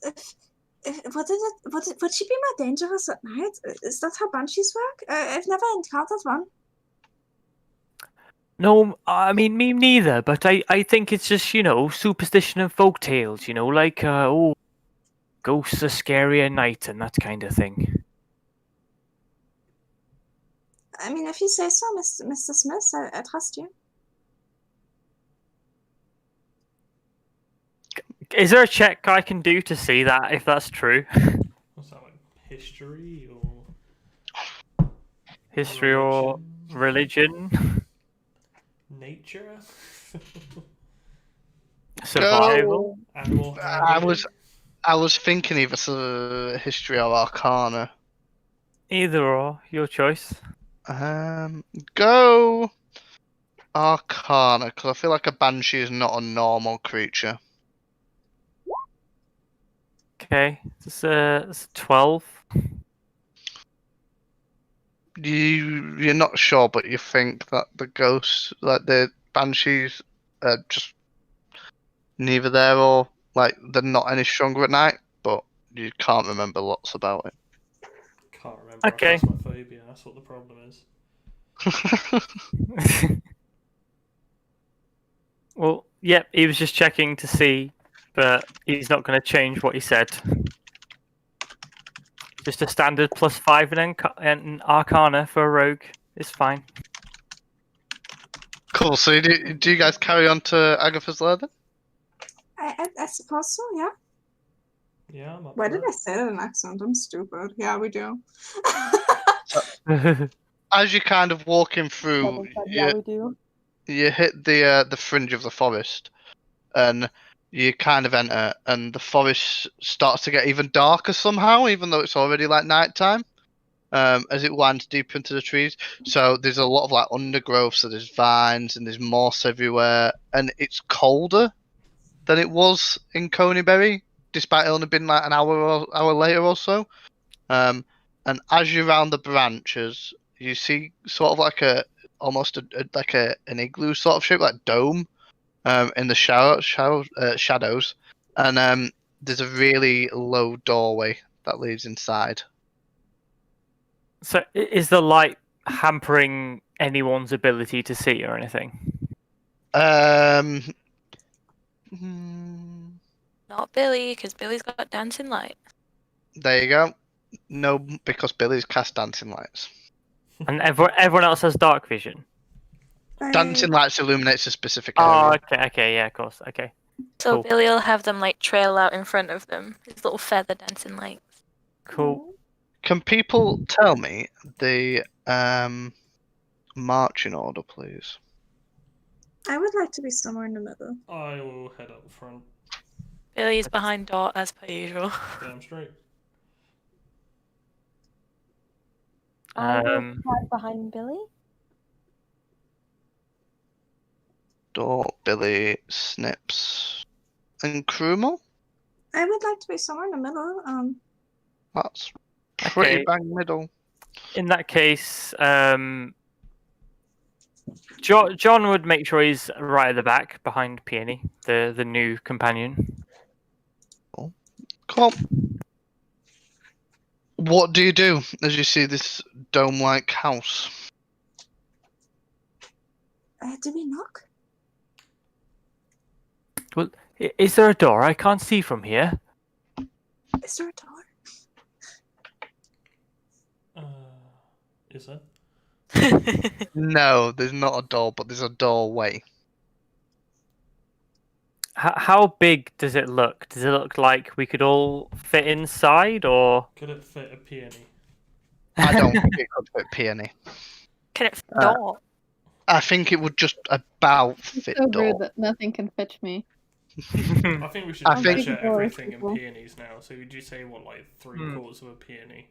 would she be more dangerous at night? Is that how banshees work? I've never encountered one. No, I mean, me neither, but I think it's just, superstition and folk tales, like, ghosts are scary at night and that kind of thing. I mean, if you say so, Mr. Smith, I trust you. Is there a check I can do to see that, if that's true? What's that, like history or History or religion? Nature? Survival? Animal I handling? was thinking either history or arcana. Either or, your choice. Go arcana, because I feel like a banshee is not a normal creature. Okay, it's 12. You're not sure, but you think that the ghosts, like the banshees, are just neither there or like they're not any stronger at night, but you can't remember lots about it. Can't remember. Okay. Phasmophobia, that's what the problem is. Well, yep, he was just checking to see, but he's not going to change what he said. Just a standard +5 and Arcana for a rogue is fine. Cool. So do you guys carry on to Agatha's lair then? I suppose so, yeah. Yeah, I'm up Why for did that. I say that in accent? I'm stupid. Yeah, we do. As you're kind of walking through, Devin said, yeah, we do. you hit the fringe of the forest, and you kind of enter, and the forest starts to get even darker somehow, even though it's already like nighttime. As it winds deeper into the trees, so there's a lot of like undergrowth. So there's vines and there's moss everywhere, and it's colder than it was in Coneyberry, despite it only been like an hour later or so. And as you round the branches, you see sort of like almost like an igloo sort of shape, like dome, in the shadows, and there's a really low doorway that leads inside. So, is the light hampering anyone's ability to see or anything? Not Billy, because Billy's got dancing light. There you go. No, because Billy's cast dancing lights. And everyone else has dark vision. Dancing lights illuminates a specific Oh, area. okay, yeah, of course, okay. So Cool. Billy will have them like trail out in front of them. His little feather dancing lights. Cool. Can people tell me the marching order, please? I would like to be somewhere in the middle. I will head up front. Billy's behind Dot as per usual. Damn straight. I will hide behind Billy. Dot, Billy, Snips, and Krumel? I would like to be somewhere in the middle. That's pretty Okay. bang middle. In that case, John would make sure he's right at the back behind Peony, the new companion. Cool. What do you do as you see this dome-like house? Do we knock? Well, is there a door? I can't see from here. Is there a door? Is there? No, there's not a door, but there's a doorway. How big does it look? Does it look like we could all fit inside, or Could it fit a peony? I don't think it could fit Peony. Can it fit Dot? I think it would just about fit So door. rude that nothing can fetch me. I think we should I think- measure everything in people. peonies now. So would you say what, like 3/4 of a peony?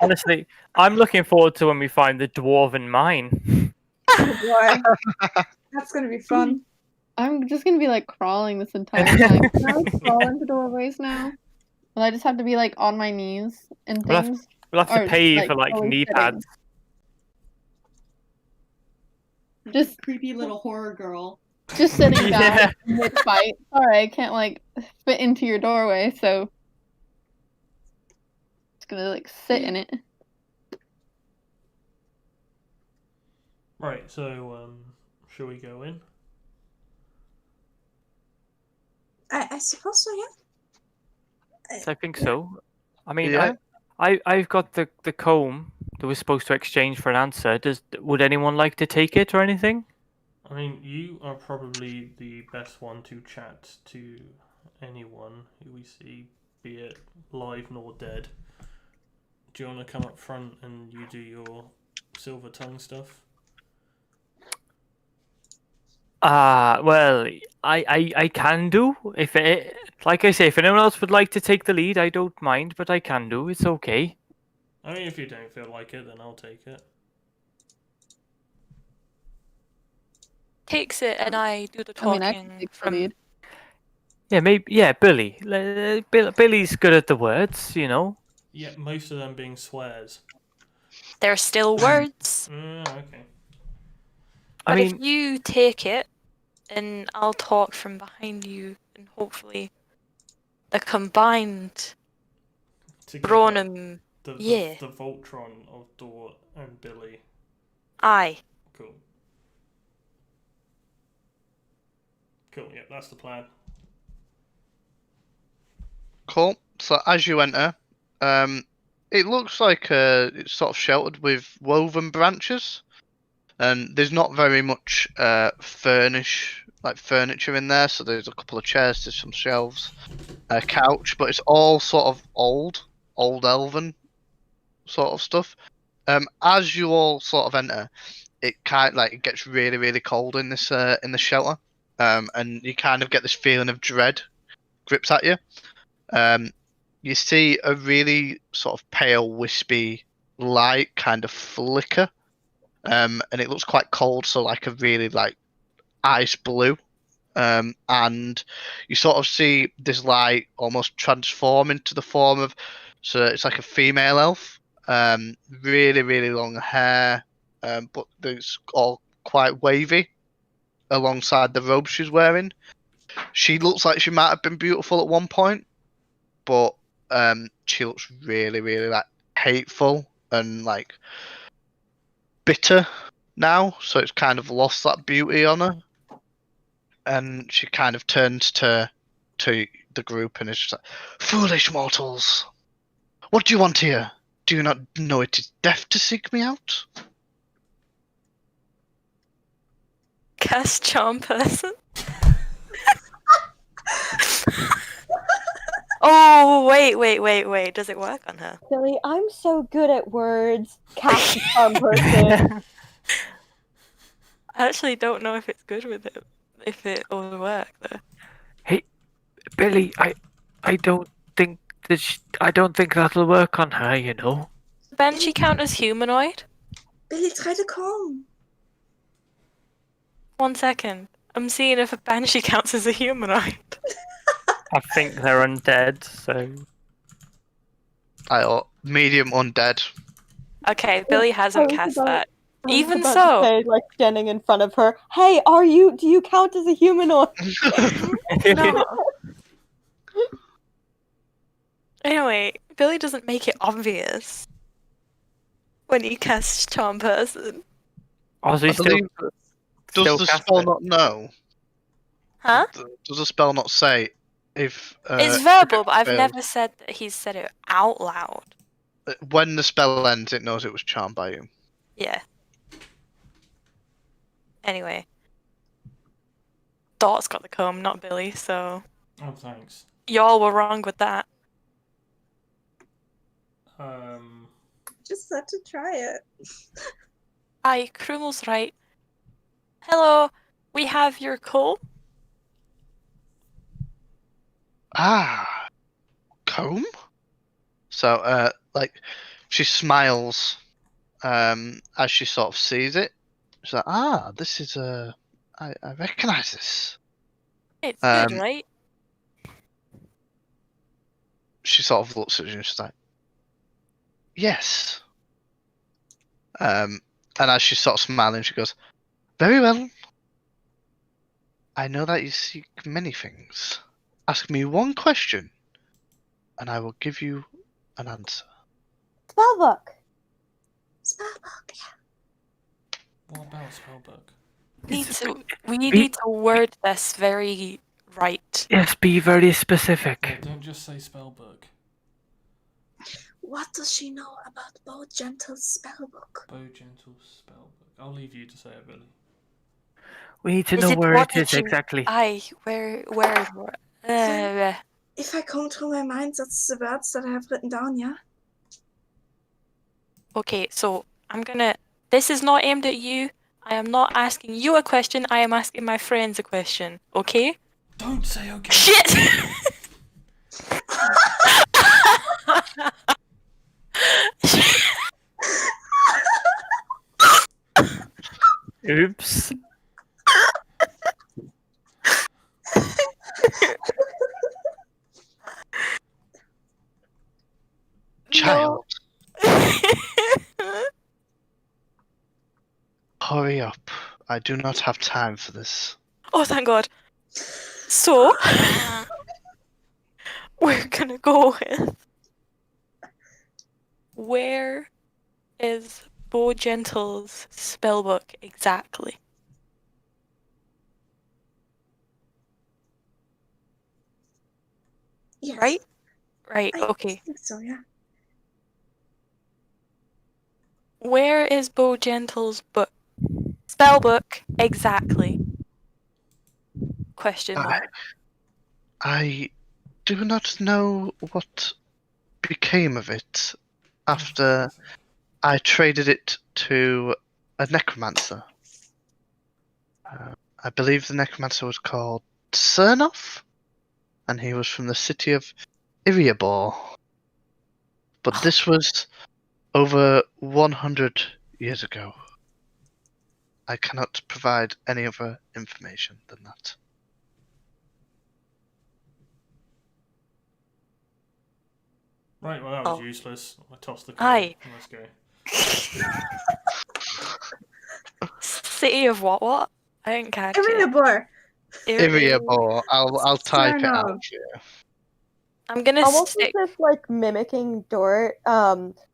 Honestly, I'm looking forward to when we find the dwarven mine. Oh boy. That's gonna be fun. I'm just gonna be like crawling this entire time. Can I like, crawl into doorways now? Will I just have to be like on my knees and We'll have- things? We'll have to Or, pay you like, for like fully knee sitting. pads. Just Creepy little horror girl. just sitting Yeah. down mid fight. Sorry, I can't like fit into your doorway, so just gonna like sit in it. Right. So shall we go in? I suppose so, yeah. I think so. I mean, Yeah. I've got the comb that we're supposed to exchange for an answer. Would anyone like to take it or anything? I mean, you are probably the best one to chat to anyone who we see be it live nor dead. Do you want to come up front and you do your silver tongue stuff? Well, I can do. If it, like I say, if anyone else would like to take the lead, I don't mind, but I can do. It's okay. I mean, if you don't feel like it, then I'll take it. Takes it, and I do the I mean, I talking can take the from. lead. Yeah, maybe. Yeah, Billy. Billy's good at the words, you know. Yeah, most of them being swears. They're still words. Okay. I But mean, if you take it, and I'll talk from behind you, and hopefully the combined Together, Bronum. the Yeah. the Voltron of Dort and Billy. Aye. Cool. Cool. Yep, that's the plan. Cool. So as you enter, it looks like it's sort of sheltered with woven branches, and there's not very much furniture in there. So there's a couple of chairs, there's some shelves, a couch, but it's all sort of old elven sort of stuff. As you all sort of enter, it it gets really really cold in this in the shelter, and you kind of get this feeling of dread grips at you. You see a really sort of pale, wispy light kind of flicker, and it looks quite cold, so like a really like ice blue. And you sort of see this light almost transform into the form of, so it's like a female elf, really really long hair, but it's all quite wavy alongside the robe she's wearing. She looks like she might have been beautiful at one point, but she looks really, really like hateful and like bitter now. So it's kind of lost that beauty on her, and she kind of turns to the group and is just like, "Foolish mortals, what do you want here? Do you not know it is death to seek me out?" Cast charm person. Oh, wait. Does it work on her? Billy, I'm so good at words. Cast a charm person. I actually don't know if it's good with it. If it will work though. hey, Billy, I don't think I don't think that'll work on her. You know. Banshee count as humanoid? Billy, try to come. 1 second. I'm seeing if a banshee counts as a humanoid. I think they're undead, so. Medium undead. Okay, Billy hasn't I was cast about- that. I was Even about so. to say, like standing in front of her. Hey, do you count as a humanoid? No. Anyway, Billy doesn't make it obvious when he casts charm person. Oh, so I he's believe still does the cast spell it. not know? Huh? Does the spell not say if It's if verbal, it but I've fails? never said that he's said it out loud. When the spell ends, it knows it was charmed by you. Yeah. Anyway. Dot's got the comb, not Billy, so Oh, thanks. y'all were wrong with that. Just had to try it. Aye, Krumel's right. Hello, we have your comb. Ah, comb. So, she smiles, as she sort of sees it. She's like, this is I recognise this. It's good, right? She sort of looks at you and she's like, yes. And as she's sort of smiling, she goes, very well. I know that you seek many things. Ask me one question, and I will give you an answer. Spellbook. Spellbook, yeah. What about spellbook? We need to word this very right. Yes, be very specific. Yeah, don't just say spellbook. What does she know about Bo Gentle's spellbook? Bo Gentle spellbook. I'll leave you to say it, Billy. We need to Is know it where what it is did you- exactly. Aye, where? If I I comb through my mind, that's the words that I have written down, yeah? Okay, so this is not aimed at you. I am not asking you a question, I am asking my friends a question, okay? Don't say okay. Shit! Oops. Child, hurry up. I do not have time for this. Oh, thank God. So, we're gonna go with... Where is Bo Gentle's spellbook exactly? Yes. Right? Right, I okay. think so, yeah. Where is Bo Gentle's book? Spellbook exactly? Question mark. I do not know what became of it after I traded it to a necromancer. I believe the necromancer was called Cernoff, and he was from the city of Iriabor. But this was over 100 years ago. I cannot provide any other information than that. Right, well that was Oh. useless. I tossed the Aye. coin. Let's go. City of what? I didn't catch it. Iriabor! Iriabor. I'll type it out Cernoff. for you. I'm gonna Almost stick... as if like mimicking Dort,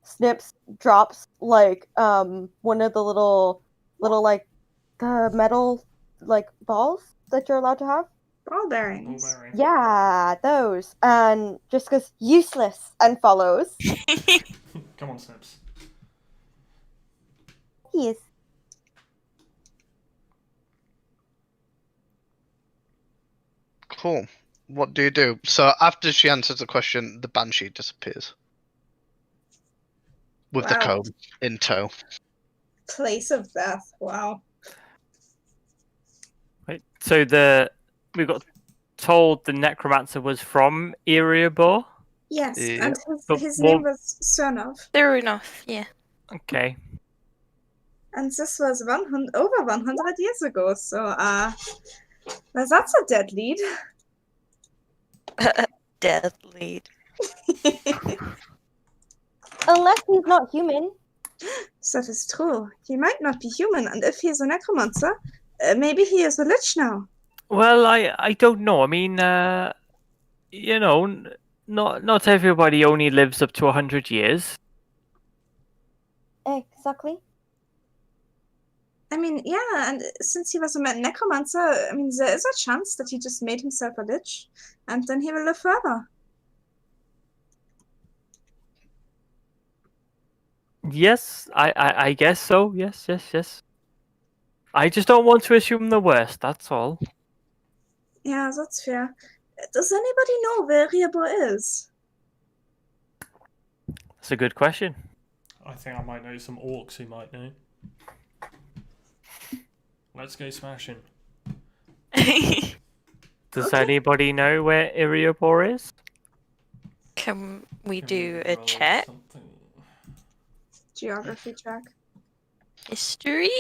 Snips drops like one of the little like the metal like balls that you're allowed to have. Ball bearings. Bullberry. Yeah, those. And just goes useless and follows. Come on, Snips. Yes. Cool. What do you do? So after she answers the question, the banshee disappears with the Wow. comb in tow. Place of death, wow. Right. So we got told the necromancer was from Iriabor. Yes, Yeah. and But his what- name was Cernoff. Fair enough, yeah. Okay. And this was over 100 years ago, so, well, that's a dead lead. Dead lead. Unless he's not human. That is true. He might not be human, and if he's a necromancer, maybe he is a lich now. Well, I don't know. I mean, you know, not everybody only lives up to 100 years. Exactly. I mean, yeah, and since he was a necromancer, I mean, there is a chance that he just made himself a lich, and then he will live forever. Yes, I guess so. Yes. I just don't want to assume the worst, that's all. Yeah, that's fair. Does anybody know where Iriabor is? That's a good question. I think I might know some orcs who might know. Let's go smashing. Does Okay. anybody know where Iriabor is? Can we Can do we a roll check? something? Geography check. History?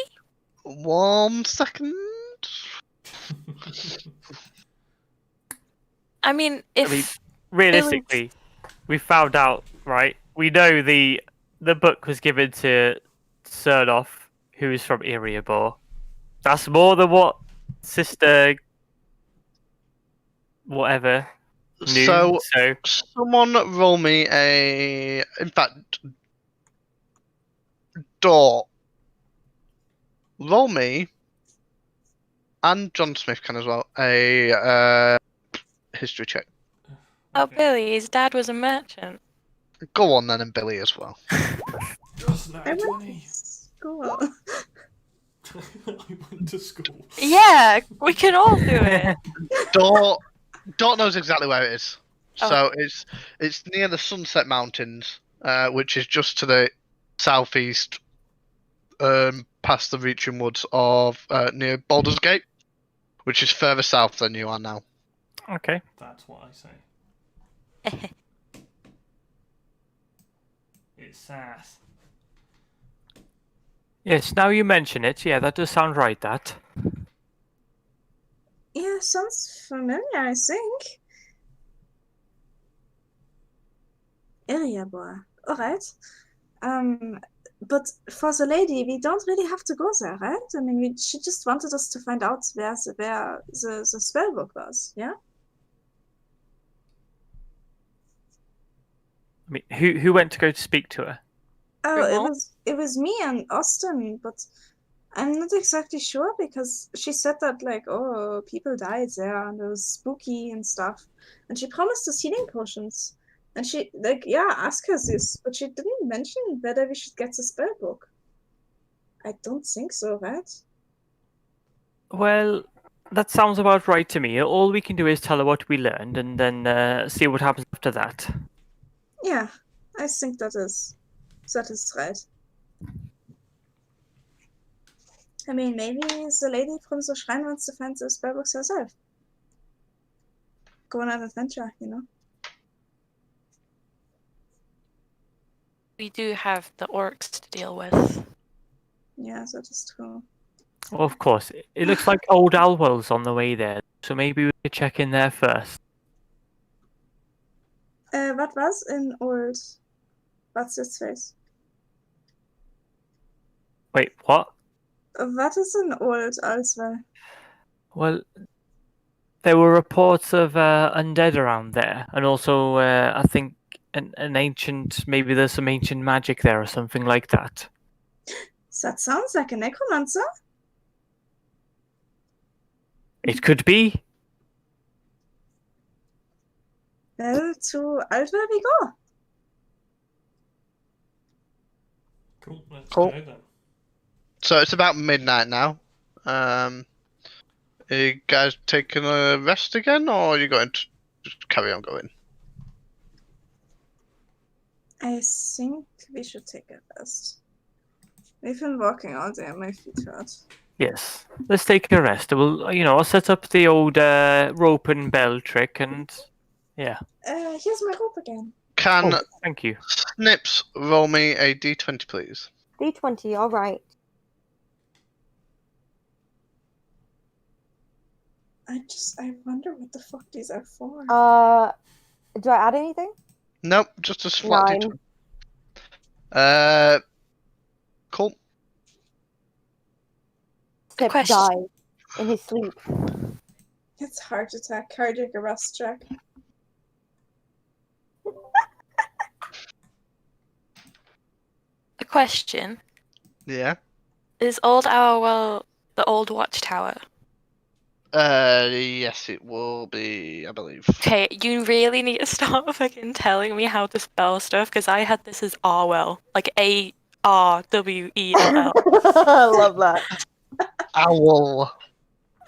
1 second. I mean, if... Realistically, we found out, right? We know the book was given to Cernoff, who is from Iriabor. That's more than what Sister whatever knew. So, So someone roll me a. In fact, Dort. Roll me, and John Smith can as well, a history check. Oh, Okay. Billy, his dad was a merchant. Go on then, and Billy as well. Just I that went 20. to school. I went to school. Yeah, we can all do it. Dort knows exactly where it is. So it's near the Sunset Mountains, which is just to the southeast, past the reaching woods of near Baldur's Gate, which is further south than you are now. Okay. That's what I say. It's sass. Yes, now you mention it, yeah, that does sound right, that. Yeah, sounds familiar, I think. Area boy. Alright. But for the lady, we don't really have to go there, right? I mean, she just wanted us to find out where the spell book was, yeah? I mean, who went to go to speak to her? Oh, Remote? it was me and Austin, but I'm not exactly sure because she said that like, oh, people died there and it was spooky and stuff, and she promised us healing potions, and she like, yeah, ask her this, but she didn't mention whether we should get the spell book. I don't think so, right? Well, that sounds about right to me. All we can do is tell her what we learned and then see what happens after that. Yeah, I think that is right. I mean, maybe the lady from the shrine wants to find the spell books herself. Go on an adventure, you know? We do have the orcs to deal with. Yeah, that is true. Well, of course, it looks like old Alwell's on the way there, so maybe we could check in there first. What was in old? What's his face? Wait, what? What is an old Alswell? Well, there were reports of undead around there, and also I think an ancient, maybe there's some ancient magic there or something like that. That sounds like a necromancer. It could be. Well, to Alswell we go. Cool. Let's Cool. go then. So it's about midnight now. Are you guys taking a rest again, or are you going to just carry on going? I think we should take a rest. We've been walking all day and my feet hurt. Yes. Let's take a rest. I'll set up the old rope and bell trick, and yeah. Here's my rope again. Can Thank you. Snips roll me a d20, please? D20, alright. I wonder what the fuck these are for. Do I add anything? Nope, just a flat 9. d20. Cool. Snip Question. dies in his sleep. It's heart attack, cardiac arrest check. A question. Yeah. Is Old Owl the old watchtower? Yes, it will be, I believe. Okay, you really need to stop fucking telling me how to spell stuff, because I had this as Arwell. Like A-R-W-E-L-L. I love that. Owl.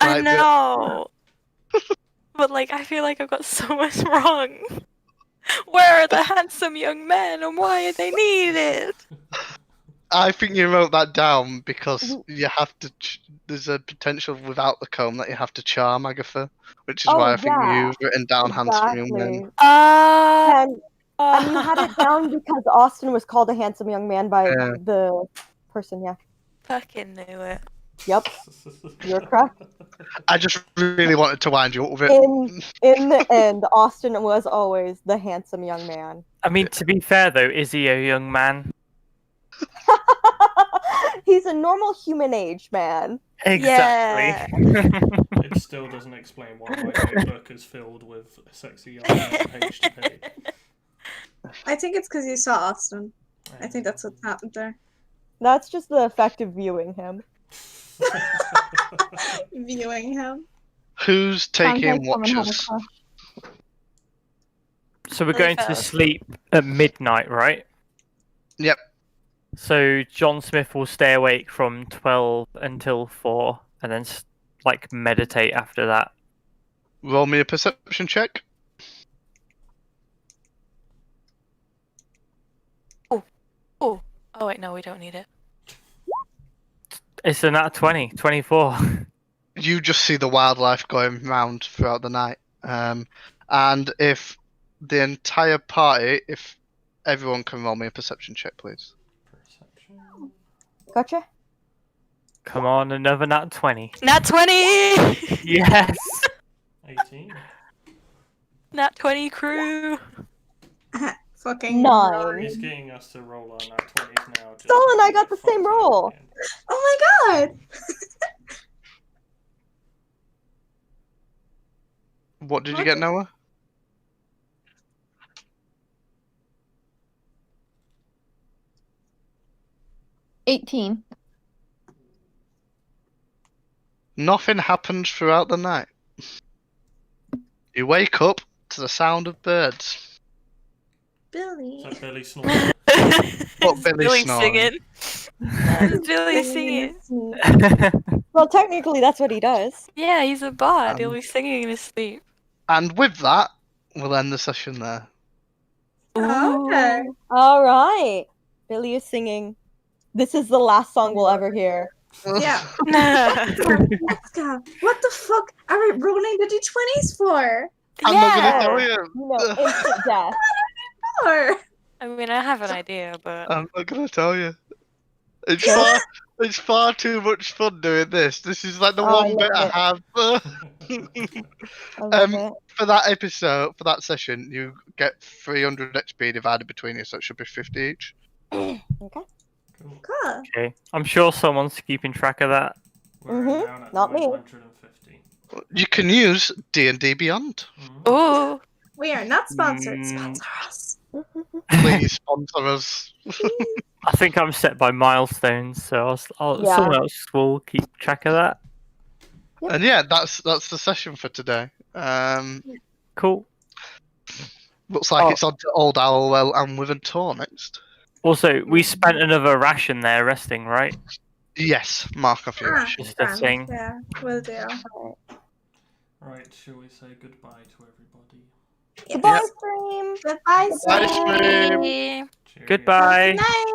I Right, know! But like, I feel like I've got so much wrong. Where are the handsome young men, and why are they needed? I think you wrote that down because you have to. There's a potential without the comb that you have to charm Agatha, which is why I think you've written down handsome young men. And you had it down because Austin was called a handsome young man by the person, yeah. Fucking knew it. Yep. You're correct. I just really wanted to wind you up with it. In the end, Austin was always the handsome young man. I mean, to be fair though, is he a young man? He's a normal human age man. Exactly. It still doesn't explain why my notebook is filled with sexy young men page to page. I think it's because you saw Austin. I think that's what happened there. That's just the effect of viewing him. Viewing him. Who's taking watches? So we're going to sleep at midnight, right? Yep. So John Smith will stay awake from 12 until 4, and then meditate after that. Roll me a perception check. Oh. Oh wait, no, we don't need it. It's a nat 20, 24. You just see the wildlife going round throughout the night. And if the entire party, if everyone can roll me a perception check, please. Perception. Gotcha. Come on, another nat 20. Nat 20! Yes! 18. Nat 20 crew! Fucking 9. He's getting us to roll our nat 20s now. Stolen, I got the same roll. Oh my god! What did you get, Noah? $18. Nothing happens throughout the night. You wake up to the sound of birds. Billy. Is that Billy snoring? What Billy snoring? singing. It's Billy singing. Well, technically, that's what he does. Yeah, he's a bard. He'll be singing in his sleep. And with that, we'll end the session there. Okay. All right. Billy is singing. This is the last song we'll ever hear. Yeah. Excal, what the fuck are we rolling the d20s for? I'm not gonna tell you. You know, instant death. Or I mean, I have an idea, but I'm not gonna tell you. It's Yeah. far too much fun doing this. This is like the Oh, one bit I have. I love it. For that episode, for that session, you get 300 XP divided between you, so it should be 50 each. Okay. Cool. cool. Okay, I'm sure someone's keeping track of that. We're down at Not me. 950. You can use D&D Beyond. ooh, We are not sponsored. Sponsor us. Please sponsor us. I think I'm set by milestones, so Yeah. someone else will keep track of that. And yeah, that's the session for today. Cool. Looks like Oh. it's on to Old Owlwell and Withered Tor next. Also, we spent another ration there resting, right? Yes, mark off your Ah, ration. Just a thing. Yeah, will do. Right, shall we say goodbye to everybody? Goodbye, stream. Goodbye, Bye, Sam. stream. yeah. Cheerio. Goodbye. Good night.